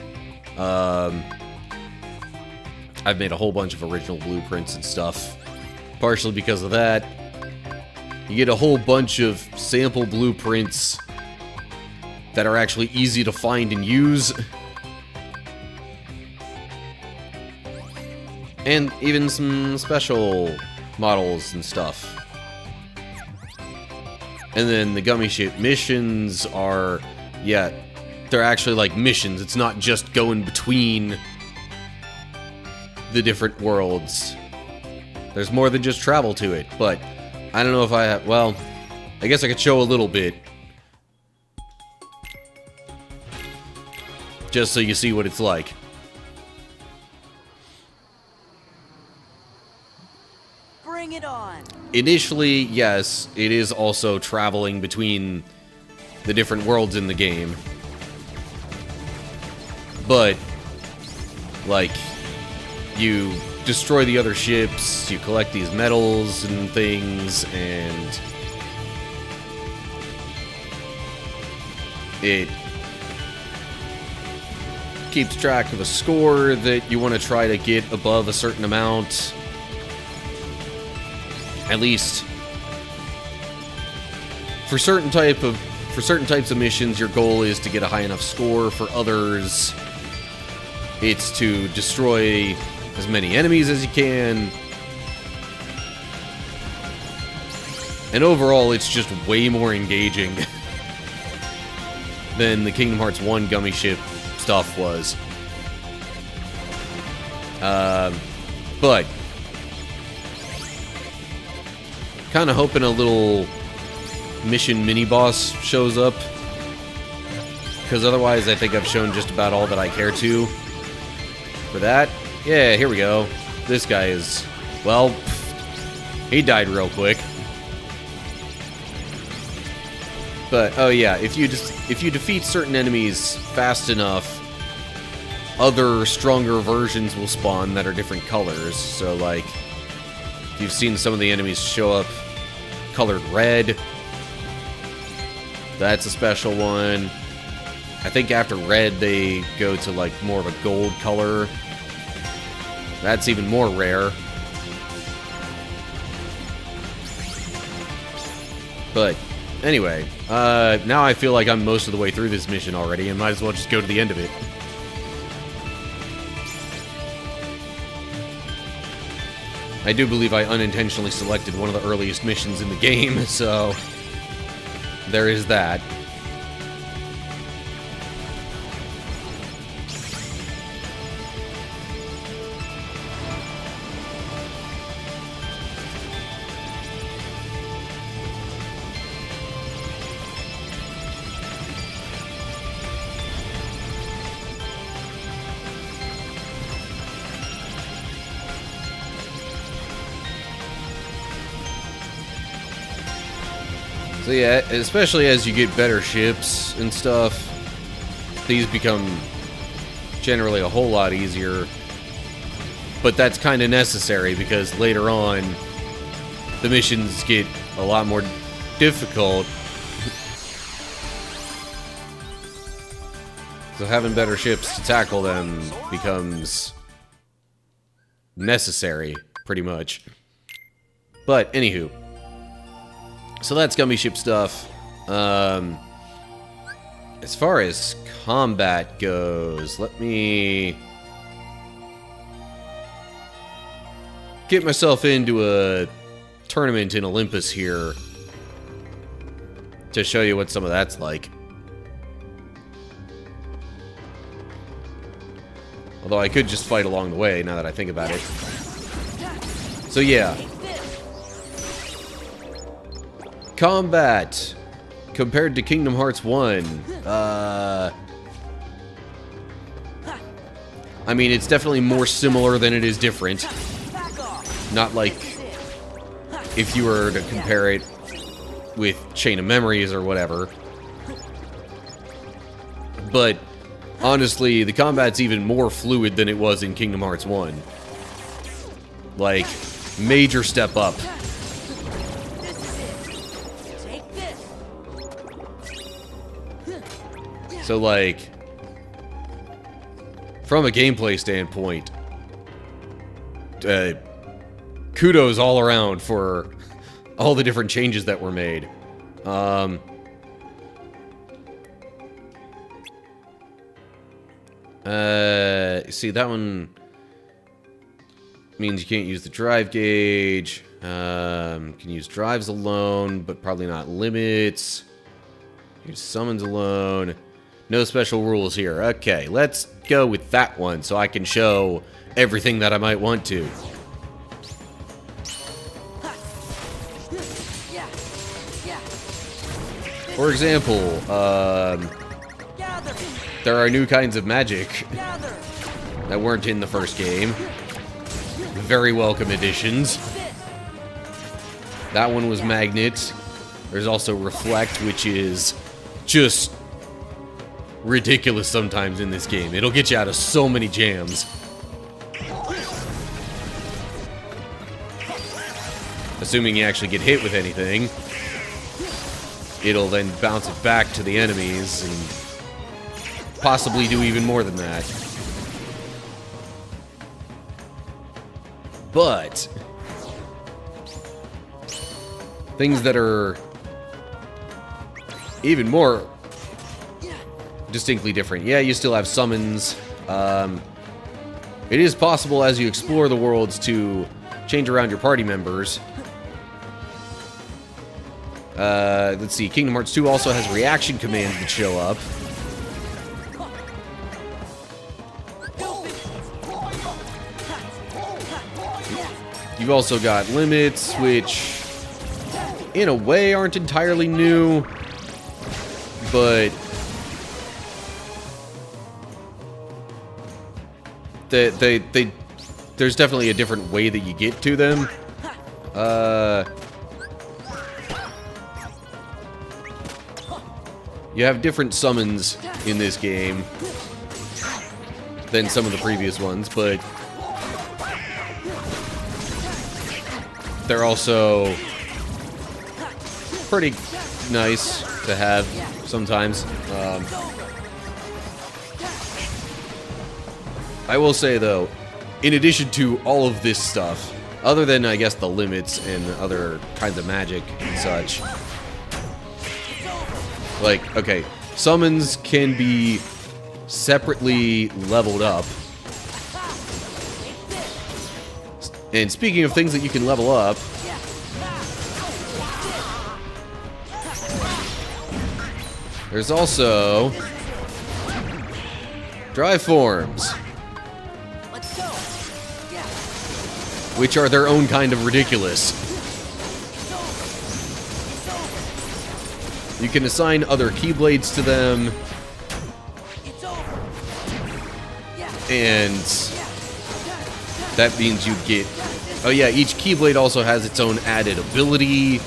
I've made a whole bunch of original blueprints and stuff. Partially because of that. You get a whole bunch of sample blueprints that are actually easy to find and use. And even some special models and stuff. And then the Gummy Ship missions are, yeah, they're actually like missions. It's not just going between the different worlds. There's more than just travel to it, but I don't know if I have... Well, I guess I could show a little bit. Just so you see what it's like. Bring it on. Initially, yes, it is also traveling between the different worlds in the game. But, like, you destroy the other ships, you collect these medals and things, and it keeps track of a score that you want to try to get above a certain amount. At least for certain types of missions, your goal is to get a high enough score. For others, it's to destroy as many enemies as you can. And overall, it's just way more engaging than the Kingdom Hearts 1 gummy ship stuff was. But kind of hoping a little mission mini-boss shows up, because otherwise I think I've shown just about all that I care to for that. Yeah, here we go. This guy is, well, he died real quick. But oh yeah, if you defeat certain enemies fast enough, other stronger versions will spawn that are different colors. So like, you've seen some of the enemies show up colored red. That's a special one. I think after red they go to like more of a gold color. That's even more rare. But anyway, now I feel like I'm most of the way through this mission already and might as well just go to the end of it. I do believe I unintentionally selected one of the earliest missions in the game, so there is that. So yeah, especially as you get better ships and stuff, these become generally a whole lot easier. But that's kind of necessary because later on, the missions get a lot more difficult. So having better ships to tackle them becomes necessary, pretty much. But anywho. So that's gummy ship stuff. As far as combat goes, let me get myself into a tournament in Olympus here to show you what some of that's like. Although I could just fight along the way now that I think about it. So yeah. Combat compared to Kingdom Hearts 1. I mean, it's definitely more similar than it is different. Not like if you were to compare it with Chain of Memories or whatever. But honestly, the combat's even more fluid than it was in Kingdom Hearts 1. Like, major step up. So, like, from a gameplay standpoint, kudos all around for all the different changes that were made. See, that one means you can't use the drive gauge. Can use drives alone, but probably not limits. Use summons alone. No special rules here. Okay, let's go with that one so I can show everything that I might want to. For example, there are new kinds of magic that weren't in the first game. Very welcome additions. That one was Magnet. There's also Reflect, which is just ridiculous sometimes in this game. It'll get you out of so many jams. Assuming you actually get hit with anything, it'll then bounce it back to the enemies and possibly do even more than that. But things that are even more distinctly different. Yeah, you still have summons. It is possible as you explore the worlds to change around your party members. Let's see, Kingdom Hearts 2 also has reaction commands that show up. You've also got limits, which in a way aren't entirely new, but there's definitely a different way that you get to them. You have different summons in this game than some of the previous ones, but they're also pretty nice to have sometimes. I will say, though, in addition to all of this stuff, other than, I guess, the limits and other kinds of magic and such, like, okay, summons can be separately leveled up. And speaking of things that you can level up, there's also drive forms, which are their own kind of ridiculous. You can assign other Keyblades to them, and that means you get... Oh yeah, each Keyblade also has its own added ability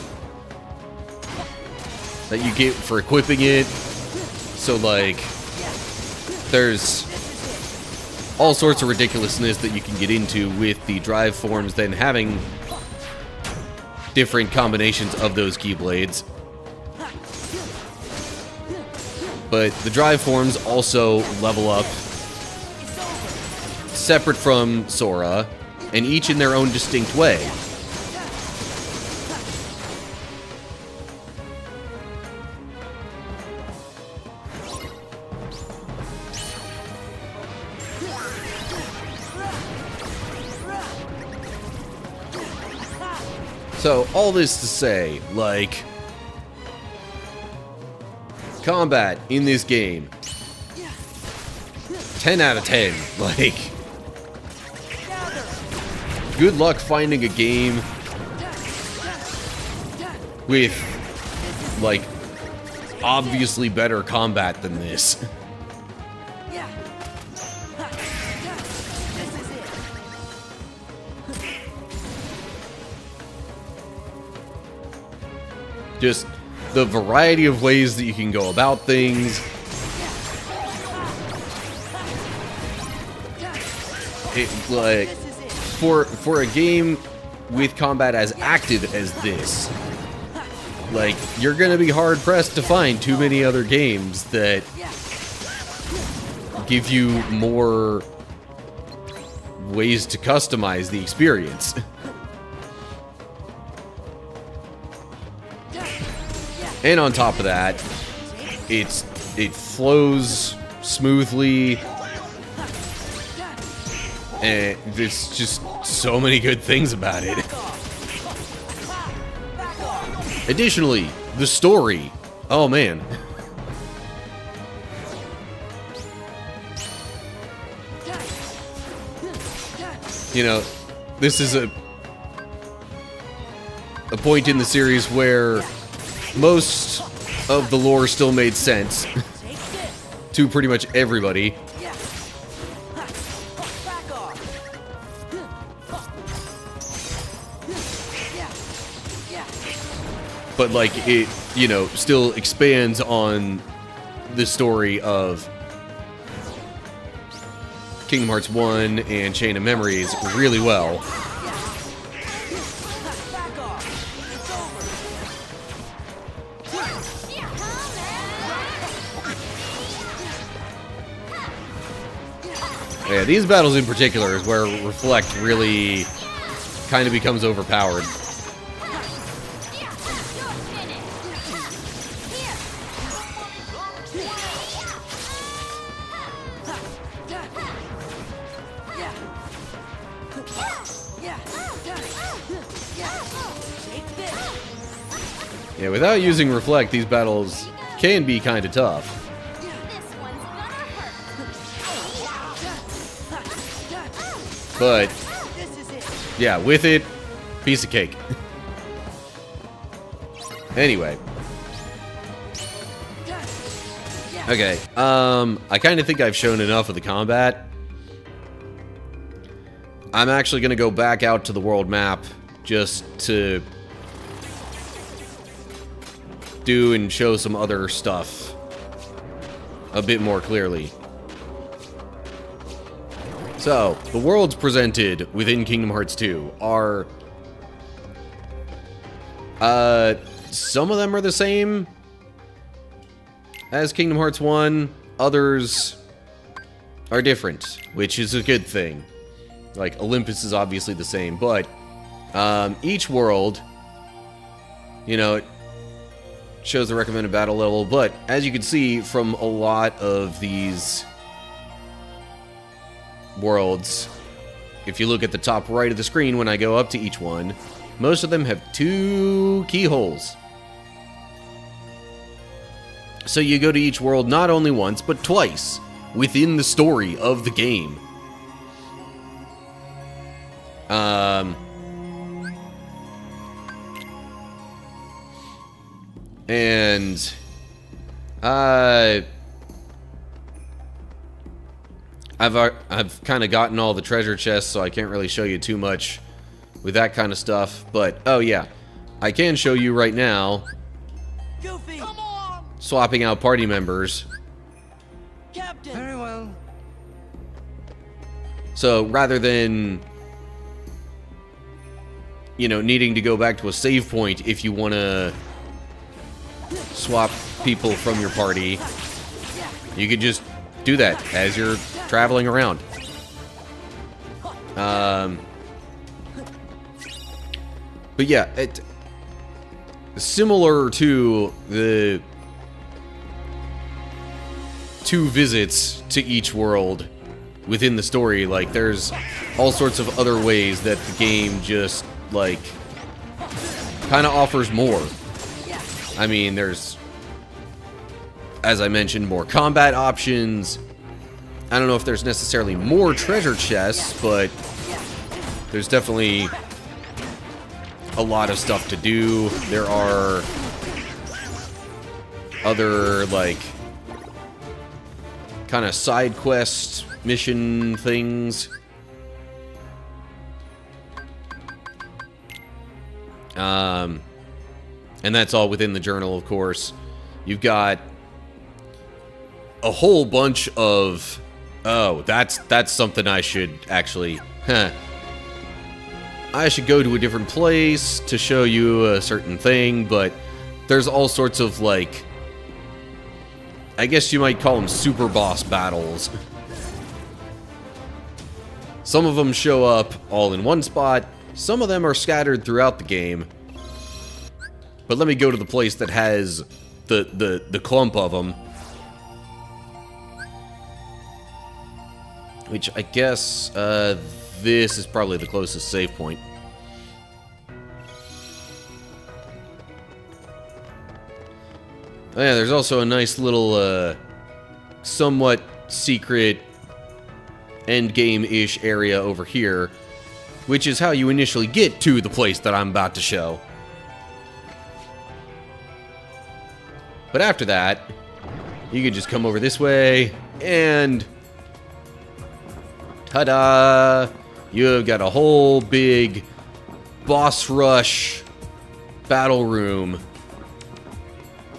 that you get for equipping it. So, like, there's all sorts of ridiculousness that you can get into with the drive forms, then having different combinations of those Keyblades. But the drive forms also level up separate from Sora, and each in their own distinct way. So, all this to say, like, combat in this game, 10 out of 10, like, good luck finding a game with, like, obviously better combat than this. Just the variety of ways that you can go about things. It, like, for a game with combat as active as this, like, you're gonna be hard pressed to find too many other games that give you more ways to customize the experience. And on top of that, it flows smoothly, and there's just so many good things about it. Additionally, the story. Oh man. you know, this is a point in the series where most of the lore still made sense to pretty much everybody. But, like, it, you know, still expands on the story of Kingdom Hearts 1 and Chain of Memories really well. Yeah, these battles in particular is where Reflect really kind of becomes overpowered. Yeah, without using Reflect, these battles can be kind of tough. But, yeah, with it, piece of cake. Anyway. Okay, I kind of think I've shown enough of the combat. I'm actually going to go back out to the world map just to do and show some other stuff a bit more clearly. So, the worlds presented within Kingdom Hearts 2 are... some of them are the same as Kingdom Hearts 1. Others are different, which is a good thing. Like, Olympus is obviously the same, but each world, you know, it shows the recommended battle level, but as you can see from a lot of these worlds, if you look at the top right of the screen when I go up to each one, most of them have 2 keyholes. So you go to each world not only once, but twice within the story of the game. And I've kind of gotten all the treasure chests, so I can't really show you too much with that kind of stuff. But oh yeah, I can show you right now. Goofy, come on! Swapping out party members. Captain. Very well. So rather than, you know, needing to go back to a save point if you want to swap people from your party, you could just do that as you're traveling around. But yeah, similar to the 2 visits to each world within the story, like, there's all sorts of other ways that the game just, like, kind of offers more. I mean, there's, as I mentioned, more combat options. I don't know if there's necessarily more treasure chests, but there's definitely a lot of stuff to do. There are other, like, kind of side quest mission things. And that's all within the journal, of course. You've got a whole bunch of... Oh, that's something I should actually... I should go to a different place to show you a certain thing, but there's all sorts of, like... I guess you might call them super boss battles. Some of them show up all in one spot. Some of them are scattered throughout the game. But let me go to the place that has the clump of them. Which I guess this is probably the closest save point. Oh yeah, there's also a nice little somewhat secret endgame-ish area over here which is how you initially get to the place that I'm about to show. But after that, you can just come over this way, and ta-da! You have got a whole big boss rush battle room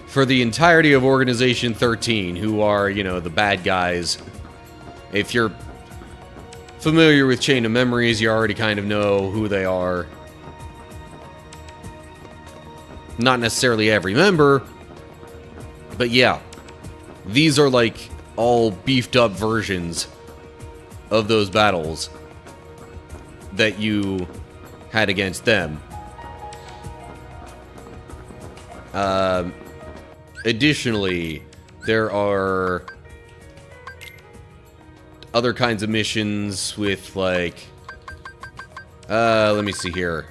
for the entirety of Organization 13, who are, you know, the bad guys. If you're familiar with Chain of Memories, you already kind of know who they are. Not necessarily every member, but yeah. These are like all beefed up versions of those battles that you had against them. Additionally, there are other kinds of missions with, like, let me see here.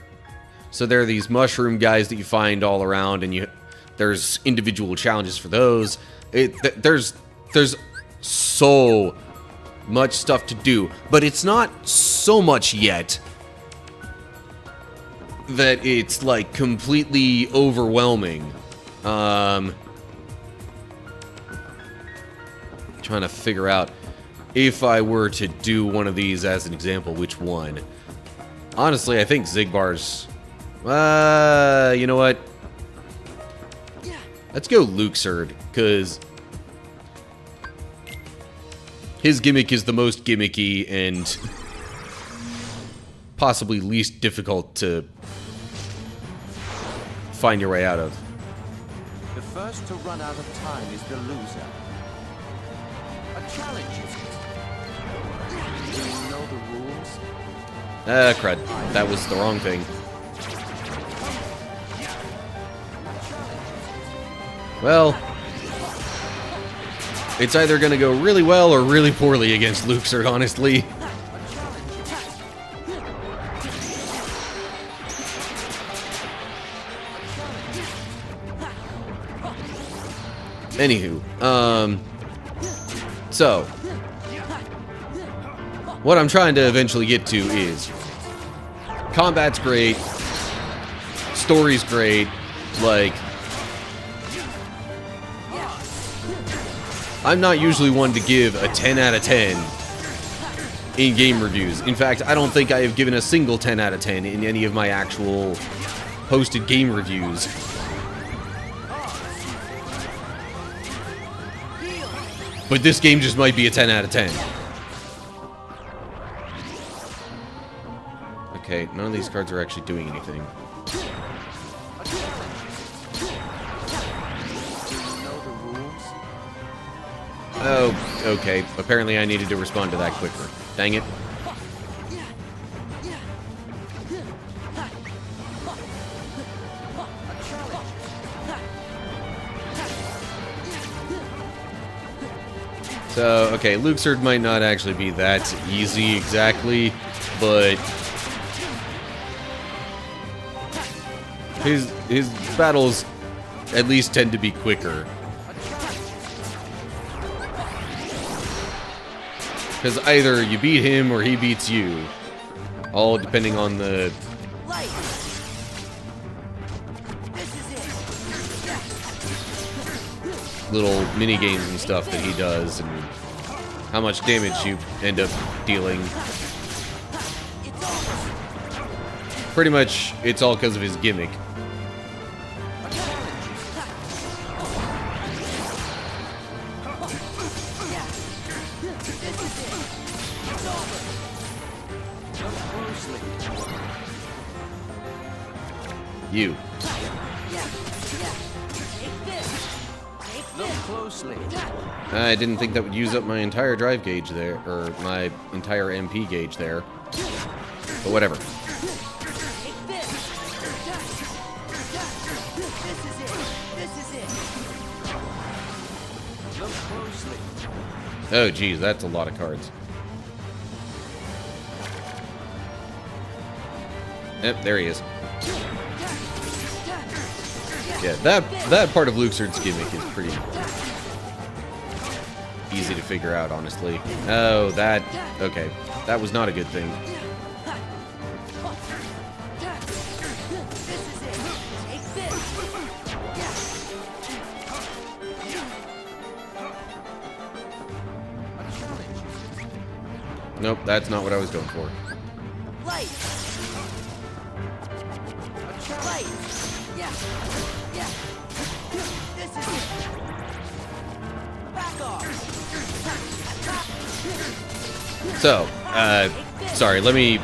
So there are these mushroom guys that you find all around, and there's individual challenges for those. There's so much stuff to do, but it's not so much yet that it's like completely overwhelming. Trying to figure out if I were to do one of these as an example, which one. Honestly, I think Zigbar's... you know what? Let's go Luxord, because his gimmick is the most gimmicky and possibly least difficult to find your way out of. The first to run out of time is the loser. A challenge is it? Do you know the rules? Crud. That was the wrong thing. Well, it's either going to go really well or really poorly against Luxord, honestly. Anywho, so what I'm trying to eventually get to is combat's great, story's great, like, I'm not usually one to give a 10 out of 10 in game reviews. In fact, I don't think I have given a single 10 out of 10 in any of my actual posted game reviews. But this game just might be a 10 out of 10. Okay, none of these cards are actually doing anything. Oh, okay. Apparently I needed to respond to that quicker. Dang it. So, okay, Luxord might not actually be that easy exactly, but his battles at least tend to be quicker. Because either you beat him or he beats you. All depending on the little mini games and stuff that he does and how much damage you end up dealing. Pretty much it's all because of his gimmick. You. Look closely. I didn't think that would use up my entire drive gauge there, or my entire MP gauge there. But whatever. Oh, geez, that's a lot of cards. Yep, there he is. Yeah, that part of Luxord's gimmick is pretty easy to figure out, honestly. Oh, that... Okay. That was not a good thing. Nope, that's not what I was going for. Light. Light. Yeah. Yeah. This is it. Back off. So, sorry, let me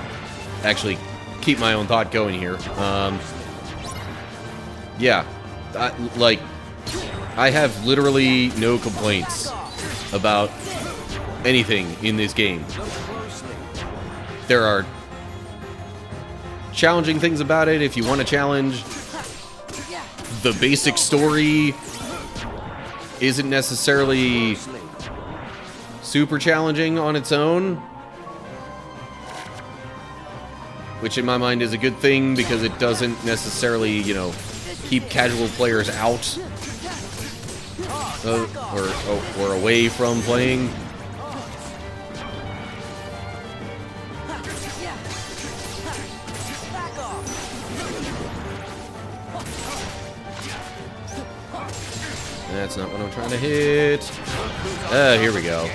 actually keep my own thought going here. Yeah, I have literally no complaints about anything in this game. There are challenging things about it if you want to challenge. The basic story isn't necessarily super challenging on its own, which in my mind is a good thing because it doesn't necessarily, you know, keep casual players out or away from playing. That's not what I'm trying to hit. Here we go.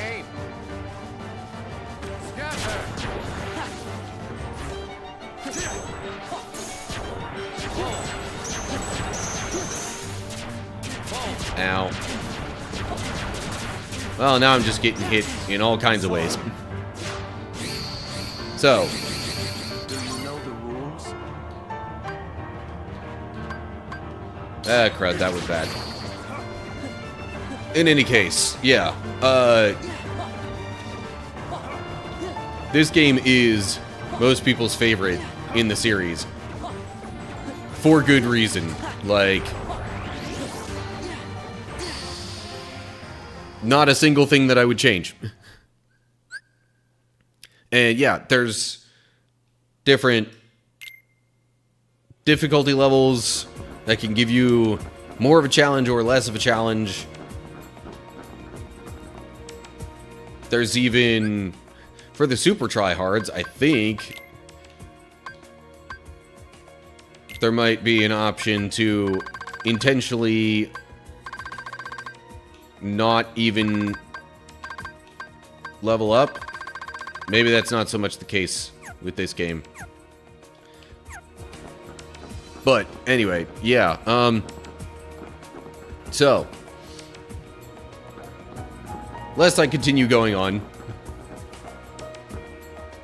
Ow. Well, now I'm just getting hit in all kinds of ways. So. Do you know the rules? Ah, crud, that was bad. In any case, yeah. This game is most people's favorite in the series. For good reason. Like, not a single thing that I would change. And yeah, there's different difficulty levels that can give you more of a challenge or less of a challenge. There's even, for the super tryhards, I think there might be an option to intentionally not even level up. Maybe that's not so much the case with this game. But anyway, yeah. So, lest I continue going on,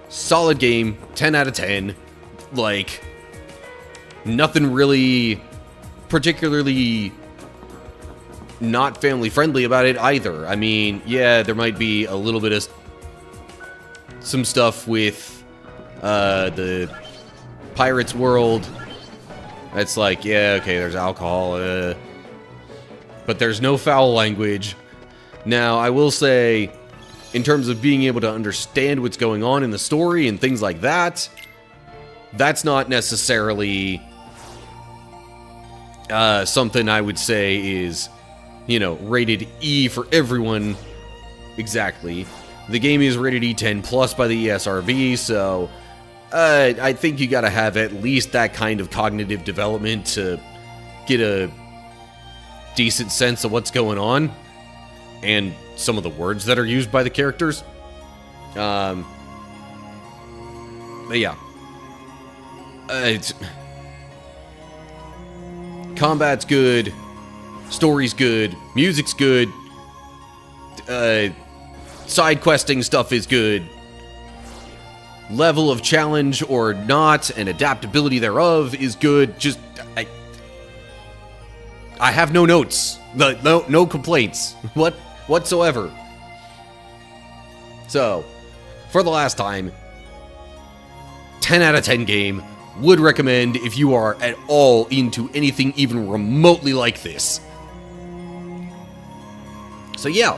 solid game, 10 out of 10. Like, nothing really particularly not family friendly about it either. I mean, yeah, there might be a little bit of some stuff with the Pirates world. That's like, yeah, okay, there's alcohol, but there's no foul language. Now, I will say, in terms of being able to understand what's going on in the story and things like that, that's not necessarily something I would say is, you know, rated E for everyone exactly. The game is rated E10 plus by the ESRB, so I think you gotta have at least that kind of cognitive development to get a decent sense of what's going on and some of the words that are used by the characters. But yeah. Combat's good. Story's good. Music's good. Side questing stuff is good. Level of challenge or not and adaptability thereof is good. Just, I have no notes. No complaints. Whatsoever. So, for the last time, 10 out of 10 game. Would recommend if you are at all into anything even remotely like this. So yeah,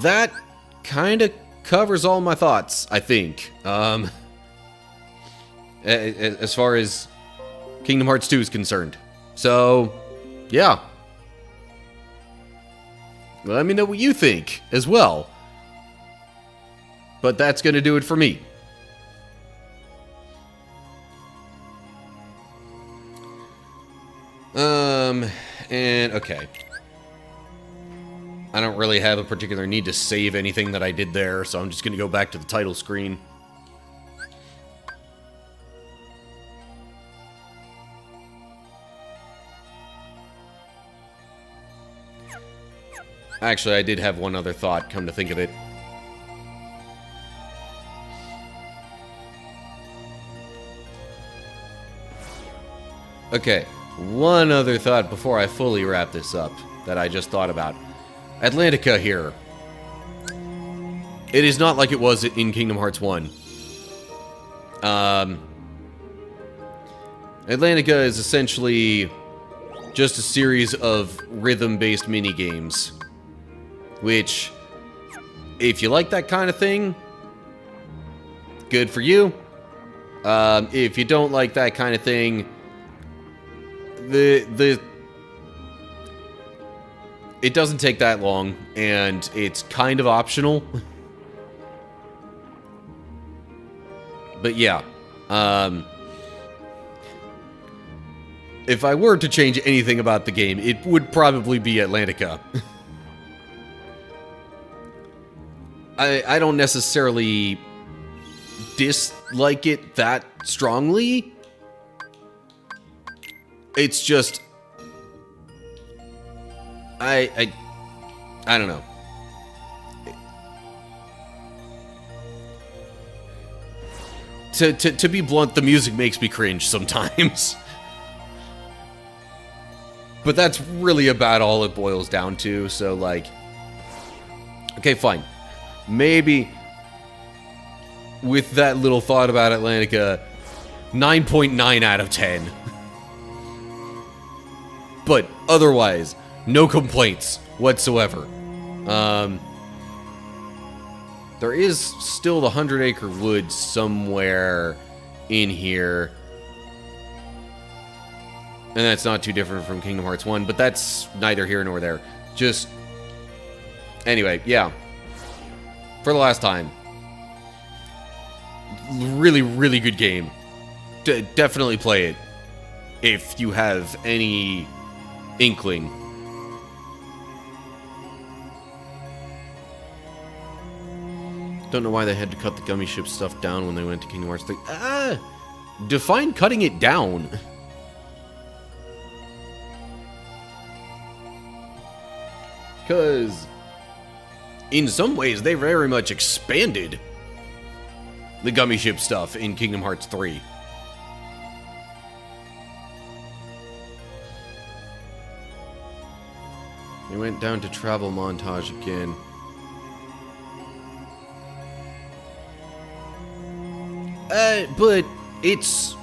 that kind of covers all my thoughts, I think. As far as Kingdom Hearts 2 is concerned. So, yeah. Let me know what you think as well. But that's going to do it for me. And, okay. I don't really have a particular need to save anything that I did there, so I'm just going to go back to the title screen. Actually, I did have one other thought, come to think of it. Okay, one other thought before I fully wrap this up that I just thought about. Atlantica here. It is not like it was in Kingdom Hearts 1. Atlantica is essentially just a series of rhythm-based minigames. Which, if you like that kind of thing, good for you. If you don't like that kind of thing, it doesn't take that long, and it's kind of optional. But yeah, if I were to change anything about the game, it would probably be Atlantica. I don't necessarily dislike it that strongly. It's just I don't know. To be blunt, the music makes me cringe sometimes. But that's really about all it boils down to, so like, okay, fine. Maybe with that little thought about Atlantica, 9.9 out of 10. But otherwise, no complaints whatsoever. There is still the 100 Acre Woods somewhere in here. And that's not too different from Kingdom Hearts 1, but that's neither here nor there. Just, anyway, yeah. For the last time. Really, really good game. Definitely play it if you have any inkling. Don't know why they had to cut the gummy ship stuff down when they went to Kingdom Hearts 3. Define cutting it down. Because in some ways, they very much expanded the gummy ship stuff in Kingdom Hearts 3. They went down to travel montage again. But it's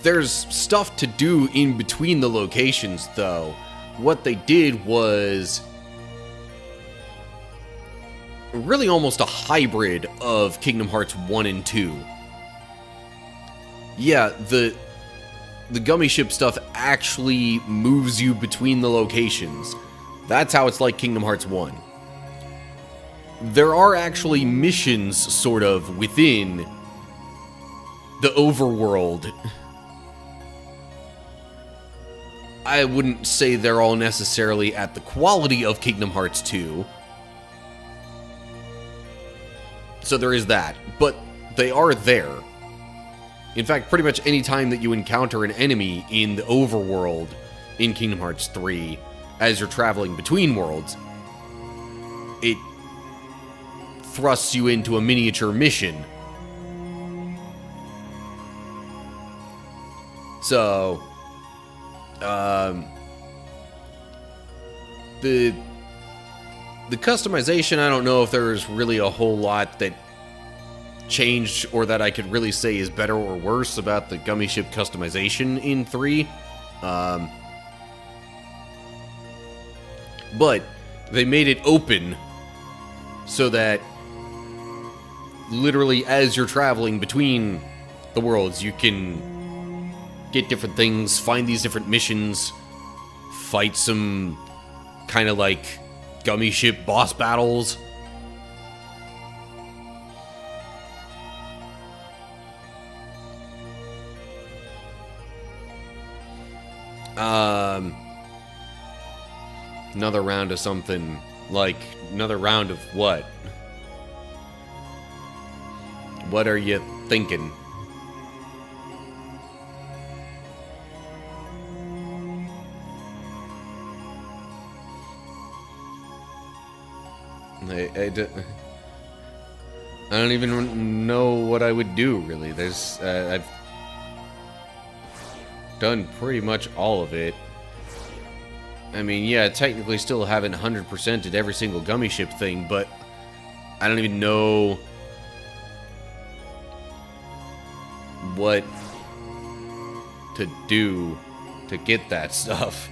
there's stuff to do in between the locations, though. What they did was really almost a hybrid of Kingdom Hearts 1 and 2. Yeah, the gummy ship stuff actually moves you between the locations. That's how it's like Kingdom Hearts 1. There are actually missions, sort of, within the overworld. I wouldn't say they're all necessarily at the quality of Kingdom Hearts 2. So there is that. But they are there. In fact, pretty much any time that you encounter an enemy in the overworld in Kingdom Hearts 3, as you're traveling between worlds, it thrusts you into a miniature mission. So, the customization, I don't know if there's really a whole lot that changed or that I could really say is better or worse about the gummy ship customization in 3. But they made it open so that literally as you're traveling between the worlds, you can get different things, find these different missions, fight some kind of like gummy ship boss battles. Another round of something. Like, another round of what? What are you thinking? I don't even know what I would do, really. There's, I've done pretty much all of it. I mean, yeah, technically still haven't 100%ed every single gummy ship thing, but I don't even know what to do to get that stuff.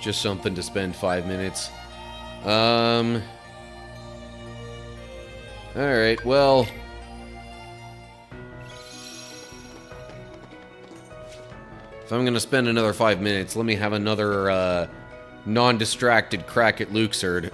Just something to spend 5 minutes. Alright, well... if I'm gonna spend another 5 minutes, let me have another, non-distracted crack at Luxord.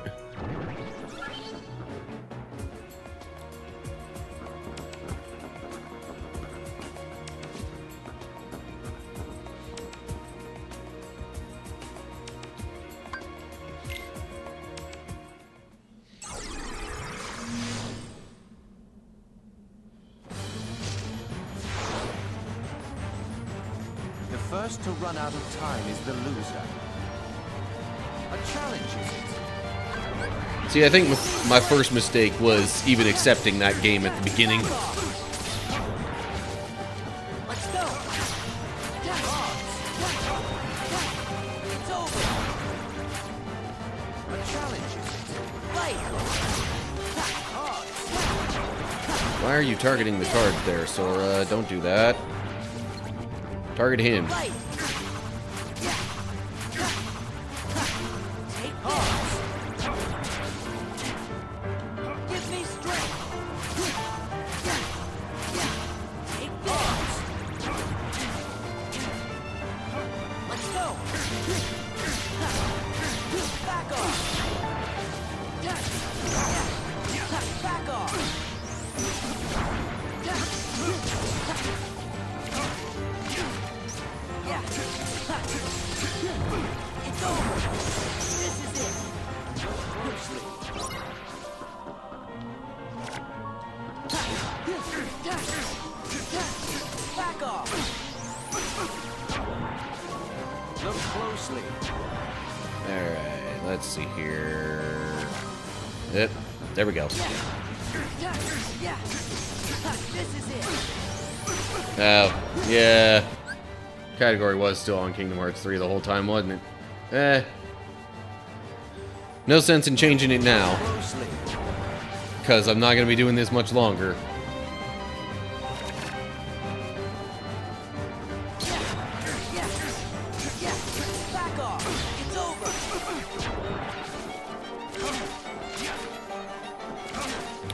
The first to run out of time is the loser. A challenge, is it? See, I think my first mistake was even accepting that game at the beginning. Let's go. It's over. A challenge, is it? Fight. Why are you targeting the card there, Sora? Don't do that. Target him. Fight. Take this. Give me strength. Take this. Let's go. Back off. Back off. It's over. This is it. Back off. Look closely. Alright, let's see here. Yep, there we go. Yeah. This is it. Oh, yeah. Category was still on Kingdom Hearts 3 the whole time, wasn't it? No sense in changing it now. Because I'm not going to be doing this much longer. Back off. It's over.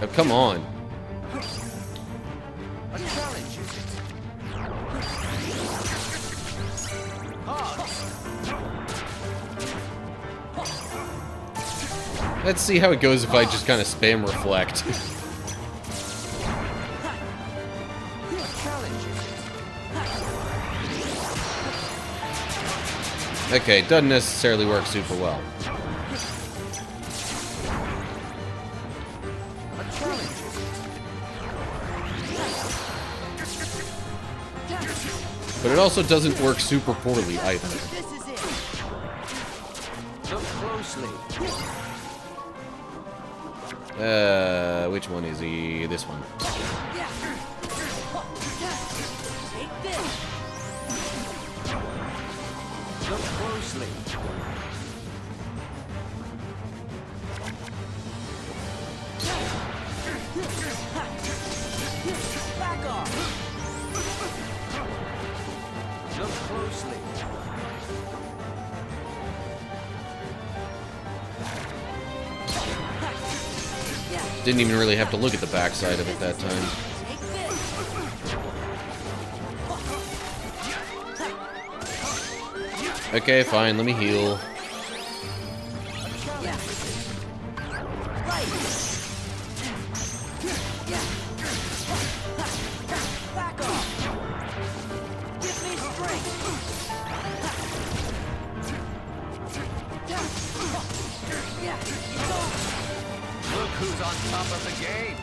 Oh, come on. A challenge, is it? Let's see how it goes if I just kind of spam reflect. Okay, doesn't necessarily work super well. But it also doesn't work super poorly either. This is it. Look closely. Which one is he? This one. Take this. Look closely. Back off. Look closely. Didn't even really have to look at the backside of it that time. Okay, fine, let me heal. on top of the game.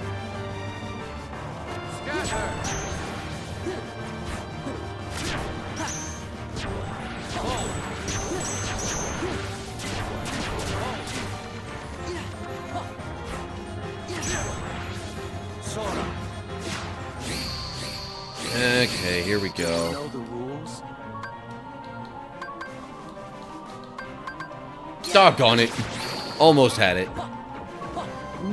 Scatter. Okay, here we go. Know the rules? Doggone it. Almost had it.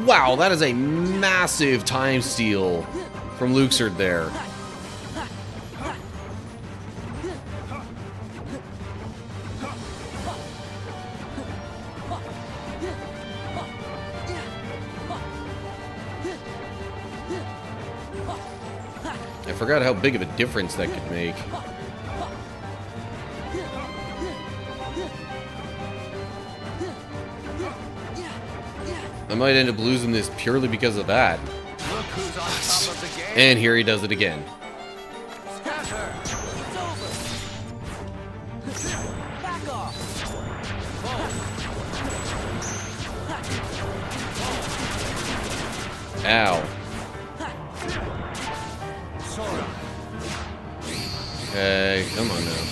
Wow, that is a massive time steal from Luxord there. I forgot how big of a difference that could make. I might end up losing this purely because of that. Look who's on top of the game. And here he does it again. Scatter. It's over. Back off. Ow. Sora. Okay, come on now.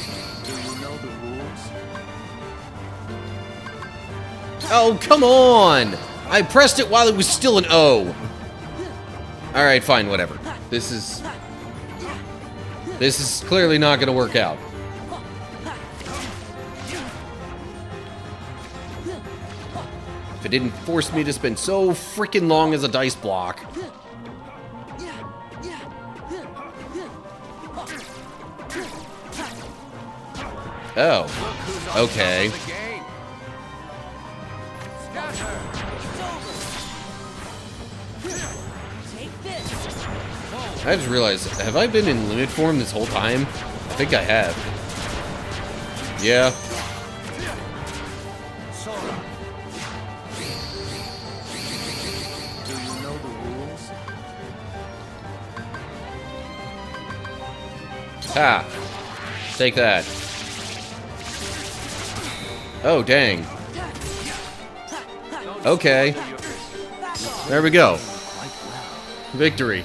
Do you know the rules? Oh, come on! I pressed it while it was still an O. Alright, fine, whatever. This is clearly not gonna work out. If it didn't force me to spend so freaking long as a dice block. Oh. Okay. I just realized, have I been in limit form this whole time? I think I have. Yeah. Do you know the rules? Ha! Take that. Oh, dang. Okay. There we go. Victory.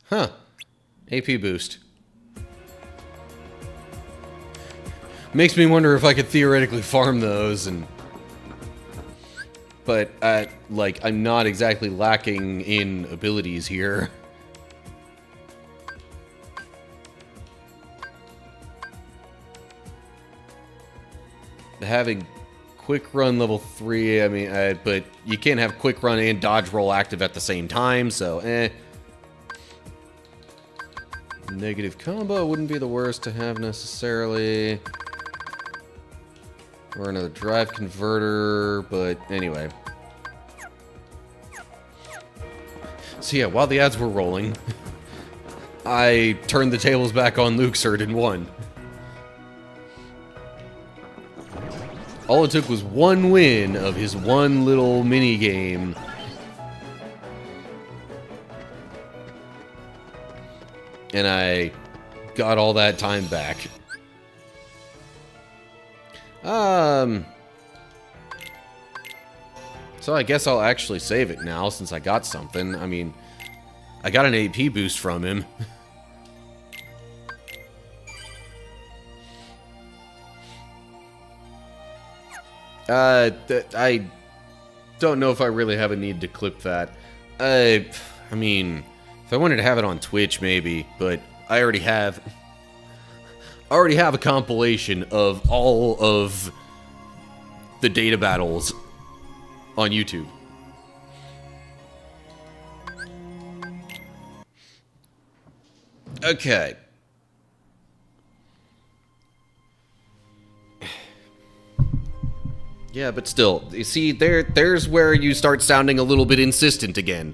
Huh. AP boost. Makes me wonder if I could theoretically farm those and... But, like, I'm not exactly lacking in abilities here. Having quick run level 3, I mean, but you can't have quick run and dodge roll active at the same time, so, eh. Negative combo wouldn't be the worst to have necessarily. Or another drive converter, but anyway. So yeah, while the ads were rolling, I turned the tables back on Luxord and won. All it took was one win of his one little mini game. And I got all that time back. So I guess I'll actually save it now since I got something. I mean, I got an AP boost from him. I don't know if I really have a need to clip that. I mean, if I wanted to have it on Twitch, maybe, but I already have a compilation of all of the data battles on YouTube. Okay. Yeah, but still, you see, there's where you start sounding a little bit insistent again.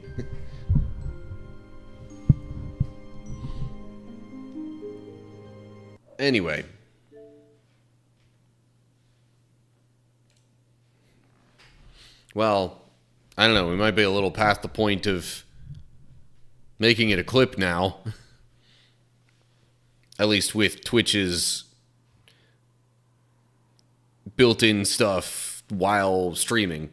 Anyway. Well, I don't know, we might be a little past the point of making it a clip now. At least with Twitch's built-in stuff while streaming.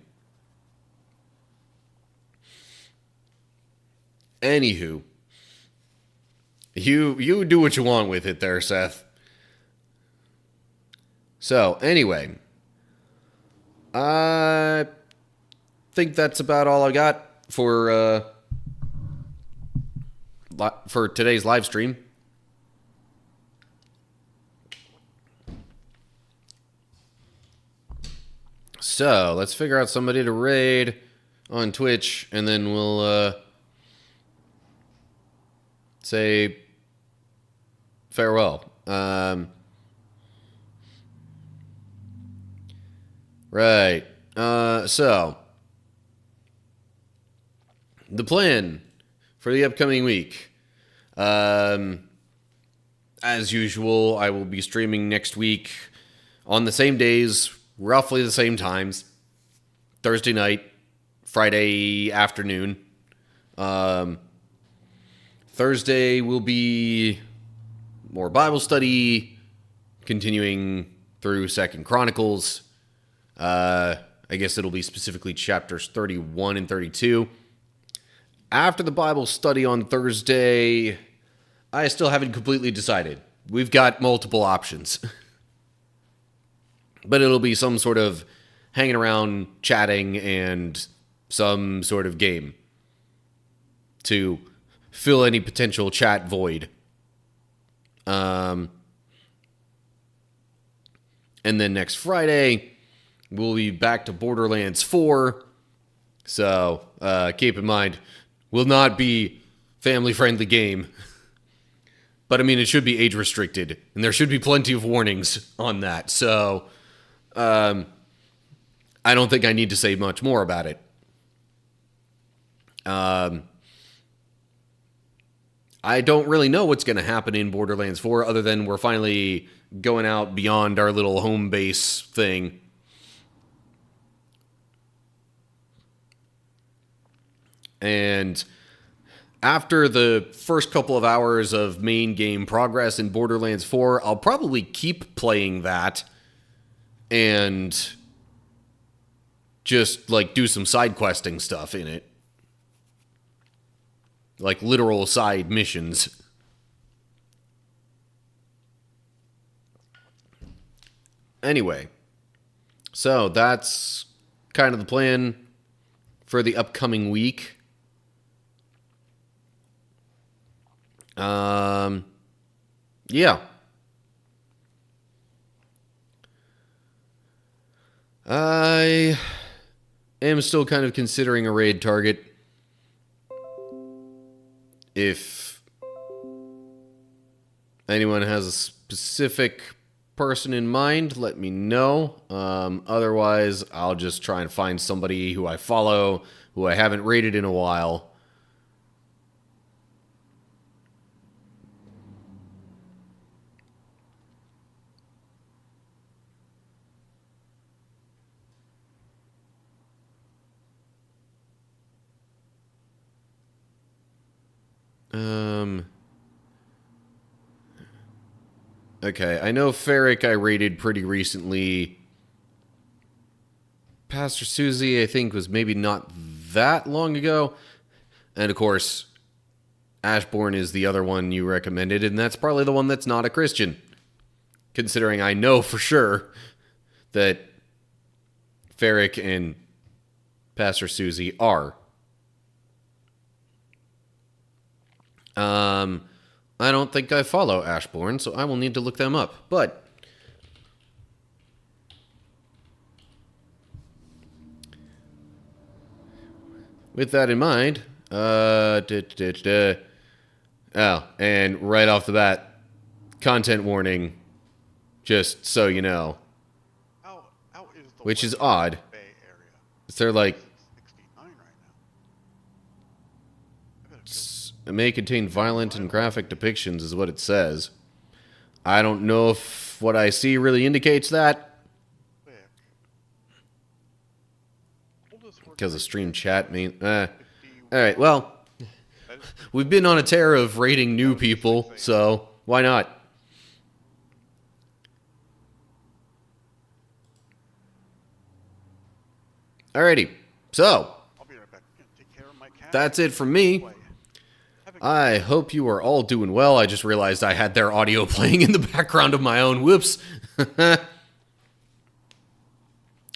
Anywho, you do what you want with it there, Seth. So, anyway, I think that's about all I got for today's live stream. So, let's figure out somebody to raid on Twitch, and then we'll say farewell. Right. So, the plan for the upcoming week. As usual, I will be streaming next week on the same days, roughly the same times. Thursday night, Friday afternoon. Thursday will be more Bible study, continuing through 2nd Chronicles. I guess it'll be specifically chapters 31 and 32. After the Bible study on Thursday, I still haven't completely decided. We've got multiple options. But it'll be some sort of hanging around, chatting, and some sort of game to fill any potential chat void. And then next Friday, we'll be back to Borderlands 4. So, keep in mind, will not be family-friendly game. But, I mean, it should be age-restricted. And there should be plenty of warnings on that. So, I don't think I need to say much more about it. I don't really know what's going to happen in Borderlands 4 other than we're finally going out beyond our little home base thing. And after the first couple of hours of main game progress in Borderlands 4, I'll probably keep playing that and just, like, do some side questing stuff in it. Like, literal side missions. Anyway, so that's kind of the plan for the upcoming week. Yeah. I am still kind of considering a raid target. If anyone has a specific person in mind, let me know. Otherwise, I'll just try and find somebody who I follow, who I haven't raided in a while. Okay, I know Ferric I raided pretty recently. Pastor Susie, I think, was maybe not that long ago. And, of course, Ashbourne is the other one you recommended, and that's probably the one that's not a Christian. Considering I know for sure that Ferric and Pastor Susie are. I don't think I follow Ashbourne, so I will need to look them up. But with that in mind, oh, and right off the bat, content warning, just so you know. Which is odd. They're like, it may contain violent and graphic depictions, is what it says. I don't know if what I see really indicates that. Because of stream chat, alright, well, we've been on a tear of rating new people, so why not? Alrighty, so that's it from me. I hope you are all doing well. I just realized I had their audio playing in the background of my own. Whoops.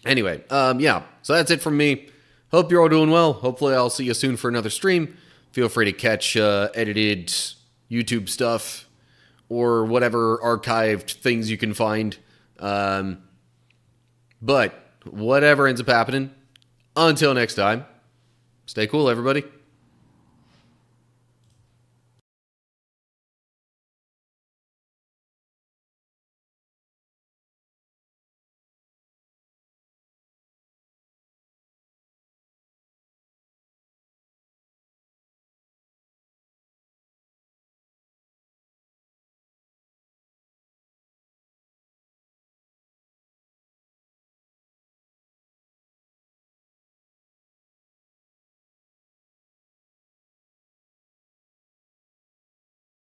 Anyway, yeah, so that's it from me. Hope you're all doing well. Hopefully I'll see you soon for another stream. Feel free to catch edited YouTube stuff or whatever archived things you can find. But whatever ends up happening, until next time, stay cool, everybody.